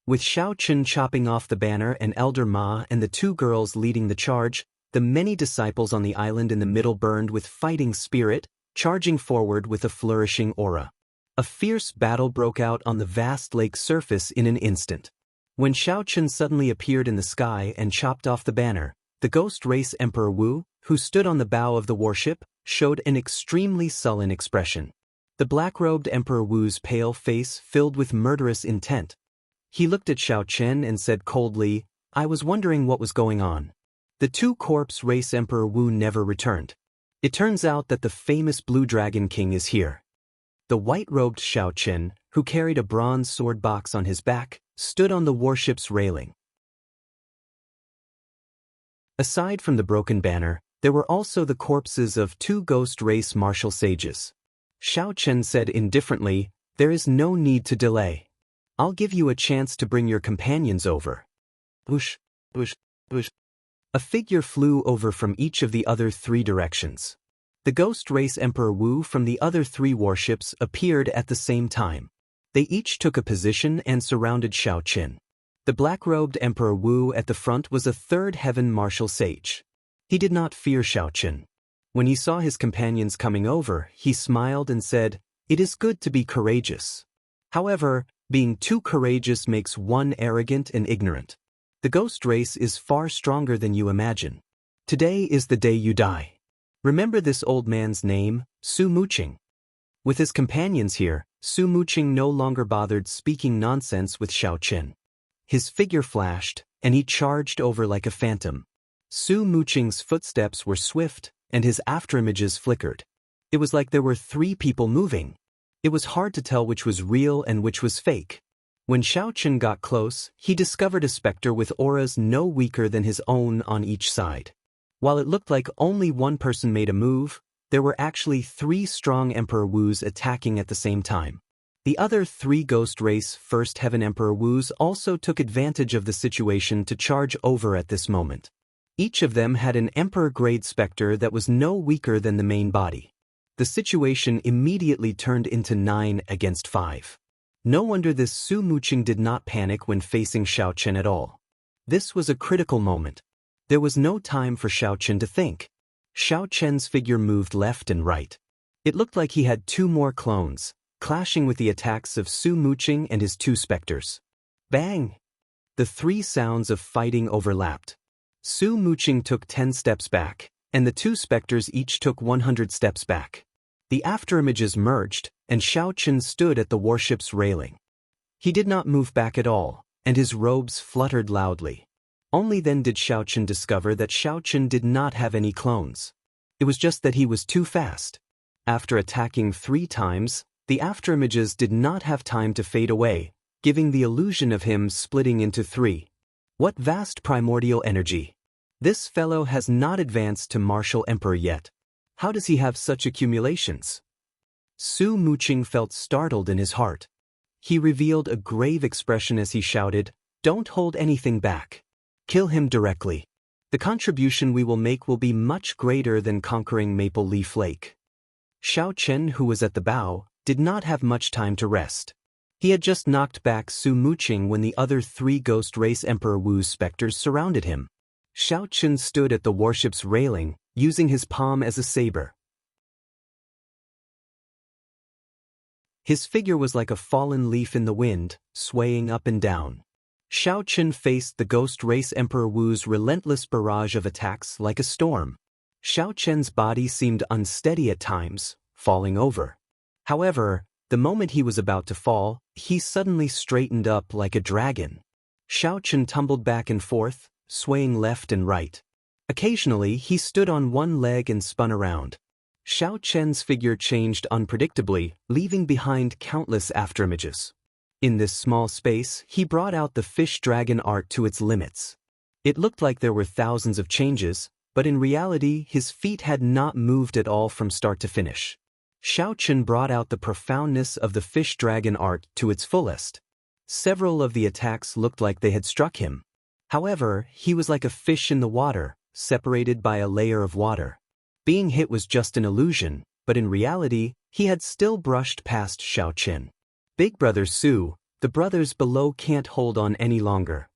With Xiaochen chopping off the banner and Elder Ma and the 2 girls leading the charge, the many disciples on the island in the middle burned with fighting spirit, charging forward with a flourishing aura. A fierce battle broke out on the vast lake surface in an instant. When Xiaochen suddenly appeared in the sky and chopped off the banner, the ghost race Emperor Wu, who stood on the bow of the warship, showed an extremely sullen expression. The black-robed Emperor Wu's pale face filled with murderous intent. He looked at Xiaochen and said coldly, I was wondering what was going on. The 2 corpse race Emperor Wu never returned. It turns out that the famous Blue Dragon King is here. The white-robed Xiaochen, who carried a bronze sword box on his back, stood on the warship's railing. Aside from the broken banner, there were also the corpses of 2 ghost race martial sages. Xiaochen said indifferently, There is no need to delay. I'll give you a chance to bring your companions over. Whoosh, whoosh, whoosh. A figure flew over from each of the other 3 directions. The ghost race Emperor Wu from the other 3 warships appeared at the same time. They each took a position and surrounded Xiaochen. The black-robed Emperor Wu at the front was a 3rd heaven martial sage. He did not fear Xiaochen. When he saw his companions coming over, he smiled and said, It is good to be courageous. However, being too courageous makes one arrogant and ignorant. The ghost race is far stronger than you imagine. Today is the day you die. Remember this old man's name, Su Muqing. With his companions here, Su Muqing no longer bothered speaking nonsense with Xiaochen. His figure flashed, and he charged over like a phantom. Su Muqing's footsteps were swift, and his afterimages flickered. It was like there were 3 people moving. It was hard to tell which was real and which was fake. When Xiao Chen got close, he discovered a specter with auras no weaker than his own on each side. While it looked like only one person made a move, there were actually 3 strong Emperor Wus attacking at the same time. The other 3 Ghost Race First Heaven Emperor Wus also took advantage of the situation to charge over at this moment. Each of them had an Emperor-grade specter that was no weaker than the main body. The situation immediately turned into 9 against 5. No wonder this Su Muqing did not panic when facing Xiao Chen at all. This was a critical moment. There was no time for Xiao Chen to think. Xiao Chen's figure moved left and right. It looked like he had 2 more clones, clashing with the attacks of Su Muqing and his 2 specters. Bang! The 3 sounds of fighting overlapped. Su Muqing took 10 steps back, and the 2 specters each took 100 steps back. The afterimages merged, and Xiao Chen stood at the warship's railing. He did not move back at all, and his robes fluttered loudly. Only then did Xiao Chen discover that Xiao Chen did not have any clones. It was just that he was too fast. After attacking 3 times, the afterimages did not have time to fade away, giving the illusion of him splitting into 3. What vast primordial energy! This fellow has not advanced to Martial Emperor yet. How does he have such accumulations? Su Muqing felt startled in his heart. He revealed a grave expression as he shouted, "Don't hold anything back. Kill him directly. The contribution we will make will be much greater than conquering Maple Leaf Lake." Xiao Chen, who was at the bow, did not have much time to rest. He had just knocked back Su Muqing when the other 3 Ghost Race Emperor Wu's specters surrounded him. Xiao Chen stood at the warship's railing, using his palm as a saber. His figure was like a fallen leaf in the wind, swaying up and down. Xiao Chen faced the Ghost Race Emperor Wu's relentless barrage of attacks like a storm. Xiao Chen's body seemed unsteady at times, falling over. However, the moment he was about to fall, he suddenly straightened up like a dragon. Xiao Chen tumbled back and forth, swaying left and right. Occasionally, he stood on one leg and spun around. Xiao Chen's figure changed unpredictably, leaving behind countless afterimages. In this small space, he brought out the fish dragon art to its limits. It looked like there were thousands of changes, but in reality, his feet had not moved at all from start to finish. Xiao Chen brought out the profoundness of the fish dragon art to its fullest. Several of the attacks looked like they had struck him. However, he was like a fish in the water, separated by a layer of water. Being hit was just an illusion, but in reality, he had still brushed past Xiao Chen. Big Brother Su, the brothers below can't hold on any longer.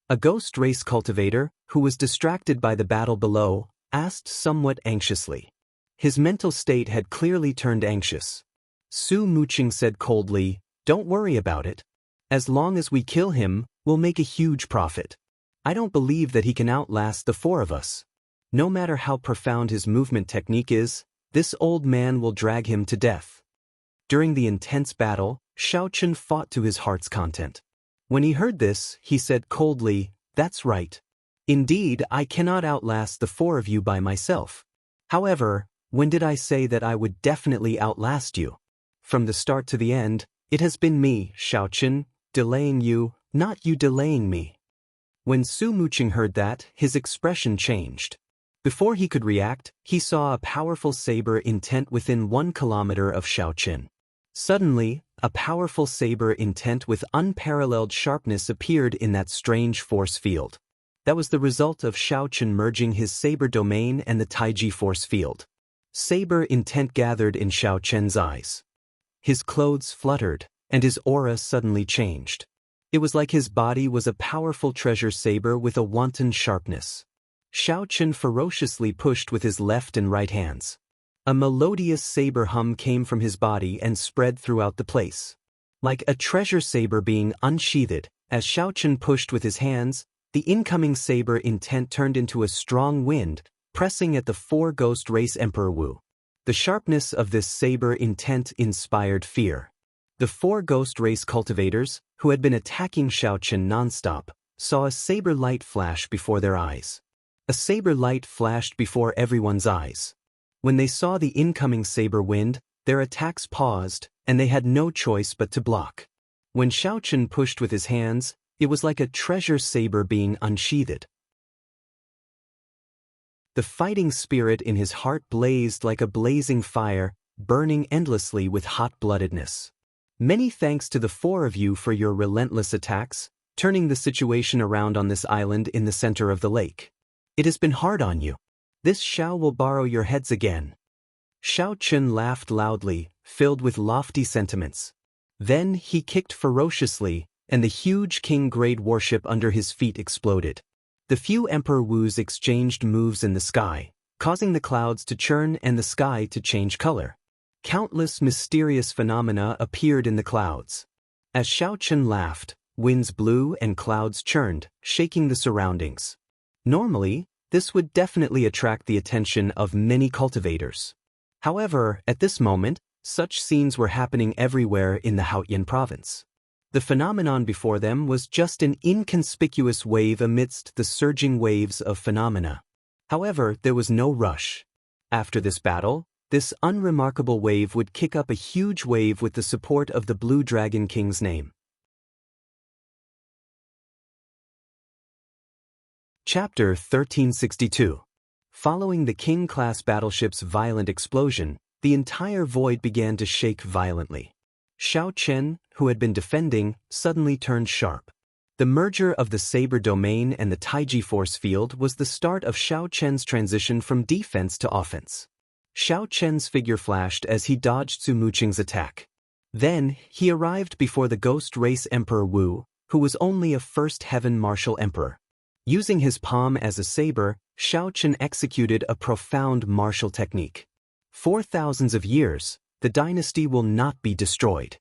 A ghost race cultivator, who was distracted by the battle below, asked somewhat anxiously. His mental state had clearly turned anxious. Su Muqing said coldly, "Don't worry about it. As long as we kill him, we'll make a huge profit. I don't believe that he can outlast the 4 of us. No matter how profound his movement technique is, this old man will drag him to death." During the intense battle, Xiao Chen fought to his heart's content. When he heard this, he said coldly, "That's right. Indeed, I cannot outlast the 4 of you by myself. However, when did I say that I would definitely outlast you? From the start to the end, it has been me, Xiao Chen, delaying you, not you delaying me." When Su Muqing heard that, his expression changed. Before he could react, he saw a powerful saber intent within 1 kilometer of Xiao Chen. Suddenly, a powerful saber intent with unparalleled sharpness appeared in that strange force field. That was the result of Xiao Chen merging his saber domain and the Taiji force field. Saber intent gathered in Xiao Chen's eyes. His clothes fluttered, and his aura suddenly changed. It was like his body was a powerful treasure saber with a wanton sharpness. Xiao Chen ferociously pushed with his left and right hands. A melodious saber hum came from his body and spread throughout the place. Like a treasure saber being unsheathed, as Xiao Chen pushed with his hands, the incoming saber intent turned into a strong wind, pressing at the 4 Ghost Race Emperor Wu. The sharpness of this saber intent inspired fear. The 4 Ghost Race cultivators, who had been attacking Xiao Chen nonstop, saw a saber light flash before their eyes. A saber light flashed before everyone's eyes. When they saw the incoming saber wind, their attacks paused, and they had no choice but to block. When Xiao Chen pushed with his hands, it was like a treasure saber being unsheathed. The fighting spirit in his heart blazed like a blazing fire, burning endlessly with hot-bloodedness. Many thanks to the four of you for your relentless attacks, turning the situation around on this island in the center of the lake. It has been hard on you. This Xiao will borrow your heads again. Xiao Chen laughed loudly, filled with lofty sentiments. Then he kicked ferociously, and the huge king-grade warship under his feet exploded. The few Emperor Wus exchanged moves in the sky, causing the clouds to churn and the sky to change color. Countless mysterious phenomena appeared in the clouds. As Xiao Chen laughed, winds blew and clouds churned, shaking the surroundings. Normally, this would definitely attract the attention of many cultivators. However, at this moment, such scenes were happening everywhere in the Haotian province. The phenomenon before them was just an inconspicuous wave amidst the surging waves of phenomena. However, there was no rush. After this battle, this unremarkable wave would kick up a huge wave with the support of the Blue Dragon King's name. Chapter 1362. Following the King-class battleship's violent explosion, the entire void began to shake violently. Xiao Chen, who had been defending, suddenly turned sharp. The merger of the Saber domain and the Taiji force field was the start of Xiao Chen's transition from defense to offense. Xiao Chen's figure flashed as he dodged Su Muqing's attack. Then, he arrived before the ghost race Emperor Wu, who was only a first heaven martial emperor. Using his palm as a saber, Xiao Chen executed a profound martial technique. For thousands of years, the dynasty will not be destroyed.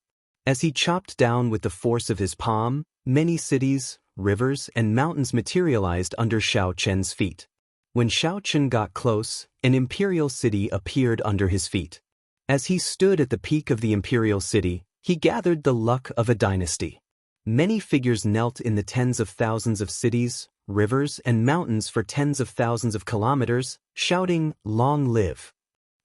As he chopped down with the force of his palm, many cities, rivers, and mountains materialized under Xiao Chen's feet. When Xiao Chen got close, an imperial city appeared under his feet. As he stood at the peak of the imperial city, he gathered the luck of a dynasty. Many figures knelt in the tens of thousands of cities, rivers, and mountains for tens of thousands of kilometers, shouting, "Long live."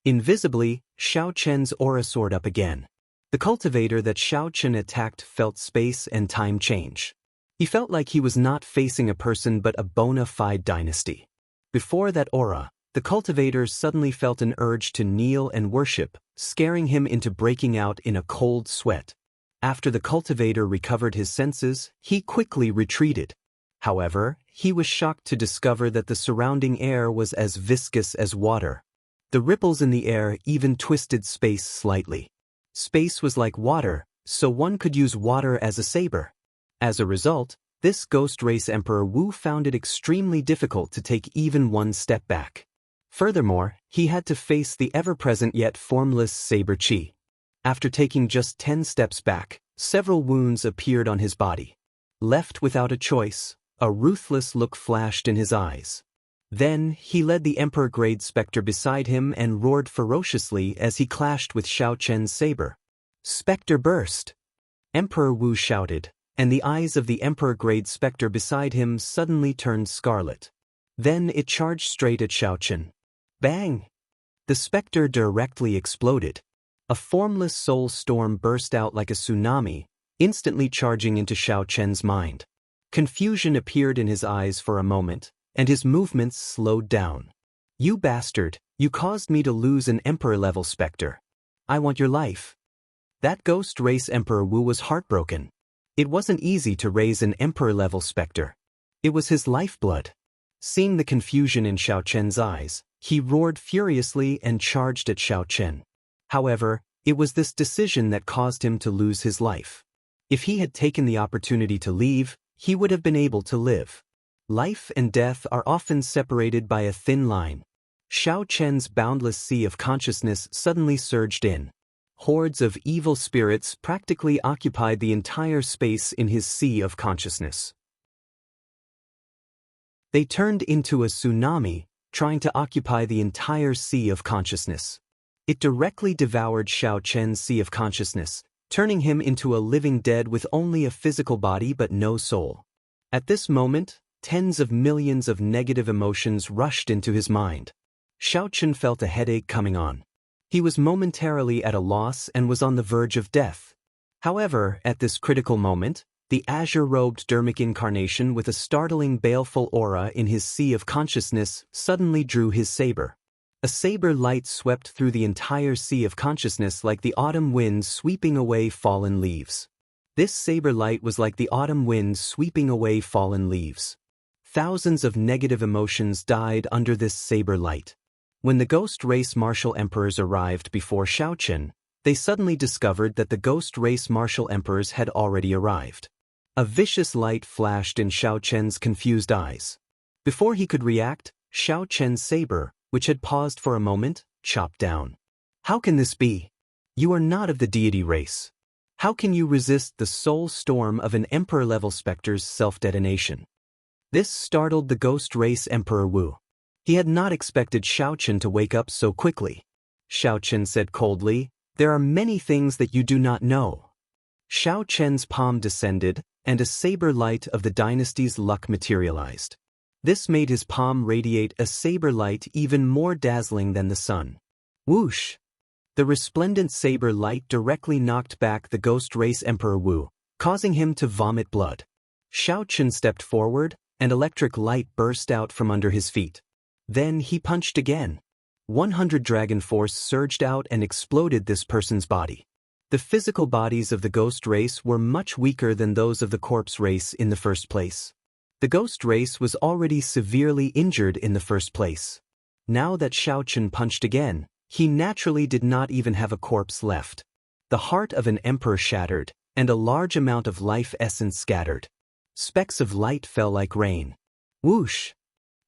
Invisibly, Xiao Chen's aura soared up again. The cultivator that Xiao Chen attacked felt space and time change. He felt like he was not facing a person but a bona fide dynasty. Before that aura, the cultivator suddenly felt an urge to kneel and worship, scaring him into breaking out in a cold sweat. After the cultivator recovered his senses, he quickly retreated. However, he was shocked to discover that the surrounding air was as viscous as water. The ripples in the air even twisted space slightly. Space was like water, so one could use water as a saber. As a result, this ghost race Emperor Wu found it extremely difficult to take even one step back. Furthermore, he had to face the ever-present yet formless saber qi. After taking just 10 steps back, several wounds appeared on his body. Left without a choice, a ruthless look flashed in his eyes. Then, he led the Emperor-grade Spectre beside him and roared ferociously as he clashed with Xiao Chen's saber. "Spectre burst!" Emperor Wu shouted, and the eyes of the Emperor-grade Spectre beside him suddenly turned scarlet. Then it charged straight at Xiao Chen. Bang! The Spectre directly exploded. A formless soul storm burst out like a tsunami, instantly charging into Xiao Chen's mind. Confusion appeared in his eyes for a moment, and his movements slowed down. "You bastard, you caused me to lose an Emperor-level Spectre. I want your life." That ghost race Emperor Wu was heartbroken. It wasn't easy to raise an Emperor-level Spectre. It was his lifeblood. Seeing the confusion in Xiao Chen's eyes, he roared furiously and charged at Xiao Chen. However, it was this decision that caused him to lose his life. If he had taken the opportunity to leave, he would have been able to live. Life and death are often separated by a thin line. Xiao Chen's boundless sea of consciousness suddenly surged in. Hordes of evil spirits practically occupied the entire space in his sea of consciousness. They turned into a tsunami, trying to occupy the entire sea of consciousness. It directly devoured Xiao Chen's sea of consciousness, turning him into a living dead with only a physical body but no soul. At this moment, tens of millions of negative emotions rushed into his mind. Xiao Chen felt a headache coming on. He was momentarily at a loss and was on the verge of death. However, at this critical moment, the azure-robed dermic incarnation with a startling baleful aura in his sea of consciousness suddenly drew his saber. A saber light swept through the entire sea of consciousness like the autumn wind sweeping away fallen leaves. This saber light was like the autumn wind sweeping away fallen leaves. Thousands of negative emotions died under this saber light. When the ghost race martial emperors arrived before Xiaochen, they suddenly discovered that the ghost race martial emperors had already arrived. A vicious light flashed in Xiaochen's confused eyes. Before he could react, Xiaochen's saber, which had paused for a moment, chopped down. How can this be? You are not of the deity race. How can you resist the soul storm of an emperor-level specter's self-detonation? This startled the ghost race Emperor Wu. He had not expected Xiaochen to wake up so quickly. Xiaochen said coldly, "There are many things that you do not know." Xiaochen's palm descended, and a saber light of the dynasty's luck materialized. This made his palm radiate a saber light even more dazzling than the sun. Whoosh! The resplendent saber light directly knocked back the ghost race Emperor Wu, causing him to vomit blood. Xiaochen stepped forward, and electric light burst out from under his feet. Then he punched again. 100 dragon force surged out and exploded this person's body. The physical bodies of the ghost race were much weaker than those of the corpse race in the first place. The ghost race was already severely injured in the first place. Now that Xiaochen punched again, he naturally did not even have a corpse left. The heart of an emperor shattered, and a large amount of life essence scattered. Specks of light fell like rain. Whoosh!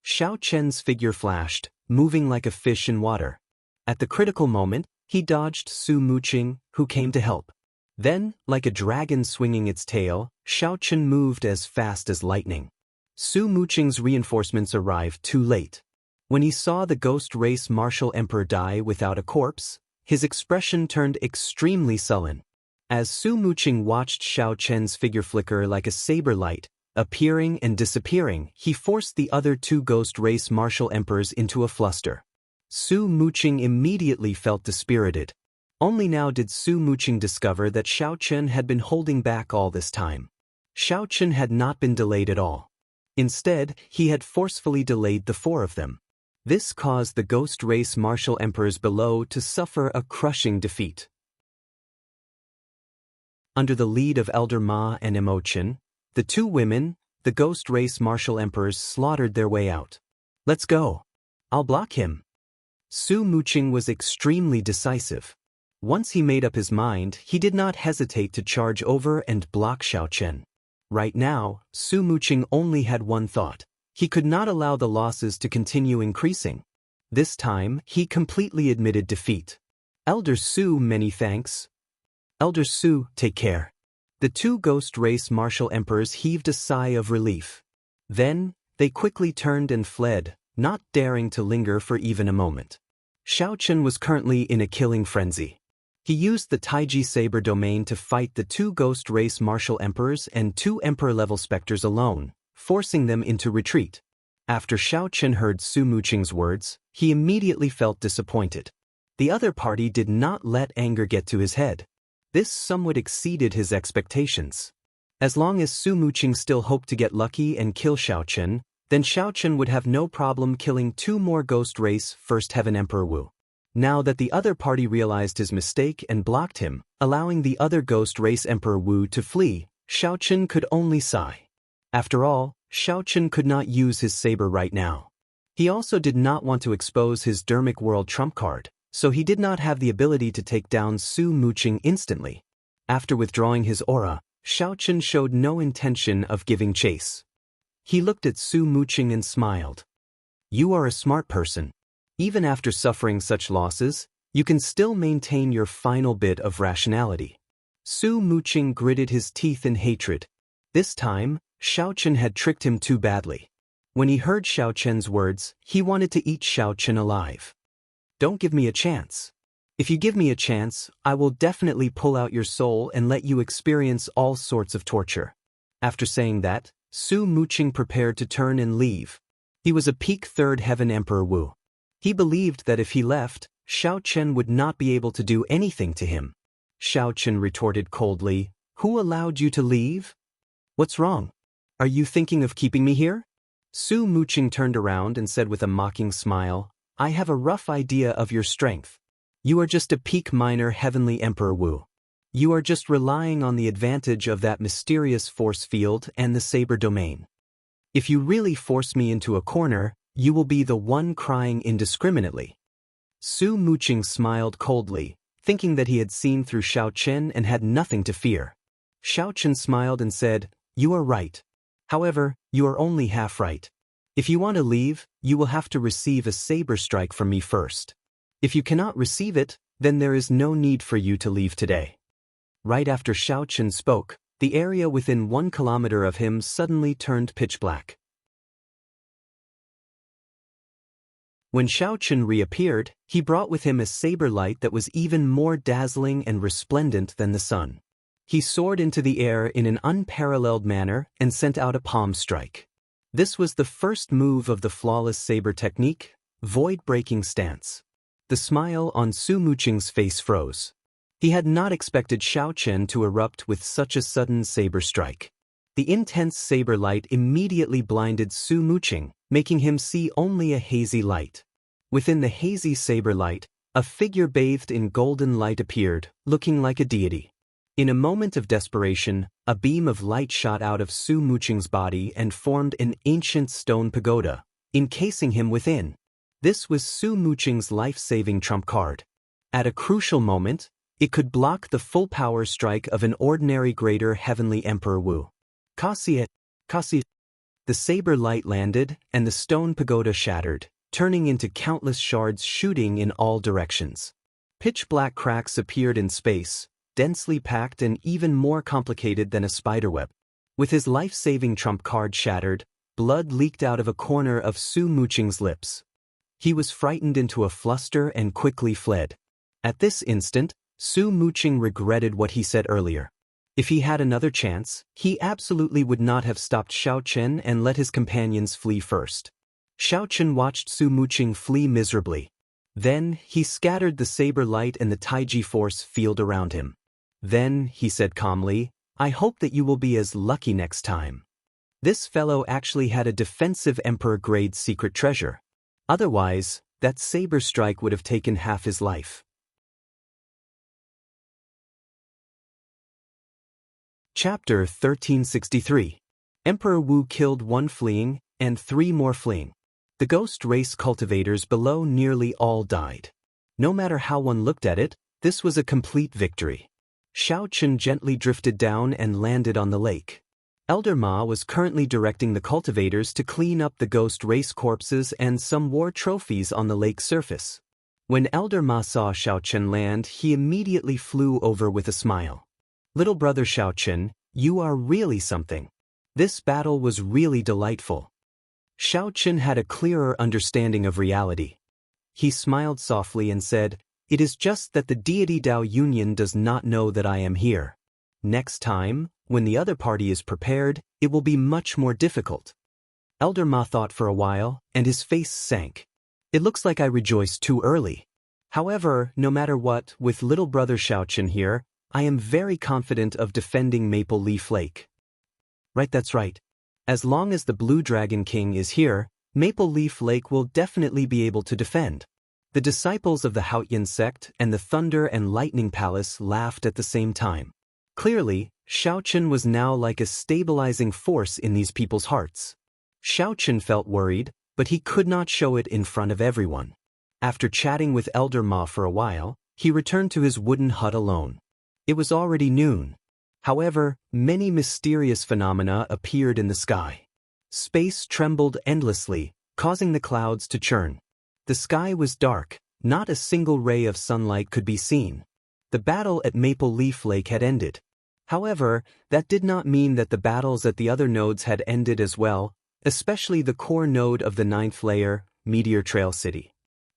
Xiaochen's figure flashed, moving like a fish in water. At the critical moment, he dodged Su Muqing, who came to help. Then, like a dragon swinging its tail, Xiaochen moved as fast as lightning. Su Muqing's reinforcements arrived too late. When he saw the ghost race martial emperor die without a corpse, his expression turned extremely sullen. As Su Muqing watched Xiaochen's figure flicker like a saber light, appearing and disappearing, he forced the other two ghost race martial emperors into a fluster. Su Muqing immediately felt dispirited. Only now did Su Muqing discover that Xiaochen had been holding back all this time. Xiaochen had not been delayed at all. Instead, he had forcefully delayed the four of them. This caused the ghost race martial emperors below to suffer a crushing defeat. Under the lead of Elder Ma and Emochen, the two women, the ghost race martial emperors, slaughtered their way out. "Let's go. I'll block him." Su Muqing was extremely decisive. Once he made up his mind, he did not hesitate to charge over and block Xiaochen. Right now, Su Muqing only had one thought. He could not allow the losses to continue increasing. This time, he completely admitted defeat. "Elder Su, many thanks." "Elder Su, take care." The two ghost race martial emperors heaved a sigh of relief. Then, they quickly turned and fled, not daring to linger for even a moment. Xiaochen was currently in a killing frenzy. He used the Taiji Saber domain to fight the two ghost race martial emperors and two emperor-level specters alone, forcing them into retreat. After Xiaochen heard Su Muqing's words, he immediately felt disappointed. The other party did not let anger get to his head. This somewhat exceeded his expectations. As long as Su Muqing still hoped to get lucky and kill Xiaochen, then Xiaochen would have no problem killing two more ghost race First Heaven Emperor Wu. Now that the other party realized his mistake and blocked him, allowing the other ghost race Emperor Wu to flee, Xiaochen could only sigh. After all, Xiaochen could not use his saber right now. He also did not want to expose his Dermic World trump card, so he did not have the ability to take down Su Muqing instantly. After withdrawing his aura, Xiaochen showed no intention of giving chase. He looked at Su Muqing and smiled. "You are a smart person. Even after suffering such losses, you can still maintain your final bit of rationality." Su Muqing gritted his teeth in hatred. This time, Xiaochen had tricked him too badly. When he heard Xiaochen's words, he wanted to eat Xiaochen alive. "Don't give me a chance. If you give me a chance, I will definitely pull out your soul and let you experience all sorts of torture." After saying that, Su Muqing prepared to turn and leave. He was a peak Third Heaven Emperor Wu. He believed that if he left, Xiaochen would not be able to do anything to him. Xiao Chen retorted coldly. Who allowed you to leave? What's wrong? Are you thinking of keeping me here? Su Muqing turned around and said with a mocking smile, I have a rough idea of your strength. You are just a peak minor heavenly Emperor Wu. You are just relying on the advantage of that mysterious force field and the saber domain. If you really force me into a corner, you will be the one crying indiscriminately. Su Muqing smiled coldly, thinking that he had seen through Xiao Chen and had nothing to fear. Xiao Chen smiled and said, You are right. However, you are only half right. If you want to leave, you will have to receive a saber strike from me first. If you cannot receive it, then there is no need for you to leave today. Right after Xiao Chen spoke, the area within 1 kilometer of him suddenly turned pitch black. When Xiao Chen reappeared, he brought with him a saber light that was even more dazzling and resplendent than the sun. He soared into the air in an unparalleled manner and sent out a palm strike. This was the first move of the flawless saber technique, void-breaking stance. The smile on Su Muqing's face froze. He had not expected Xiao Chen to erupt with such a sudden saber strike. The intense saber light immediately blinded Su Muqing, making him see only a hazy light. Within the hazy saber light, a figure bathed in golden light appeared, looking like a deity. In a moment of desperation, a beam of light shot out of Su Muqing's body and formed an ancient stone pagoda, encasing him within. This was Su Muqing's life-saving trump card. At a crucial moment, it could block the full power strike of an ordinary greater heavenly Emperor Wu. Kasi. The saber light landed, and the stone pagoda shattered, turning into countless shards shooting in all directions. Pitch-black cracks appeared in space, densely packed and even more complicated than a spiderweb. With his life-saving trump card shattered, blood leaked out of a corner of Su Muqing's lips. He was frightened into a fluster and quickly fled. At this instant, Su Muqing regretted what he said earlier. If he had another chance, he absolutely would not have stopped Xiao Chen and let his companions flee first. Xiao Chen watched Su Muqing flee miserably. Then, he scattered the saber light and the Taiji force field around him. Then, he said calmly, I hope that you will be as lucky next time. This fellow actually had a defensive Emperor-grade secret treasure. Otherwise, that saber strike would have taken half his life. Chapter 1363. Emperor Wu killed 1 fleeing, and 3 more fleeing. The ghost race cultivators below nearly all died. No matter how one looked at it, this was a complete victory. Xiao Chen gently drifted down and landed on the lake. Elder Ma was currently directing the cultivators to clean up the ghost race corpses and some war trophies on the lake's surface. When Elder Ma saw Xiao Chen land, he immediately flew over with a smile. Little brother Xiao Chen, you are really something. This battle was really delightful. Xiao Chen had a clearer understanding of reality. He smiled softly and said, It is just that the deity Dao Union does not know that I am here. Next time, when the other party is prepared, it will be much more difficult. Elder Ma thought for a while, and his face sank. It looks like I rejoiced too early. However, no matter what, with little brother Xiao Chen here, I am very confident of defending Maple Leaf Lake. Right, that's right. As long as the Blue Dragon King is here, Maple Leaf Lake will definitely be able to defend. The disciples of the Haotian sect and the Thunder and Lightning Palace laughed at the same time. Clearly, Xiao Chen was now like a stabilizing force in these people's hearts. Xiao Chen felt worried, but he could not show it in front of everyone. After chatting with Elder Ma for a while, he returned to his wooden hut alone. It was already noon. However, many mysterious phenomena appeared in the sky. Space trembled endlessly, causing the clouds to churn. The sky was dark, not a single ray of sunlight could be seen. The battle at Maple Leaf Lake had ended. However, that did not mean that the battles at the other nodes had ended as well, especially the core node of the 9th layer, Meteor Trail City.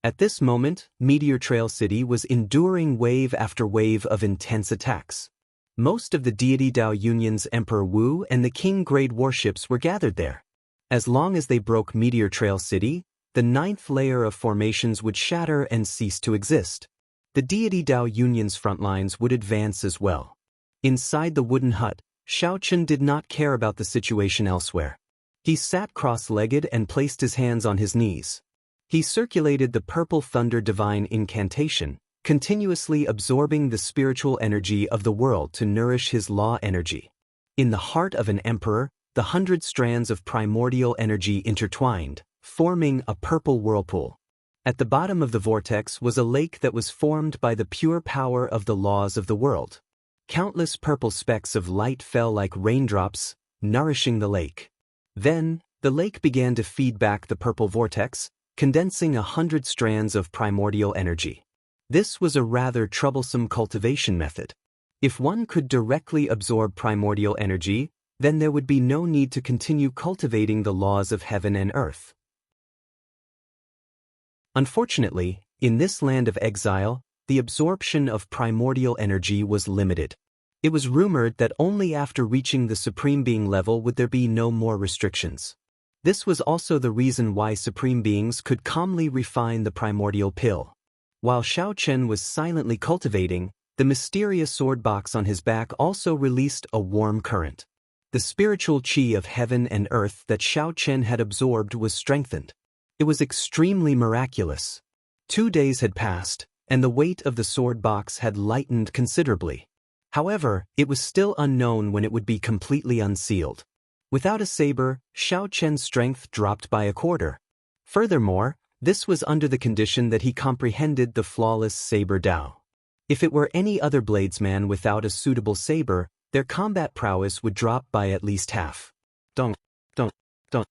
At this moment, Meteor Trail City was enduring wave after wave of intense attacks. Most of the deity Dao Union's Emperor Wu and the King Grade warships were gathered there. As long as they broke Meteor Trail City, the 9th layer of formations would shatter and cease to exist. The deity Dao Yunyan's front lines would advance as well. Inside the wooden hut, Shaochen did not care about the situation elsewhere. He sat cross-legged and placed his hands on his knees. He circulated the purple thunder divine incantation, continuously absorbing the spiritual energy of the world to nourish his law energy. In the heart of an emperor, the 100 strands of primordial energy intertwined, forming a purple whirlpool. At the bottom of the vortex was a lake that was formed by the pure power of the laws of the world. Countless purple specks of light fell like raindrops, nourishing the lake. Then, the lake began to feed back the purple vortex, condensing 100 strands of primordial energy. This was a rather troublesome cultivation method. If one could directly absorb primordial energy, then there would be no need to continue cultivating the laws of heaven and earth. Unfortunately, in this land of exile, the absorption of primordial energy was limited. It was rumored that only after reaching the Supreme Being level would there be no more restrictions. This was also the reason why Supreme Beings could calmly refine the primordial pill. While Shaochen was silently cultivating, the mysterious sword box on his back also released a warm current. The spiritual qi of heaven and earth that Shaochen had absorbed was strengthened. It was extremely miraculous. 2 days had passed, and the weight of the sword box had lightened considerably. However, it was still unknown when it would be completely unsealed. Without a saber, Shaochen's strength dropped by a quarter. Furthermore, this was under the condition that he comprehended the flawless saber Dao. If it were any other bladesman without a suitable saber, their combat prowess would drop by at least half. Dong, dong, dong.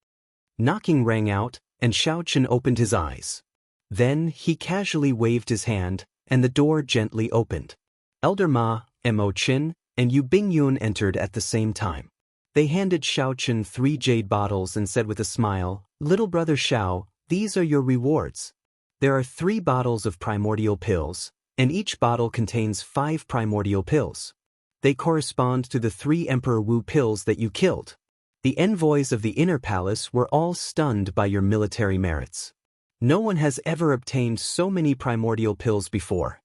Knocking rang out, and Shaochen opened his eyes. Then he casually waved his hand, and the door gently opened. Elder Ma, Mo Qin, and Yu Bingyun entered at the same time. They handed Shaochen 3 jade bottles and said with a smile, "Little brother Shao, these are your rewards. There are 3 bottles of primordial pills, and each bottle contains 5 primordial pills. They correspond to the 3 Emperor Wu pills that you killed. The envoys of the inner palace were all stunned by your military merits. No one has ever obtained so many primordial pills before."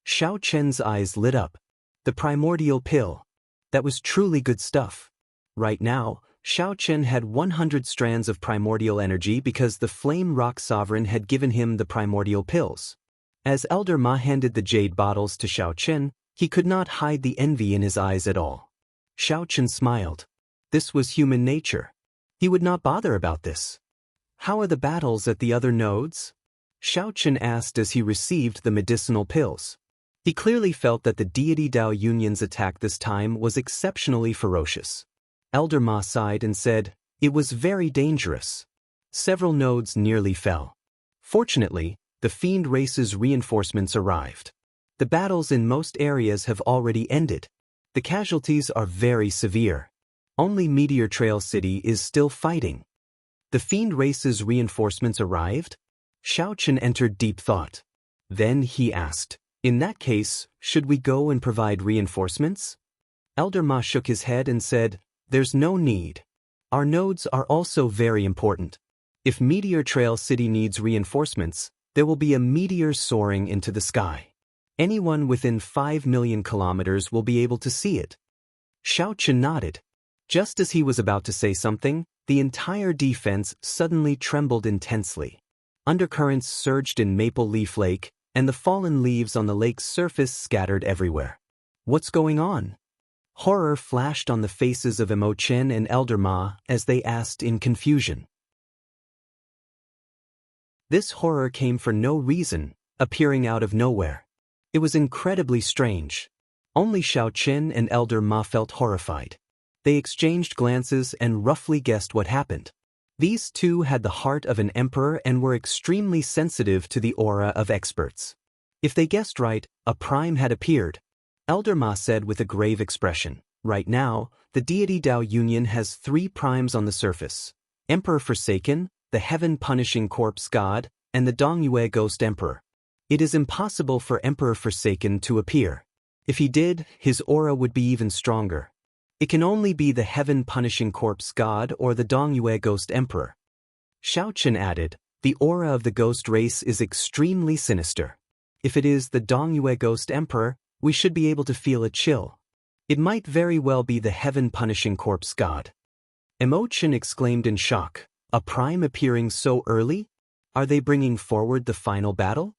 Shaochen's eyes lit up. The primordial pill. That was truly good stuff. Right now, Shaochen had 100 strands of primordial energy because the Flame Rock Sovereign had given him the primordial pills. As Elder Ma handed the jade bottles to Shaochen, he could not hide the envy in his eyes at all. Shaochen smiled. This was human nature. He would not bother about this. "How are the battles at the other nodes?" Shaochen asked as he received the medicinal pills. He clearly felt that the deity Dao Yunyan's attack this time was exceptionally ferocious. Elder Ma sighed and said, "It was very dangerous. Several nodes nearly fell. Fortunately, the fiend race's reinforcements arrived. The battles in most areas have already ended. The casualties are very severe. Only Meteor Trail City is still fighting." The fiend race's reinforcements arrived? Shaochen entered deep thought. Then he asked, "In that case, should we go and provide reinforcements?" Elder Ma shook his head and said, "There's no need. Our nodes are also very important. If Meteor Trail City needs reinforcements, there will be a meteor soaring into the sky. Anyone within 5 million kilometers will be able to see it." Shaochen nodded. Just as he was about to say something, the entire defense suddenly trembled intensely. Undercurrents surged in Maple Leaf Lake, and the fallen leaves on the lake's surface scattered everywhere. "What's going on?" Horror flashed on the faces of Mo Chen and Elder Ma as they asked in confusion. This horror came for no reason, appearing out of nowhere. It was incredibly strange. Only Shaochen and Elder Ma felt horrified. They exchanged glances and roughly guessed what happened. These two had the heart of an emperor and were extremely sensitive to the aura of experts. If they guessed right, a prime had appeared. Elder Ma said with a grave expression, "Right now, the deity Dao Yunyan has 3 primes on the surface: Emperor Forsaken, the Heaven-Punishing Corpse God, and the Dongyue Ghost Emperor. It is impossible for Emperor Forsaken to appear. If he did, his aura would be even stronger. It can only be the Heaven-Punishing Corpse God or the Dongyue Ghost Emperor." Shaochen added, "The aura of the ghost race is extremely sinister. If it is the Dongyue Ghost Emperor, we should be able to feel a chill. It might very well be the heaven-punishing corpse god. Emo-chan exclaimed in shock. A prime appearing so early? Are they bringing forward the final battle?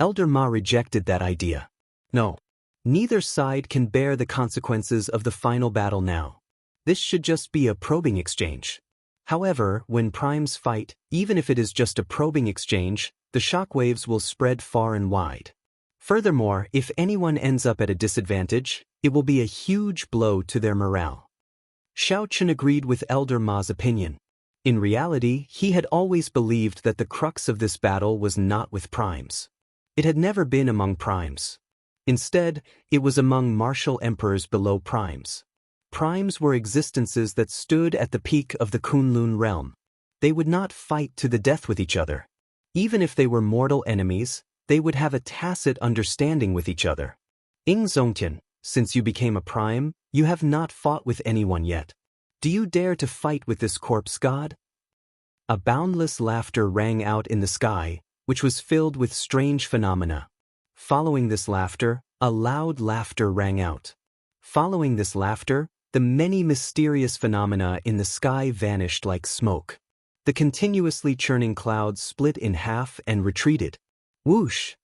Elder Ma rejected that idea. No. Neither side can bear the consequences of the final battle now. This should just be a probing exchange. However, when primes fight, even if it is just a probing exchange, the shockwaves will spread far and wide. Furthermore, if anyone ends up at a disadvantage, it will be a huge blow to their morale. Xiao Chen agreed with Elder Ma's opinion. In reality, he had always believed that the crux of this battle was not with primes. It had never been among primes. Instead, it was among martial emperors below primes. Primes were existences that stood at the peak of the Kunlun realm. They would not fight to the death with each other. Even if they were mortal enemies, they would have a tacit understanding with each other. Ing Zongtian, since you became a prime, you have not fought with anyone yet. Do you dare to fight with this corpse god? A boundless laughter rang out in the sky, which was filled with strange phenomena. Following this laughter, a loud laughter rang out. Following this laughter, the many mysterious phenomena in the sky vanished like smoke. The continuously churning clouds split in half and retreated. Whoosh!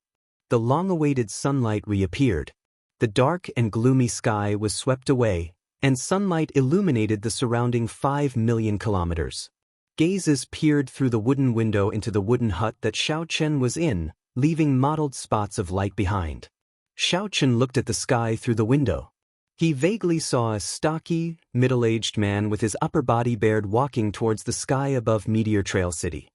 The long-awaited sunlight reappeared. The dark and gloomy sky was swept away, and sunlight illuminated the surrounding 5 million kilometers. Gazes peered through the wooden window into the wooden hut that Xiao Chen was in, leaving mottled spots of light behind. Xiao Chen looked at the sky through the window. He vaguely saw a stocky, middle-aged man with his upper body bared walking towards the sky above Meteor Trail City.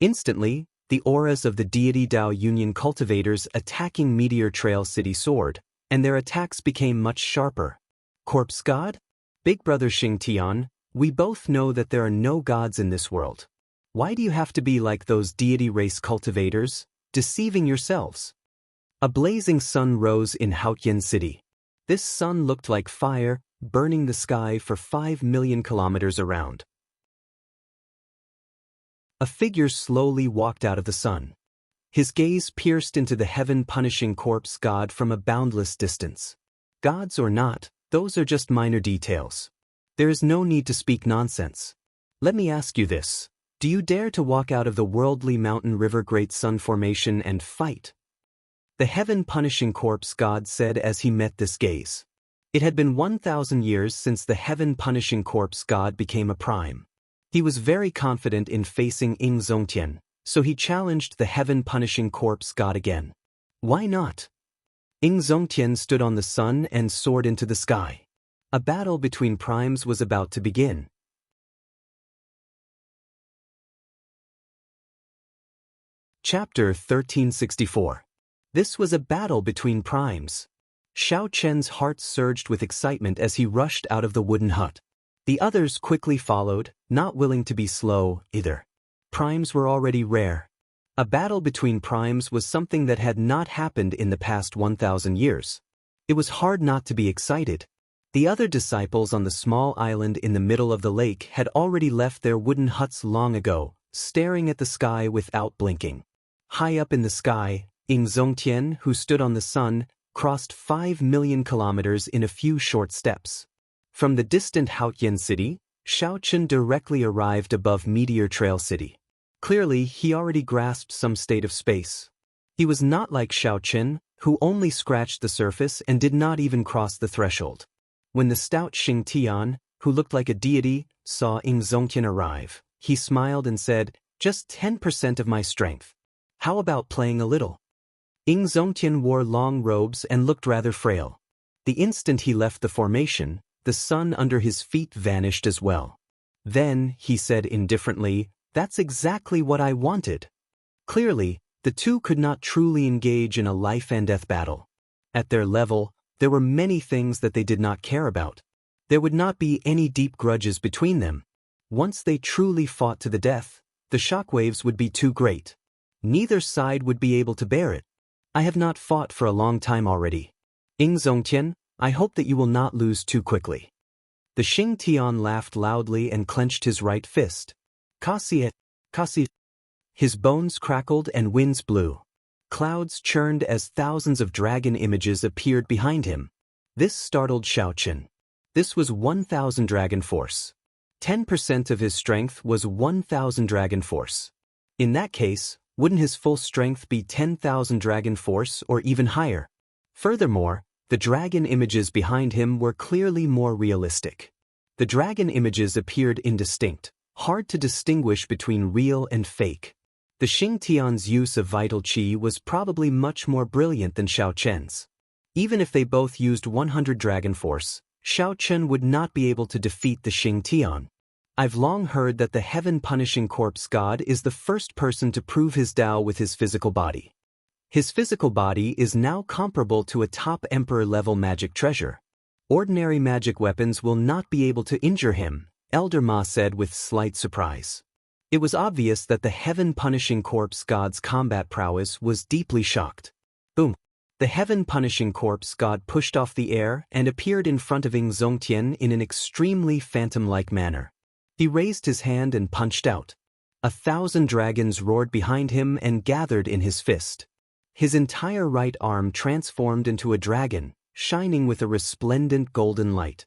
Instantly, the auras of the deity Dao Union cultivators attacking Meteor Trail City soared, and their attacks became much sharper. Corpse God? Big Brother Xing Tian, we both know that there are no gods in this world. Why do you have to be like those deity race cultivators, deceiving yourselves? A blazing sun rose in Haotian City. This sun looked like fire, burning the sky for 5 million kilometers around. A figure slowly walked out of the sun. His gaze pierced into the heaven-punishing corpse god from a boundless distance. Gods or not, those are just minor details. There is no need to speak nonsense. Let me ask you this. Do you dare to walk out of the worldly mountain river Great Sun Formation and fight? The heaven-punishing corpse god said as he met this gaze. It had been 1,000 years since the heaven-punishing corpse god became a prime. He was very confident in facing Ing Zongtian, so he challenged the heaven-punishing corpse god again. Why not? Ing Zongtian stood on the sun and soared into the sky. A battle between primes was about to begin. Chapter 1364. This was a battle between primes. Xiao Chen's heart surged with excitement as he rushed out of the wooden hut. The others quickly followed, not willing to be slow, either. Primes were already rare. A battle between primes was something that had not happened in the past 1,000 years. It was hard not to be excited. The other disciples on the small island in the middle of the lake had already left their wooden huts long ago, staring at the sky without blinking. High up in the sky, Ing Zongtian, who stood on the sun, crossed 5 million kilometers in a few short steps. From the distant Haotian City, Xiao Chen directly arrived above Meteor Trail City. Clearly, he already grasped some state of space. He was not like Xiao Chen, who only scratched the surface and did not even cross the threshold. When the stout Xing Tian, who looked like a deity, saw Ing Zongtian arrive, he smiled and said, "Just 10% of my strength. How about playing a little?" Ing Zongtian wore long robes and looked rather frail. The instant he left the formation, the sun under his feet vanished as well. Then, he said indifferently, "That's exactly what I wanted." Clearly, the two could not truly engage in a life-and-death battle. At their level, there were many things that they did not care about. There would not be any deep grudges between them. Once they truly fought to the death, the shockwaves would be too great. Neither side would be able to bear it. I have not fought for a long time already. Ing Zongtian, I hope that you will not lose too quickly. The Xing Tian laughed loudly and clenched his right fist. Kasi. His bones crackled and winds blew. Clouds churned as thousands of dragon images appeared behind him. This startled Xiaochen. This was 1,000 dragon force. 10% of his strength was 1,000 dragon force. In that case, wouldn't his full strength be 10,000 dragon force or even higher? Furthermore, the dragon images behind him were clearly more realistic. The dragon images appeared indistinct, hard to distinguish between real and fake. The Xingtian's use of vital qi was probably much more brilliant than Xiaochen's. Even if they both used 100 dragon force, Xiaochen would not be able to defeat the Xingtian. I've long heard that the heaven-punishing corpse god is the first person to prove his Tao with his physical body. His physical body is now comparable to a top emperor-level magic treasure. Ordinary magic weapons will not be able to injure him, Elder Ma said with slight surprise. It was obvious that the heaven-punishing corpse god's combat prowess was deeply shocked. Boom! The heaven-punishing corpse god pushed off the air and appeared in front of Ying Zongtian in an extremely phantom-like manner. He raised his hand and punched out. 1,000 dragons roared behind him and gathered in his fist. His entire right arm transformed into a dragon, shining with a resplendent golden light.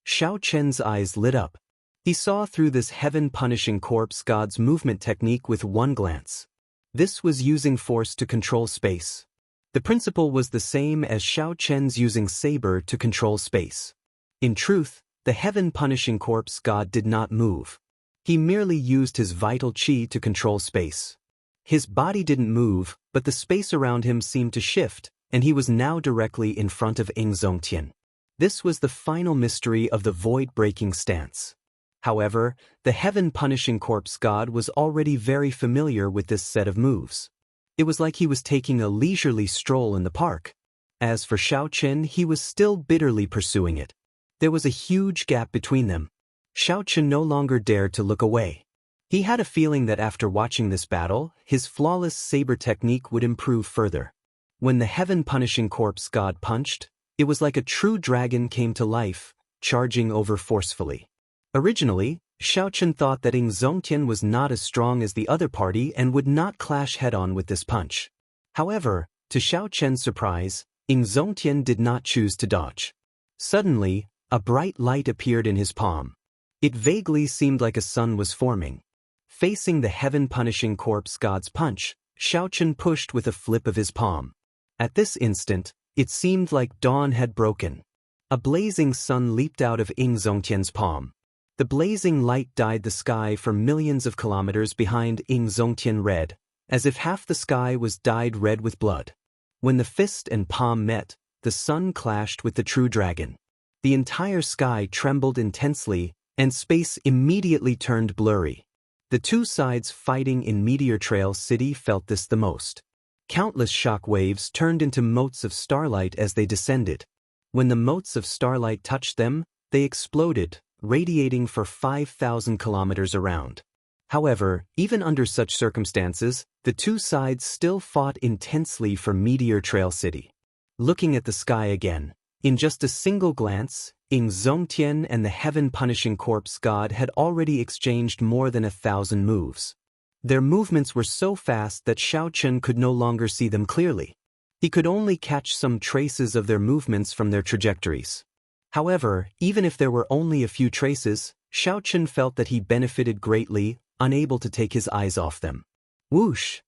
Xiaochen's eyes lit up. He saw through this heaven-punishing corpse god's movement technique with one glance. This was using force to control space. The principle was the same as Xiaochen's using saber to control space. In truth, the heaven-punishing corpse god did not move. He merely used his vital qi to control space. His body didn't move, but the space around him seemed to shift, and he was now directly in front of Ying Zongtian. This was the final mystery of the void-breaking stance. However, the heaven-punishing corpse god was already very familiar with this set of moves. It was like he was taking a leisurely stroll in the park. As for Xiaochen, he was still bitterly pursuing it. There was a huge gap between them. Xiaochen no longer dared to look away. He had a feeling that after watching this battle, his flawless saber technique would improve further. When the heaven-punishing corpse god punched, it was like a true dragon came to life, charging over forcefully. Originally, Xiaochen thought that Ying Zongtian was not as strong as the other party and would not clash head-on with this punch. However, to Xiaochen's surprise, Ying Zongtian did not choose to dodge. Suddenly, a bright light appeared in his palm. It vaguely seemed like a sun was forming. Facing the heaven-punishing corpse god's punch, Xiaochen pushed with a flip of his palm. At this instant, it seemed like dawn had broken. A blazing sun leaped out of Ying Zongtian's palm. The blazing light dyed the sky for millions of kilometers behind Ying Zongtian red, as if half the sky was dyed red with blood. When the fist and palm met, the sun clashed with the true dragon. The entire sky trembled intensely, and space immediately turned blurry. The two sides fighting in Meteor Trail City felt this the most. Countless shock waves turned into motes of starlight as they descended. When the motes of starlight touched them, they exploded, radiating for 5,000 kilometers around. However, even under such circumstances, the two sides still fought intensely for Meteor Trail City. Looking at the sky again, in just a single glance, Ying Zongtian and the heaven-punishing corpse god had already exchanged more than 1,000 moves. Their movements were so fast that Xiaochen could no longer see them clearly. He could only catch some traces of their movements from their trajectories. However, even if there were only a few traces, Xiaochen felt that he benefited greatly, unable to take his eyes off them. Whoosh!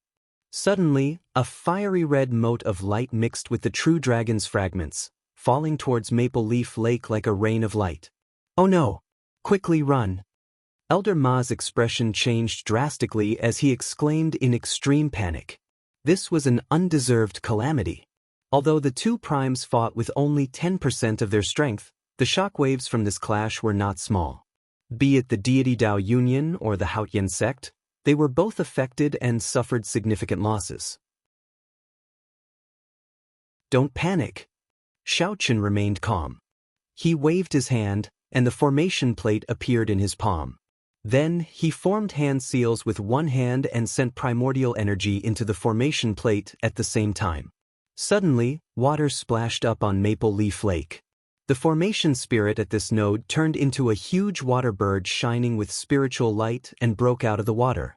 Suddenly, a fiery red mote of light mixed with the true dragon's fragments, falling towards Maple Leaf Lake like a rain of light. Oh no! Quickly run! Elder Ma's expression changed drastically as he exclaimed in extreme panic. This was an undeserved calamity. Although the two primes fought with only 10% of their strength, the shockwaves from this clash were not small. Be it the Deity Dao Union or the Haotian sect, they were both affected and suffered significant losses. Don't panic. Xiaochen remained calm. He waved his hand, and the formation plate appeared in his palm. Then, he formed hand seals with one hand and sent primordial energy into the formation plate at the same time. Suddenly, water splashed up on Maple Leaf Lake. The formation spirit at this node turned into a huge water bird shining with spiritual light and broke out of the water.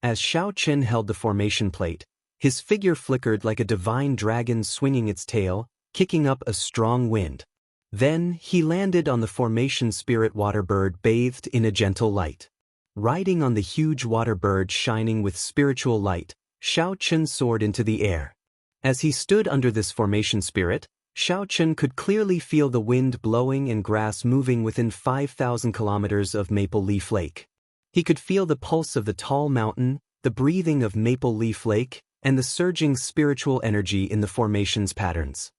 As Xiao Chen held the formation plate, his figure flickered like a divine dragon swinging its tail, kicking up a strong wind. Then, he landed on the formation spirit water bird bathed in a gentle light. Riding on the huge water bird shining with spiritual light, Xiao Chen soared into the air. As he stood under this formation spirit, Xiao Chen could clearly feel the wind blowing and grass moving within 5,000 kilometers of Maple Leaf Lake. He could feel the pulse of the tall mountain, the breathing of Maple Leaf Lake, and the surging spiritual energy in the formation's patterns.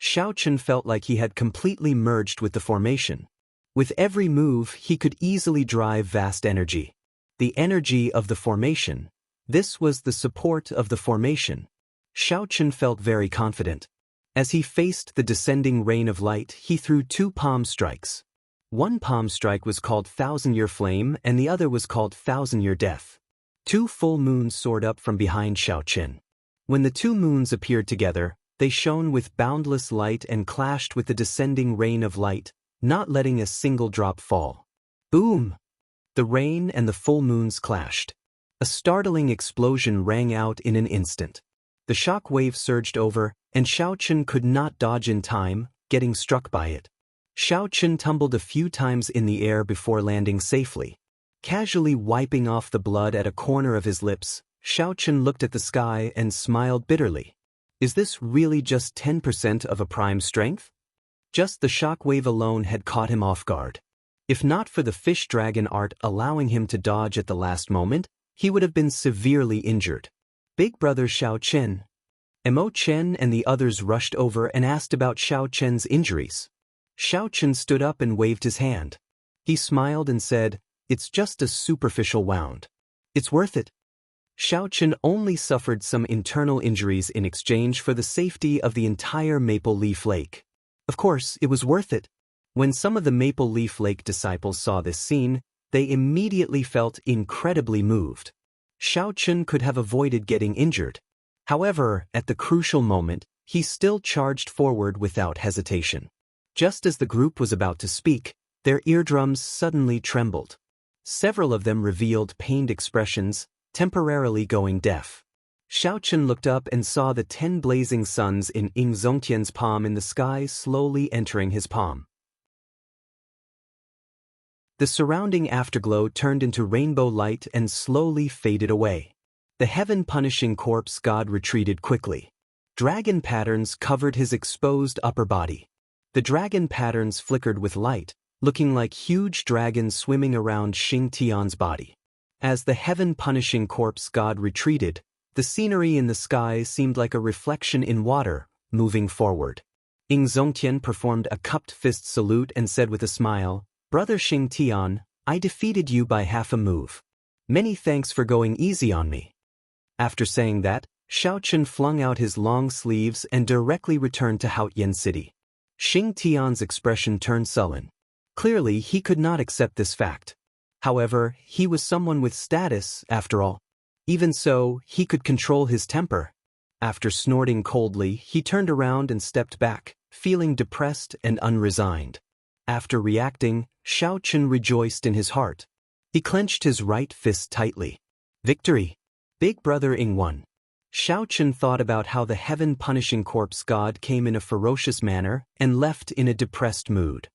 Xiao Chen felt like he had completely merged with the formation. With every move, he could easily drive vast energy. The energy of the formation. This was the support of the formation. Xiao Chen felt very confident. As he faced the descending rain of light, he threw 2 palm strikes. One palm strike was called Thousand-Year Flame and the other was called Thousand-Year Death. 2 full moons soared up from behind Xiao Chen. When the 2 moons appeared together, they shone with boundless light and clashed with the descending rain of light, not letting a single drop fall. Boom! The rain and the full moons clashed. A startling explosion rang out in an instant. The shock wave surged over, and Xiao Chen could not dodge in time, getting struck by it. Xiao Chen tumbled a few times in the air before landing safely. Casually wiping off the blood at a corner of his lips, Xiao Chen looked at the sky and smiled bitterly. Is this really just 10% of a prime strength? Just the shock wave alone had caught him off guard. If not for the fish dragon art allowing him to dodge at the last moment, he would have been severely injured. Big brother Xiao Chen. Mo Chen and the others rushed over and asked about Xiao Chen's injuries. Xiao Chen stood up and waved his hand. He smiled and said, "It's just a superficial wound. It's worth it." Xiao Chen only suffered some internal injuries in exchange for the safety of the entire Maple Leaf Lake. Of course, it was worth it. When some of the Maple Leaf Lake disciples saw this scene, they immediately felt incredibly moved. Xiao Chen could have avoided getting injured. However, at the crucial moment, he still charged forward without hesitation. Just as the group was about to speak, their eardrums suddenly trembled. Several of them revealed pained expressions, temporarily going deaf. Xiao Chen looked up and saw the 10 blazing suns in Ying Zongtian's palm in the sky slowly entering his palm. The surrounding afterglow turned into rainbow light and slowly faded away. The heaven-punishing corpse god retreated quickly. Dragon patterns covered his exposed upper body. The dragon patterns flickered with light, looking like huge dragons swimming around Xing Tian's body. As the heaven-punishing corpse god retreated, the scenery in the sky seemed like a reflection in water, moving forward. Ying Zongtian performed a cupped fist salute and said with a smile, "Brother Xing Tian, I defeated you by half a move. Many thanks for going easy on me." After saying that, Xiao Chen flung out his long sleeves and directly returned to Haotian City. Xing Tian's expression turned sullen. Clearly, he could not accept this fact. However, he was someone with status, after all. Even so, he could control his temper. After snorting coldly, he turned around and stepped back, feeling depressed and unresigned. After reacting, Xiao Chen rejoiced in his heart. He clenched his right fist tightly. Victory! Big brother Ying won. Xiao Chen thought about how the heaven-punishing corpse god came in a ferocious manner and left in a depressed mood.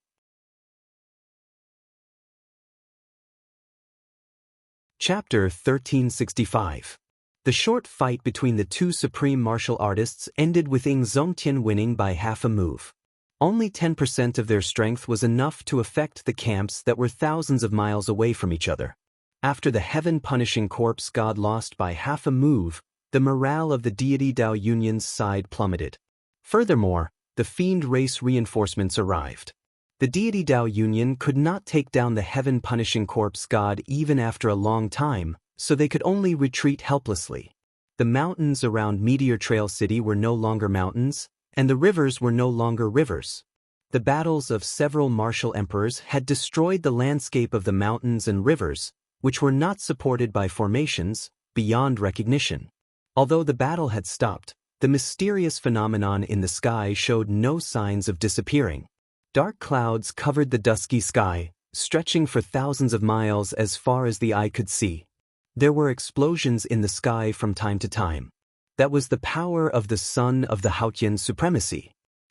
Chapter 1365. The short fight between the 2 supreme martial artists ended with Ying Zongtian winning by half a move. Only 10% of their strength was enough to affect the camps that were thousands of miles away from each other. After the heaven-punishing corpse god lost by half a move, the morale of the deity Dao Union's side plummeted. Furthermore, the fiend race reinforcements arrived. The deity Dao Union could not take down the heaven-punishing corpse god even after a long time, so they could only retreat helplessly. The mountains around Meteor Trail City were no longer mountains, and the rivers were no longer rivers. The battles of several martial emperors had destroyed the landscape of the mountains and rivers, which were not supported by formations, beyond recognition. Although the battle had stopped, the mysterious phenomenon in the sky showed no signs of disappearing. Dark clouds covered the dusky sky, stretching for thousands of miles as far as the eye could see. There were explosions in the sky from time to time. That was the power of the son of the Haotian supremacy.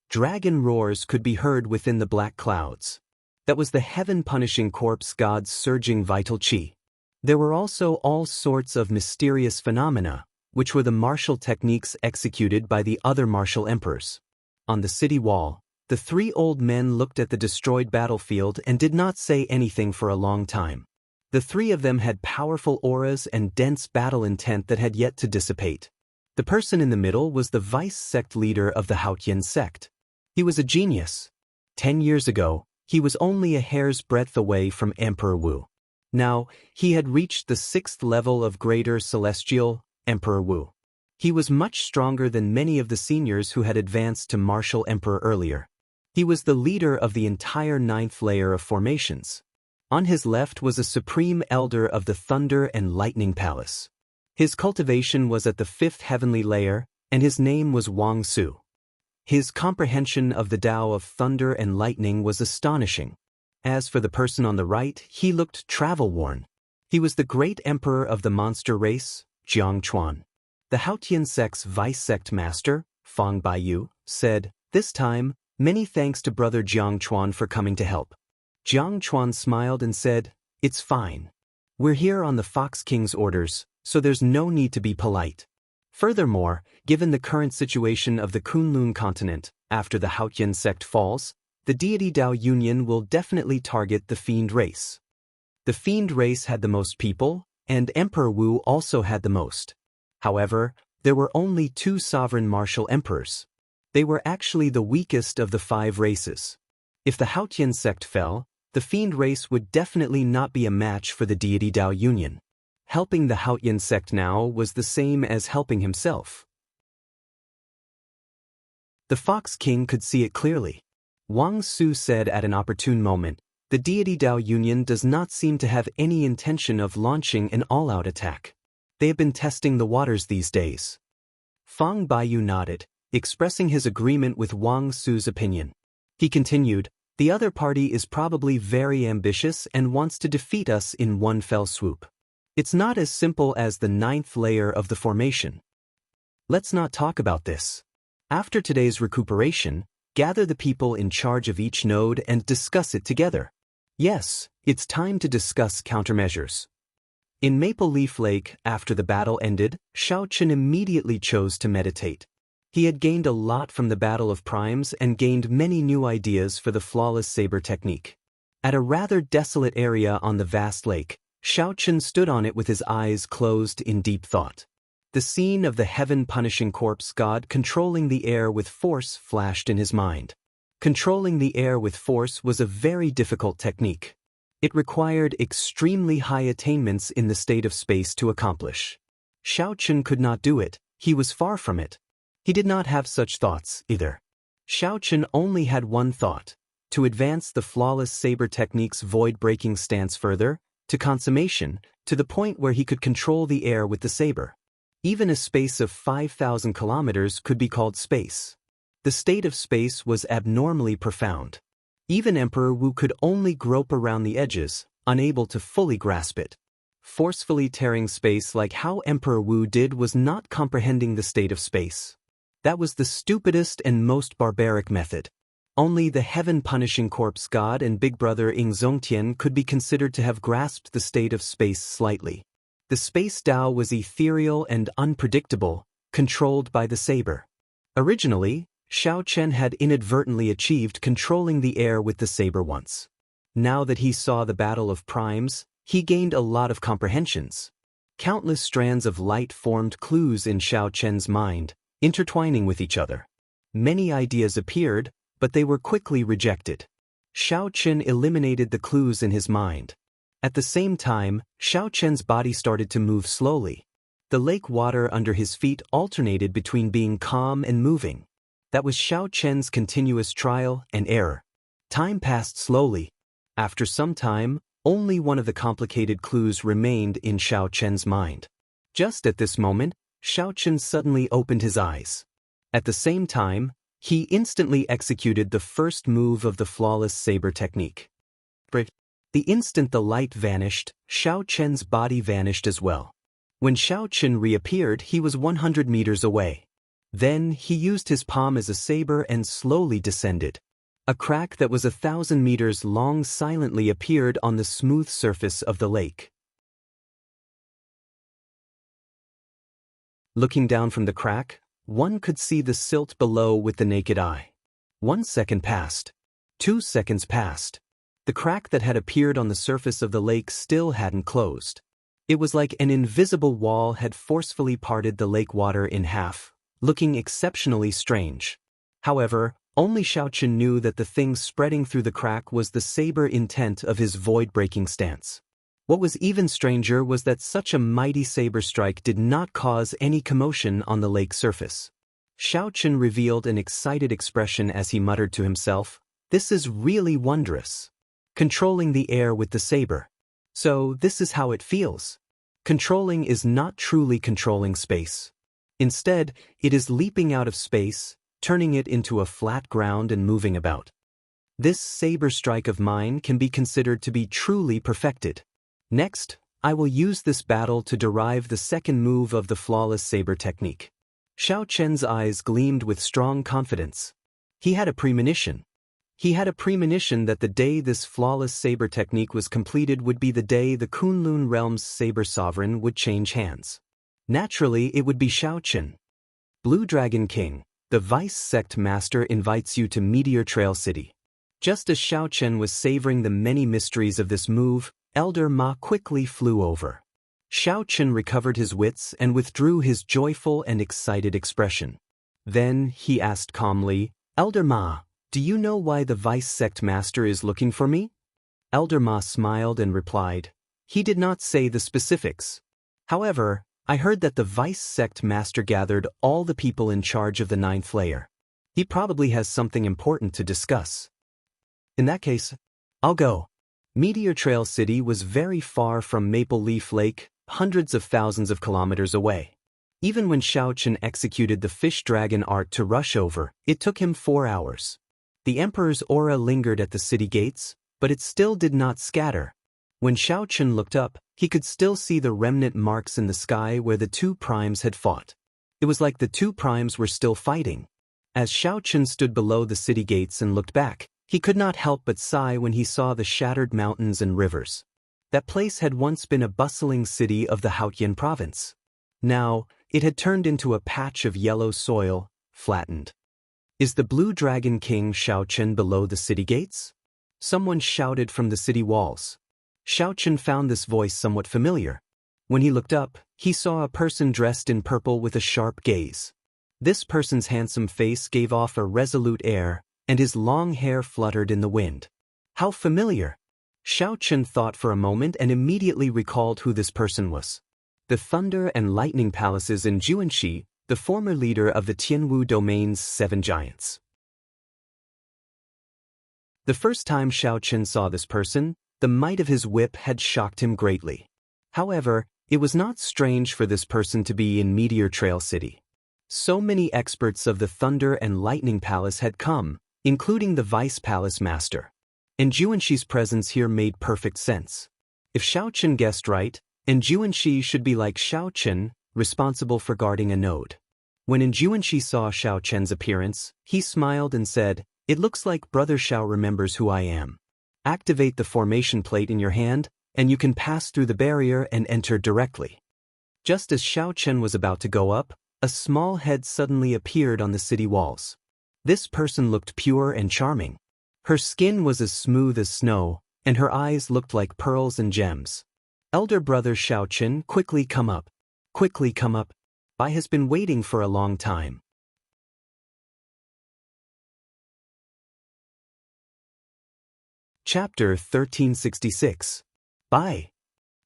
Dragon roars could be heard within the black clouds. That was the heaven-punishing corpse god's surging vital chi. There were also all sorts of mysterious phenomena, which were the martial techniques executed by the other martial emperors. On the city wall, the three old men looked at the destroyed battlefield and did not say anything for a long time. The three of them had powerful auras and dense battle intent that had yet to dissipate. The person in the middle was the vice-sect leader of the Haotian sect. He was a genius. 10 years ago, he was only a hair's breadth away from Emperor Wu. Now, he had reached the 6th level of Greater Celestial, Emperor Wu. He was much stronger than many of the seniors who had advanced to Martial Emperor earlier. He was the leader of the entire 9th layer of formations. On his left was a supreme elder of the Thunder and Lightning Palace. His cultivation was at the 5th heavenly layer, and his name was Wang Su. His comprehension of the Tao of Thunder and Lightning was astonishing. As for the person on the right, he looked travel-worn. He was the great emperor of the monster race, Jiang Chuan. The Haotian sect's vice-sect master, Fang Baiyu, said, "This time, many thanks to brother Jiang Chuan for coming to help." Jiang Chuan smiled and said, "It's fine. We're here on the Fox King's orders, so there's no need to be polite. Furthermore, given the current situation of the Kunlun continent, after the Haotian sect falls, the deity Tao Union will definitely target the Fiend race. The Fiend race had the most people, and Emperor Wu also had the most. However, there were only 2 sovereign martial emperors. They were actually the weakest of the 5 races. If the Haotian sect fell, the Fiend race would definitely not be a match for the deity Tao Union. Helping the Haotian sect now was the same as helping himself. The Fox King could see it clearly. Wang Su said at an opportune moment, "The deity Tao Union does not seem to have any intention of launching an all-out attack. They have been testing the waters these days." Fang Baiyu nodded, expressing his agreement with Wang Su's opinion. He continued, "The other party is probably very ambitious and wants to defeat us in one fell swoop. It's not as simple as the 9th layer of the formation. Let's not talk about this. After today's recuperation, gather the people in charge of each node and discuss it together. Yes, it's time to discuss countermeasures." In Maple Leaf Lake, after the battle ended, Shao Chen immediately chose to meditate. He had gained a lot from the Battle of Primes and gained many new ideas for the flawless saber technique. At a rather desolate area on the vast lake, Shao Chen stood on it with his eyes closed in deep thought. The scene of the heaven-punishing corpse god controlling the air with force flashed in his mind. Controlling the air with force was a very difficult technique. It required extremely high attainments in the state of space to accomplish. Shao Chen could not do it, he was far from it. He did not have such thoughts, either. Shao Chen only had one thought: to advance the flawless saber technique's void-breaking stance further, to consummation, to the point where he could control the air with the saber. Even a space of 5,000 kilometers could be called space. The state of space was abnormally profound. Even Emperor Wu could only grope around the edges, unable to fully grasp it. Forcefully tearing space like how Emperor Wu did was not comprehending the state of space. That was the stupidest and most barbaric method. Only the heaven-punishing corpse god and big brother Ing Zongtian could be considered to have grasped the state of space slightly. The space Tao was ethereal and unpredictable, controlled by the saber. Originally, Shao Chen had inadvertently achieved controlling the air with the saber once. Now that he saw the Battle of Primes, he gained a lot of comprehensions. Countless strands of light formed clues in Shao Chen's mind, intertwining with each other. Many ideas appeared, but they were quickly rejected. Shao Chen eliminated the clues in his mind. At the same time, Shao Chen's body started to move slowly. The lake water under his feet alternated between being calm and moving. That was Shao Chen's continuous trial and error. Time passed slowly. After some time, only one of the complicated clues remained in Shao Chen's mind. Just at this moment, Shao Chen suddenly opened his eyes. At the same time, he instantly executed the first move of the flawless saber technique. The instant the light vanished, Shao Chen's body vanished as well. When Xiao Chen reappeared, he was 100 meters away. Then he used his palm as a saber and slowly descended. A crack that was 1,000 meters long silently appeared on the smooth surface of the lake. Looking down from the crack, one could see the silt below with the naked eye. 1 second passed. 2 seconds passed. The crack that had appeared on the surface of the lake still hadn't closed. It was like an invisible wall had forcefully parted the lake water in half, looking exceptionally strange. However, only Xiao Chen knew that the thing spreading through the crack was the saber intent of his void-breaking stance. What was even stranger was that such a mighty saber strike did not cause any commotion on the lake surface. Xiao Chen revealed an excited expression as he muttered to himself, "This is really wondrous. Controlling the air with the saber. So this is how it feels. Controlling is not truly controlling space. Instead, it is leaping out of space, turning it into a flat ground and moving about. This saber strike of mine can be considered to be truly perfected. Next, I will use this battle to derive the second move of the flawless saber technique." Xiao Chen's eyes gleamed with strong confidence. He had a premonition. He had a premonition that the day this flawless saber technique was completed would be the day the Kunlun realm's saber sovereign would change hands. Naturally, it would be Xiao Chen. Blue Dragon King, the Vice Sect Master invites you to Meteor Trail City. Just as Xiao Chen was savoring the many mysteries of this move, Elder Ma quickly flew over. Xiao Chen recovered his wits and withdrew his joyful and excited expression. Then he asked calmly, "Elder Ma, do you know why the Vice Sect Master is looking for me?" Elder Ma smiled and replied, "He did not say the specifics. However, I heard that the Vice Sect Master gathered all the people in charge of the Ninth Layer. He probably has something important to discuss. In that case, I'll go." Meteor Trail City was very far from Maple Leaf Lake, hundreds of thousands of kilometers away. Even when Xiao Chen executed the fish dragon art to rush over, it took him 4 hours. The Emperor's aura lingered at the city gates, but it still did not scatter. When Xiao Chen looked up, he could still see the remnant marks in the sky where the two primes had fought. It was like the two primes were still fighting. As Xiao Chen stood below the city gates and looked back, he could not help but sigh when he saw the shattered mountains and rivers. That place had once been a bustling city of the Haotian province. Now, it had turned into a patch of yellow soil, flattened. "Is the Blue Dragon King Xiao Chen below the city gates?" Someone shouted from the city walls. Xiao Chen found this voice somewhat familiar. When he looked up, he saw a person dressed in purple with a sharp gaze. This person's handsome face gave off a resolute air, and his long hair fluttered in the wind. How familiar! Xiao Chen thought for a moment and immediately recalled who this person was. The Thunder and Lightning Palaces in Juanxi, the former leader of the Tianwu Domain's 7 giants. The first time Xiao Chen saw this person, the might of his whip had shocked him greatly. However, it was not strange for this person to be in Meteor Trail City. So many experts of the Thunder and Lightning Palace had come, including the Vice Palace Master. And Juanxi's presence here made perfect sense. If Xiao Chen guessed right, Juanxi should be like Xiao Chen, responsible for guarding a node. When Juanxi saw Xiao Chen's appearance, he smiled and said, "It looks like Brother Xiao remembers who I am. Activate the formation plate in your hand, and you can pass through the barrier and enter directly." Just as Xiao Chen was about to go up, a small head suddenly appeared on the city walls. This person looked pure and charming. Her skin was as smooth as snow, and her eyes looked like pearls and gems. "Elder Brother Xiao Chen, quickly come up. Quickly come up. I has been waiting for a long time." Chapter 1366. Bye.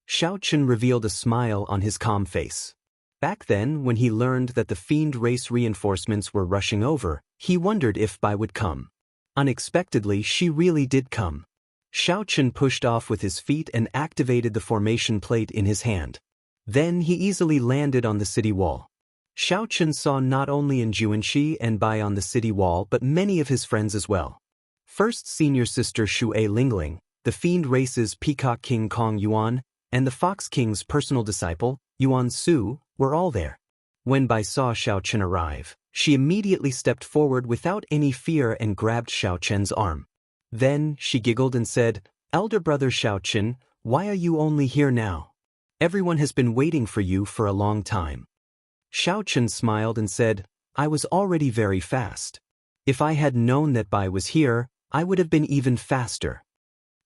Xiao Chen revealed a smile on his calm face. Back then, when he learned that the fiend race reinforcements were rushing over, he wondered if Bai would come. Unexpectedly, she really did come. Xiao Chen pushed off with his feet and activated the formation plate in his hand. Then he easily landed on the city wall. Xiao Chen saw not only Juanxi and Bai on the city wall but many of his friends as well. First senior sister Xue Lingling, the fiend race's Peacock King Kong Yuan, and the Fox King's personal disciple, Yuan Su, were all there. When Bai saw Xiao Chen arrive, she immediately stepped forward without any fear and grabbed Xiao Chen's arm. Then, she giggled and said, "Elder brother Xiao Chen, why are you only here now? Everyone has been waiting for you for a long time." Xiao Chen smiled and said, "I was already very fast. If I had known that Bai was here, I would have been even faster."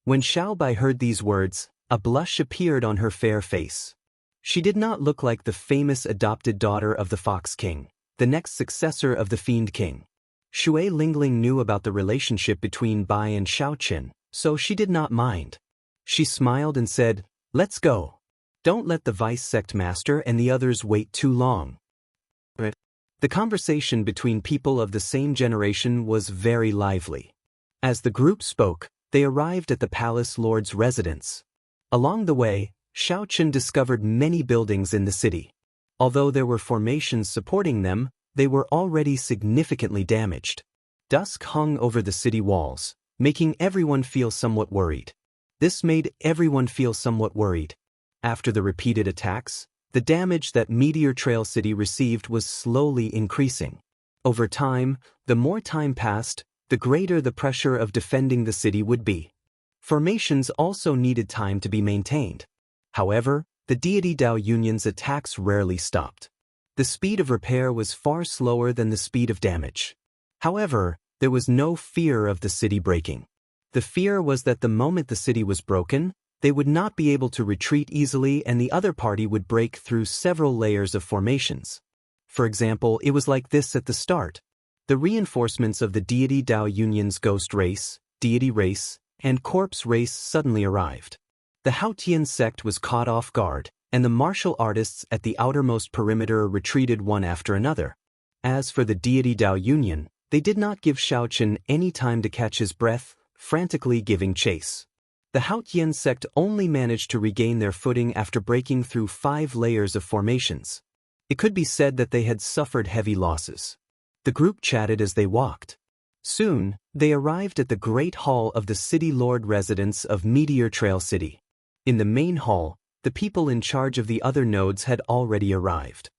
When Xiao Bai heard these words, a blush appeared on her fair face. She did not look like the famous adopted daughter of the Fox King, the next successor of the Fiend King. Shui Lingling knew about the relationship between Bai and Xiao Chen, so she did not mind. She smiled and said, "Let's go. Don't let the vice sect master and the others wait too long." The conversation between people of the same generation was very lively. As the group spoke, they arrived at the palace lord's residence. Along the way, Xiao Chen discovered many buildings in the city. Although there were formations supporting them, they were already significantly damaged. Dusk hung over the city walls, making everyone feel somewhat worried. This made everyone feel somewhat worried. After the repeated attacks, the damage that Meteor Trail City received was slowly increasing. Over time, the more time passed, the greater the pressure of defending the city would be. Formations also needed time to be maintained. However, the Deity Dao Union's attacks rarely stopped. The speed of repair was far slower than the speed of damage. However, there was no fear of the city breaking. The fear was that the moment the city was broken, they would not be able to retreat easily and the other party would break through several layers of formations. For example, it was like this at the start. The reinforcements of the Deity Dao Union's Ghost Race, Deity Race, and Corpse Race suddenly arrived. The Haotian sect was caught off guard, and the martial artists at the outermost perimeter retreated one after another. As for the Deity Dao Union, they did not give Xiao Chen any time to catch his breath, frantically giving chase. The Haotian sect only managed to regain their footing after breaking through 5 layers of formations. It could be said that they had suffered heavy losses. The group chatted as they walked. Soon, they arrived at the Great Hall of the City Lord residence of Meteor Trail City. In the main hall, the people in charge of the other nodes had already arrived.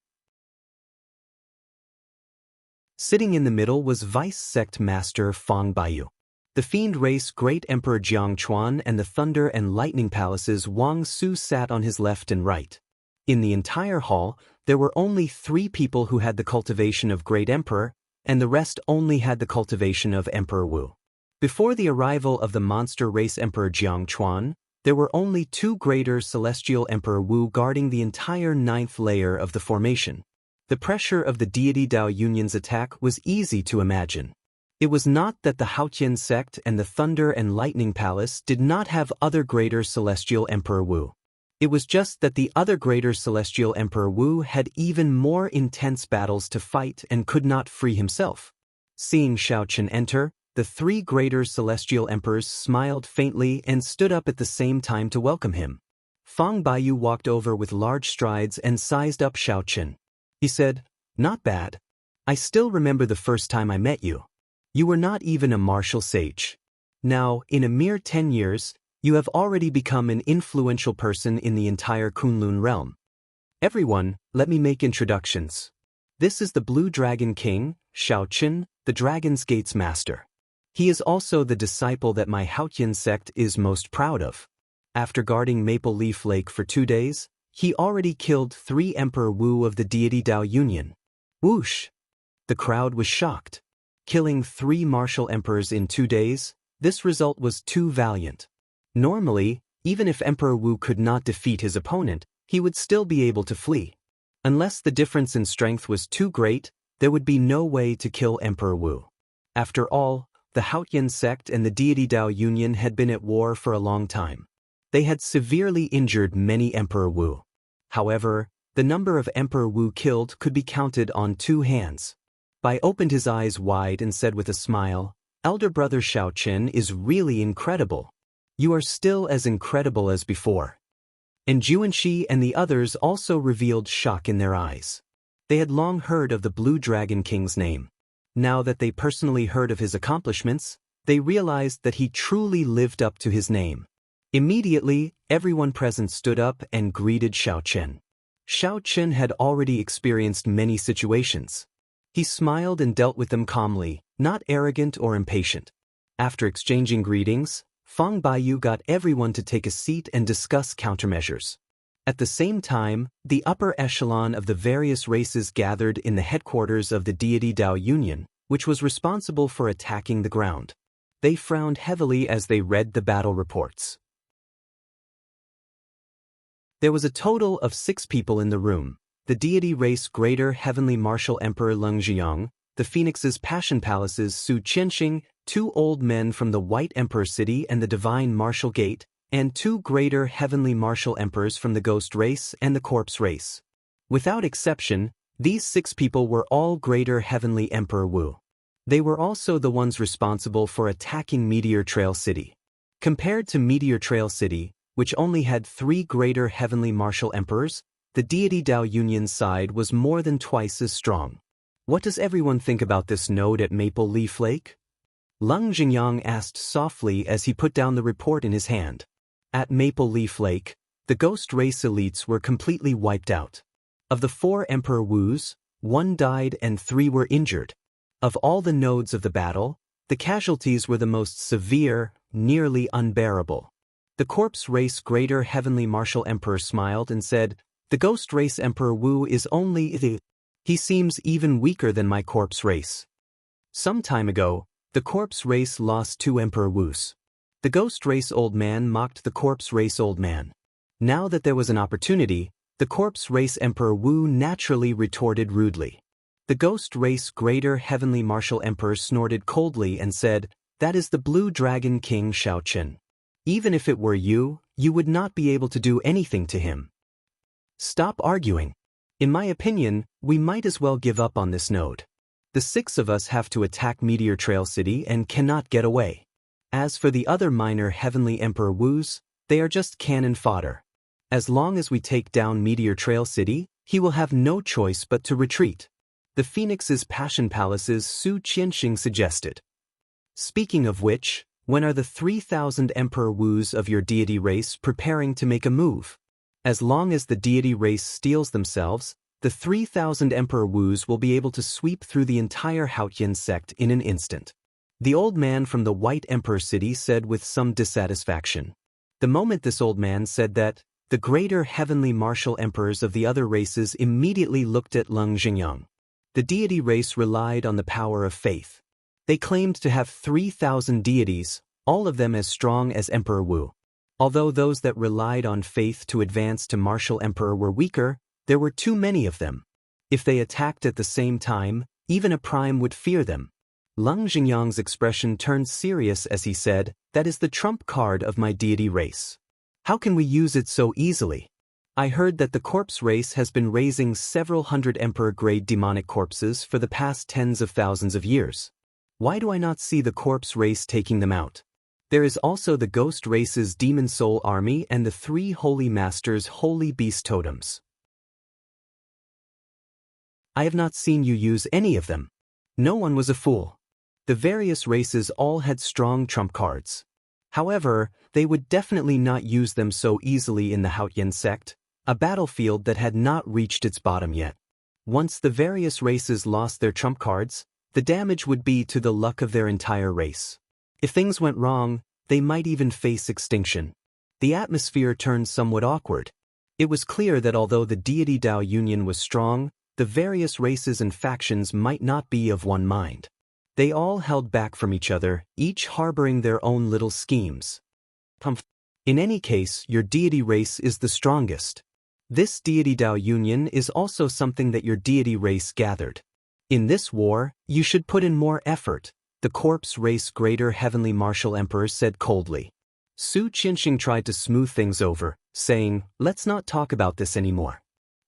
Sitting in the middle was Vice Sect Master Fang Baiyu. The Fiend Race Great Emperor Jiang Chuan and the Thunder and Lightning Palace's Wang Su sat on his left and right. In the entire hall, there were only 3 people who had the cultivation of Great Emperor, and the rest only had the cultivation of Emperor Wu. Before the arrival of the Monster Race Emperor Jiang Chuan, there were only 2 Greater Celestial Emperor Wu guarding the entire 9th layer of the formation. The pressure of the Deity Dao Union's attack was easy to imagine. It was not that the Haotian sect and the Thunder and Lightning Palace did not have other Greater Celestial Emperor Wu. It was just that the other Greater Celestial Emperor Wu had even more intense battles to fight and could not free himself. Seeing Xiao Chen enter, the 3 Greater Celestial Emperors smiled faintly and stood up at the same time to welcome him. Fang Baiyu walked over with large strides and sized up Xiao Chen. He said, "Not bad. I still remember the first time I met you. You were not even a martial sage. Now, in a mere 10 years, you have already become an influential person in the entire Kunlun realm. Everyone, let me make introductions. This is the Blue Dragon King, Xiao Chen, the Dragon's Gate's master. He is also the disciple that my Haotian sect is most proud of. After guarding Maple Leaf Lake for 2 days, he already killed 3 Emperor Wu of the Deity Dao Union." Whoosh! The crowd was shocked. Killing 3 martial emperors in 2 days, this result was too valiant. Normally, even if Emperor Wu could not defeat his opponent, he would still be able to flee. Unless the difference in strength was too great, there would be no way to kill Emperor Wu. After all, the Haotian sect and the Deity Dao Union had been at war for a long time. They had severely injured many Emperor Wu. However, the number of Emperor Wu killed could be counted on 2 hands. Bai opened his eyes wide and said with a smile, "Elder brother Xiao Chen is really incredible. You are still as incredible as before." And Juanxi and the others also revealed shock in their eyes. They had long heard of the Blue Dragon King's name. Now that they personally heard of his accomplishments, they realized that he truly lived up to his name. Immediately, everyone present stood up and greeted Xiao Chen. Xiao Qin had already experienced many situations. He smiled and dealt with them calmly, not arrogant or impatient. After exchanging greetings, Fang Baiyu got everyone to take a seat and discuss countermeasures. At the same time, the upper echelon of the various races gathered in the headquarters of the deity Dao Union, which was responsible for attacking the ground. They frowned heavily as they read the battle reports. There was a total of 6 people in the room: the deity race Greater Heavenly Martial Emperor Leng Zhiyang, the Phoenix's Passion Palace's Su Qianxing, 2 old men from the White Emperor City and the Divine Martial Gate, and 2 Greater Heavenly Martial Emperors from the Ghost Race and the Corpse Race. Without exception, these 6 people were all Greater Heavenly Emperor Wu. They were also the ones responsible for attacking Meteor Trail City. Compared to Meteor Trail City, which only had 3 Greater Heavenly Martial Emperors, the deity Dao Union's side was more than twice as strong. What does everyone think about this node at Maple Leaf Lake? Leng Zhiyang asked softly as he put down the report in his hand. At Maple Leaf Lake, the Ghost Race elites were completely wiped out. Of the 4 Emperor Wus, 1 died and 3 were injured. Of all the nodes of the battle, the casualties were the most severe, nearly unbearable. The Corpse Race Greater Heavenly Martial Emperor smiled and said, "The Ghost Race Emperor Wu is only the... He seems even weaker than my Corpse Race." Some time ago, the Corpse Race lost 2 Emperor Wus. The Ghost Race Old Man mocked the Corpse Race Old Man. Now that there was an opportunity, the Corpse Race Emperor Wu naturally retorted rudely. The Ghost Race Greater Heavenly Martial Emperor snorted coldly and said, "That is the Blue Dragon King Xiao Qin. Even if it were you, you would not be able to do anything to him. Stop arguing. In my opinion, we might as well give up on this node. The 6 of us have to attack Meteor Trail City and cannot get away. As for the other minor Heavenly Emperor Wus, they are just cannon fodder. As long as we take down Meteor Trail City, he will have no choice but to retreat." The Phoenix's Passion Palace's Su Qianxing suggested. "Speaking of which, when are the 3,000 Emperor Wus of your deity race preparing to make a move? As long as the deity race steals themselves, the 3,000 Emperor Wus will be able to sweep through the entire Haotian sect in an instant." The old man from the White Emperor City said with some dissatisfaction. The moment this old man said that, the Greater Heavenly Martial Emperors of the other races immediately looked at Leng Zhiyang. The deity race relied on the power of faith. They claimed to have 3,000 deities, all of them as strong as Emperor Wu. Although those that relied on faith to advance to Martial Emperor were weaker, there were too many of them. If they attacked at the same time, even a prime would fear them. Leng Zhiyang's expression turned serious as he said, "That is the trump card of my deity race. How can we use it so easily? I heard that the Corpse Race has been raising several hundred Emperor-grade demonic corpses for the past tens of thousands of years. Why do I not see the Corpse Race taking them out? There is also the Ghost Race's Demon Soul Army and the 3 Holy Masters' Holy Beast Totems. I have not seen you use any of them." No one was a fool. The various races all had strong trump cards. However, they would definitely not use them so easily in the Haotian sect, a battlefield that had not reached its bottom yet. Once the various races lost their trump cards, the damage would be to the luck of their entire race. If things went wrong, they might even face extinction. The atmosphere turned somewhat awkward. It was clear that although the deity Dao Union was strong, the various races and factions might not be of one mind. They all held back from each other, each harboring their own little schemes. In any case, your deity race is the strongest. This deity Dao Union is also something that your deity race gathered. In this war, you should put in more effort, the Corpse Race Greater Heavenly Martial Emperor said coldly. Su Qianxing tried to smooth things over, saying, "Let's not talk about this anymore.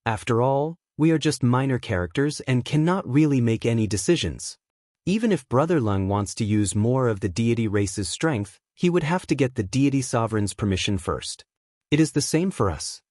After all, we are just minor characters and cannot really make any decisions. Even if Brother Leng wants to use more of the deity race's strength, he would have to get the deity sovereign's permission first. It is the same for us."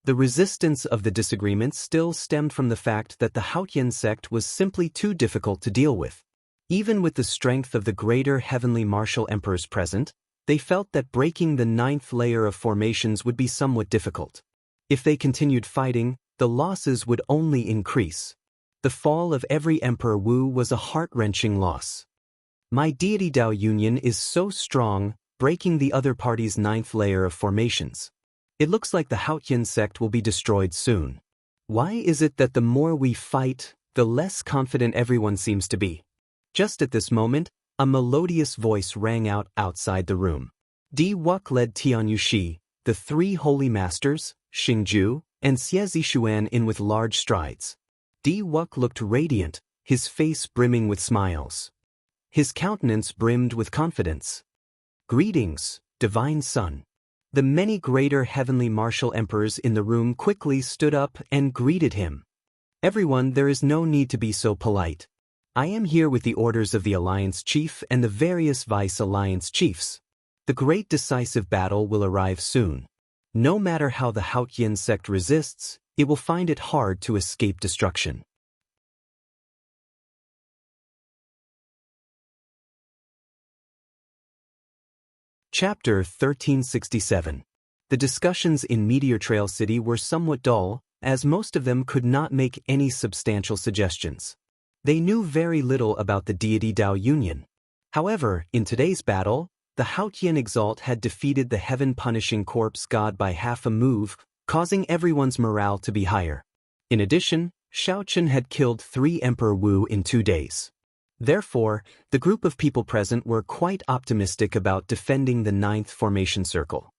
The resistance of the disagreement still stemmed from the fact that the Haotian sect was simply too difficult to deal with. Even with the strength of the Greater Heavenly Martial Emperors present, they felt that breaking the 9th layer of formations would be somewhat difficult. If they continued fighting, the losses would only increase. The fall of every Emperor Wu was a heart-wrenching loss. My deity Dao Union is so strong, breaking the other party's 9th layer of formations. It looks like the Haotian sect will be destroyed soon. Why is it that the more we fight, the less confident everyone seems to be? Just at this moment, a melodious voice rang out outside the room. Di Wuk led Tian Yushi, the 3 holy masters, Xingju, and Xie Zishuan in with large strides. Di Wuk looked radiant, his face brimming with smiles. His countenance brimmed with confidence. Greetings, Divine Son. The many greater heavenly martial emperors in the room quickly stood up and greeted him. Everyone, there is no need to be so polite. I am here with the orders of the Alliance Chief and the various Vice Alliance Chiefs. The great decisive battle will arrive soon. No matter how the Haotian sect resists, it will find it hard to escape destruction. Chapter 1367. The discussions in Meteor Trail City were somewhat dull, as most of them could not make any substantial suggestions. They knew very little about the deity Dao Union. However, in today's battle, the Haotian Exalt had defeated the heaven-punishing corpse god by half a move, causing everyone's morale to be higher. In addition, Shaochen had killed 3 Emperor Wu in 2 days. Therefore, the group of people present were quite optimistic about defending the 9th formation circle.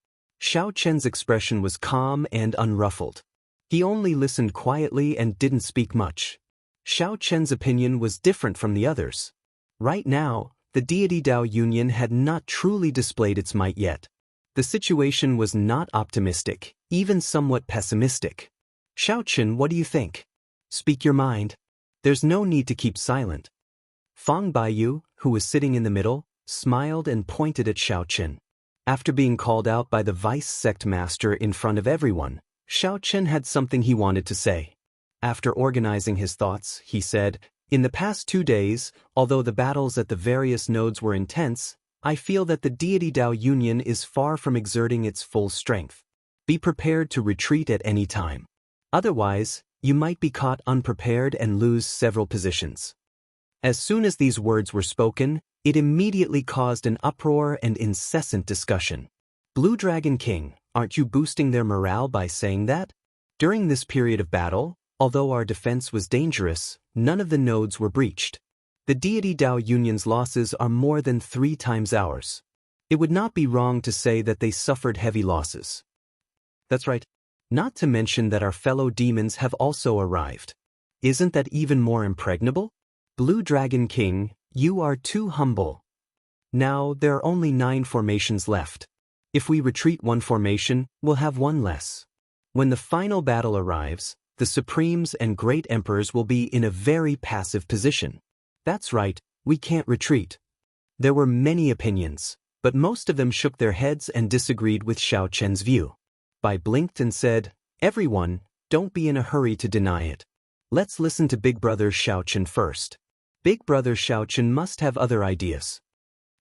Shaochen's expression was calm and unruffled. He only listened quietly and didn't speak much. Shaochen's opinion was different from the others. Right now, the deity Dao Union had not truly displayed its might yet. The situation was not optimistic, even somewhat pessimistic. Shaochen, what do you think? Speak your mind. There's no need to keep silent. Fang Baiyu, who was sitting in the middle, smiled and pointed at Shaochen. After being called out by the vice sect master in front of everyone, Shaochen had something he wanted to say. After organizing his thoughts, he said, "In the past 2 days, although the battles at the various nodes were intense, I feel that the deity Dao Union is far from exerting its full strength. Be prepared to retreat at any time. Otherwise, you might be caught unprepared and lose several positions." As soon as these words were spoken, it immediately caused an uproar and incessant discussion. Blue Dragon King, aren't you boosting their morale by saying that? During this period of battle, although our defense was dangerous, none of the nodes were breached. The deity Dao Union's losses are more than 3 times ours. It would not be wrong to say that they suffered heavy losses. That's right. Not to mention that our fellow demons have also arrived. Isn't that even more impregnable? Blue Dragon King, you are too humble. Now, there are only 9 formations left. If we retreat 1 formation, we'll have 1 less. When the final battle arrives, the Supremes and Great Emperors will be in a very passive position. That's right, we can't retreat. There were many opinions, but most of them shook their heads and disagreed with Shaochen's view. Bai blinked and said, "Everyone, don't be in a hurry to deny it. Let's listen to Big Brother Shaochen first. Big Brother Shaochen must have other ideas."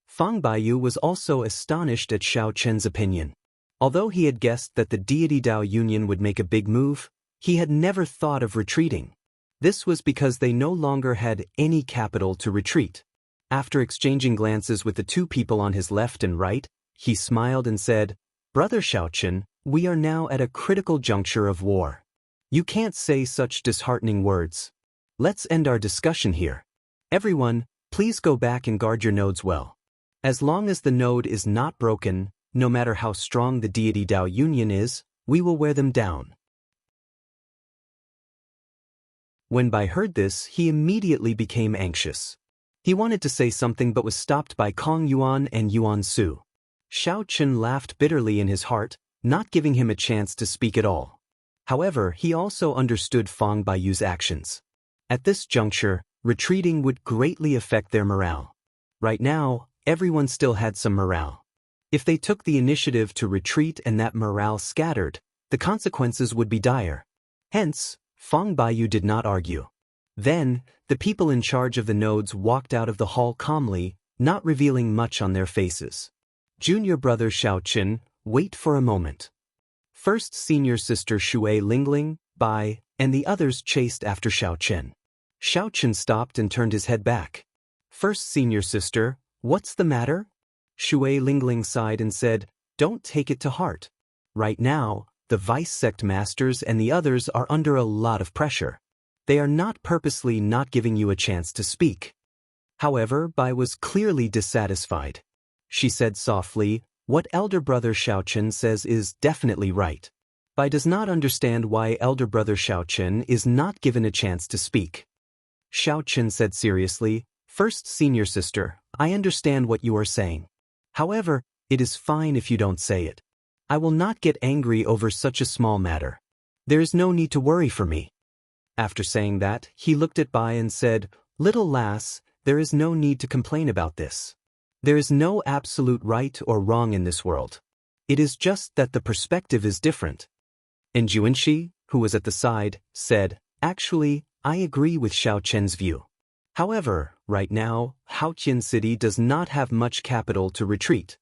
Fang Baiyu was also astonished at Shaochen's opinion. Although he had guessed that the deity Dao Union would make a big move, he had never thought of retreating. This was because they no longer had any capital to retreat. After exchanging glances with the 2 people on his left and right, he smiled and said, "Brother Shaochen, we are now at a critical juncture of war. You can't say such disheartening words. Let's end our discussion here. Everyone, please go back and guard your nodes well. As long as the node is not broken, no matter how strong the deity Dao Union is, we will wear them down." When Bai heard this, he immediately became anxious. He wanted to say something but was stopped by Kong Yuan and Yuan Su. Shaochen laughed bitterly in his heart, not giving him a chance to speak at all. However, he also understood Fang Baiyu's actions. At this juncture, retreating would greatly affect their morale. Right now, everyone still had some morale. If they took the initiative to retreat and that morale scattered, the consequences would be dire. Hence, Fang Baiyu did not argue. Then, the people in charge of the nodes walked out of the hall calmly, not revealing much on their faces. Junior brother Shaochen, wait for a moment. First senior sister Shui Lingling, Bai, and the others chased after Xiao Chen. Xiao Chen stopped and turned his head back. "First senior sister, what's the matter?" Shui Lingling sighed and said, "Don't take it to heart. Right now, the vice sect masters and the others are under a lot of pressure. They are not purposely not giving you a chance to speak." However, Bai was clearly dissatisfied. She said softly, "What elder brother Xiao Chen says is definitely right." Bai does not understand why elder brother Xiao Chen is not given a chance to speak. Xiao Chen said seriously, "First senior sister, I understand what you are saying. However, it is fine if you don't say it. I will not get angry over such a small matter. There is no need to worry for me." After saying that, he looked at Bai and said, "Little lass, there is no need to complain about this. There is no absolute right or wrong in this world. It is just that the perspective is different." And Juanxi, who was at the side, said, "Actually, I agree with Xiao Chen's view. However, right now, Haotian City does not have much capital to retreat."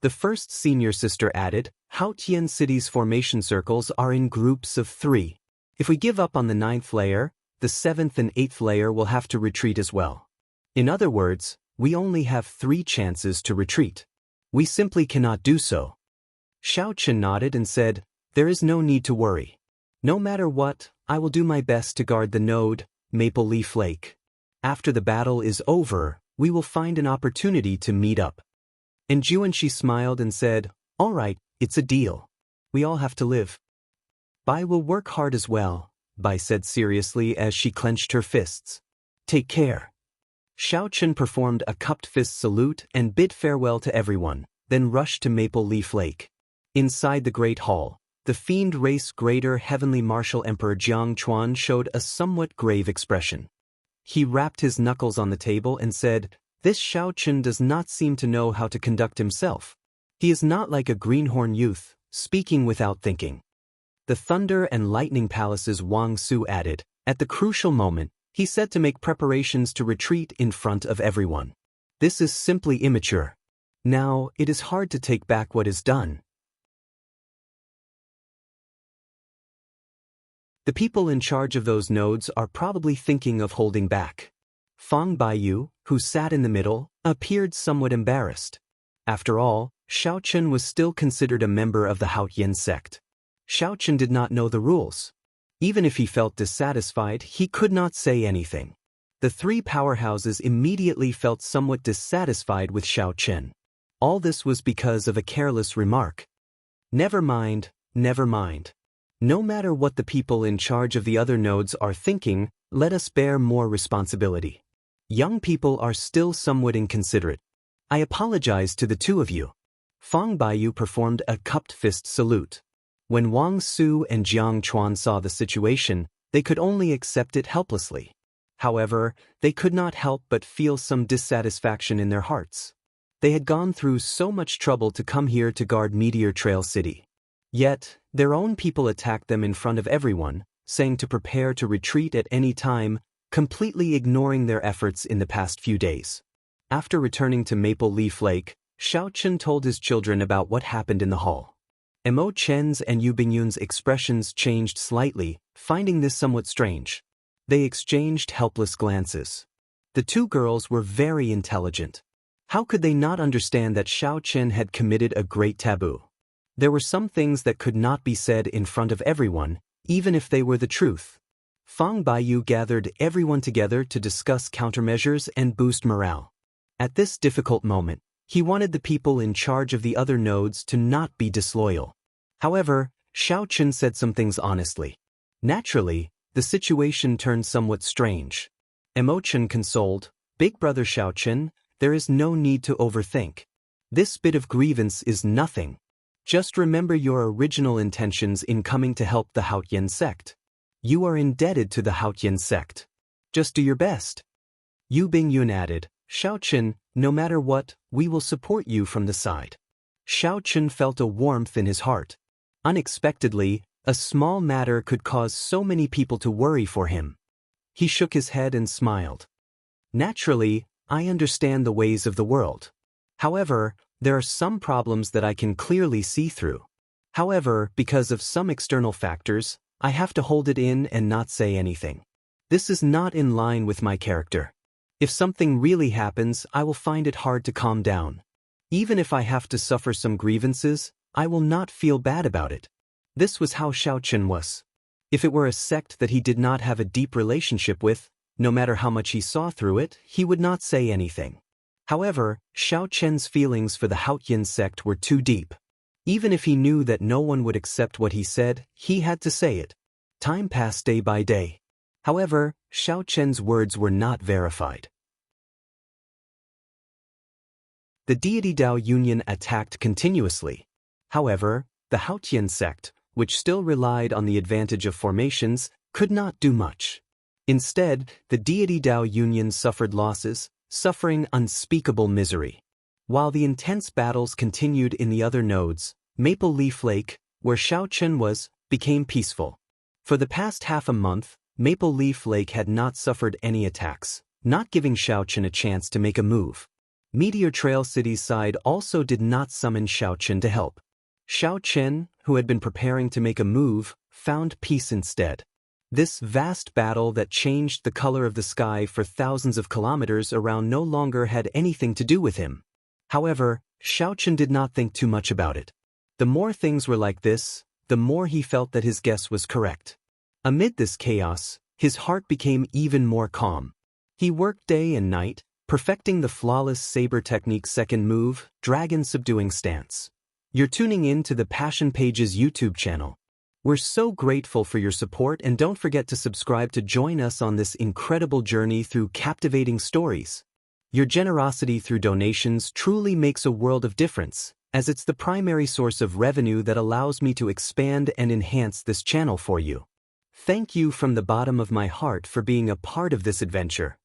The first senior sister added, "Haotian City's formation circles are in groups of 3. If we give up on the 9th layer, the 7th and 8th layer will have to retreat as well. In other words, we only have 3 chances to retreat. We simply cannot do so." Xiao Chen nodded and said, "There is no need to worry. No matter what, I will do my best to guard the node, Maple Leaf Lake. After the battle is over, we will find an opportunity to meet up." And Juanxi smiled and said, "All right, it's a deal. We all have to live." "Bai will work hard as well," Bai said seriously as she clenched her fists. "Take care." Xiao Chen performed a cupped fist salute and bid farewell to everyone, then rushed to Maple Leaf Lake. Inside the Great Hall, the fiend race greater heavenly martial emperor Jiang Chuan showed a somewhat grave expression. He rapped his knuckles on the table and said, "This Xiao Chen does not seem to know how to conduct himself. He is not like a greenhorn youth, speaking without thinking." The Thunder and Lightning Palace's Wang Su added, "At the crucial moment, he said to make preparations to retreat in front of everyone. This is simply immature. Now, it is hard to take back what is done." The people in charge of those nodes are probably thinking of holding back. Fang Baiyu, who sat in the middle, appeared somewhat embarrassed. After all, Xiao Chen was still considered a member of the Haotian sect. Xiao Chen did not know the rules. Even if he felt dissatisfied, he could not say anything. The 3 powerhouses immediately felt somewhat dissatisfied with Xiao Chen. All this was because of a careless remark. Never mind, never mind. No matter what the people in charge of the other nodes are thinking, let us bear more responsibility. Young people are still somewhat inconsiderate. I apologize to the 2 of you." Fang Baiyu performed a cupped fist salute. When Wang Su and Jiang Chuan saw the situation, they could only accept it helplessly. However, they could not help but feel some dissatisfaction in their hearts. They had gone through so much trouble to come here to guard Meteor Trail City. Yet, their own people attacked them in front of everyone, saying to prepare to retreat at any time, completely ignoring their efforts in the past few days. After returning to Maple Leaf Lake, Xiao Chen told his children about what happened in the hall. Mo Chen's and Yu Bingyun's expressions changed slightly, finding this somewhat strange. They exchanged helpless glances. The 2 girls were very intelligent. How could they not understand that Xiao Chen had committed a great taboo? There were some things that could not be said in front of everyone, even if they were the truth. Fang Baiyu gathered everyone together to discuss countermeasures and boost morale. At this difficult moment, he wanted the people in charge of the other nodes to not be disloyal. However, Xiao Chen said some things honestly. Naturally, the situation turned somewhat strange. Mo Chen consoled, "Big brother Xiao Chen, there is no need to overthink. This bit of grievance is nothing. Just remember your original intentions in coming to help the Haotian sect. You are indebted to the Haotian sect. Just do your best." Yu Bingyun added, "Xiao Chen, no matter what, we will support you from the side." Xiao Chen felt a warmth in his heart. Unexpectedly, a small matter could cause so many people to worry for him. He shook his head and smiled. "Naturally, I understand the ways of the world. However, there are some problems that I can clearly see through. However, because of some external factors, I have to hold it in and not say anything. This is not in line with my character. If something really happens, I will find it hard to calm down. Even if I have to suffer some grievances, I will not feel bad about it. This was how Xiao Chen was. If it were a sect that he did not have a deep relationship with, no matter how much he saw through it, he would not say anything. However, Xiao Chen's feelings for the Haotian sect were too deep. Even if he knew that no one would accept what he said, he had to say it. Time passed day by day. However, Xiao Chen's words were not verified. The deity Dao Union attacked continuously. However, the Haotian sect, which still relied on the advantage of formations, could not do much. Instead, the deity Dao Union suffered losses, suffering unspeakable misery. While the intense battles continued in the other nodes, Maple Leaf Lake, where Xiao Chen was, became peaceful. For the past half a month, Maple Leaf Lake had not suffered any attacks, not giving Xiao Chen a chance to make a move. Meteor Trail City's side also did not summon Xiao Chen to help. Xiao Chen, who had been preparing to make a move, found peace instead. This vast battle that changed the color of the sky for thousands of kilometers around no longer had anything to do with him. However, Xiao Chen did not think too much about it. The more things were like this, the more he felt that his guess was correct. Amid this chaos, his heart became even more calm. He worked day and night, perfecting the flawless saber technique's second move, Dragon Subduing Stance. You're tuning in to the Passion Pages YouTube channel. We're so grateful for your support, and don't forget to subscribe to join us on this incredible journey through captivating stories. Your generosity through donations truly makes a world of difference, as it's the primary source of revenue that allows me to expand and enhance this channel for you. Thank you from the bottom of my heart for being a part of this adventure.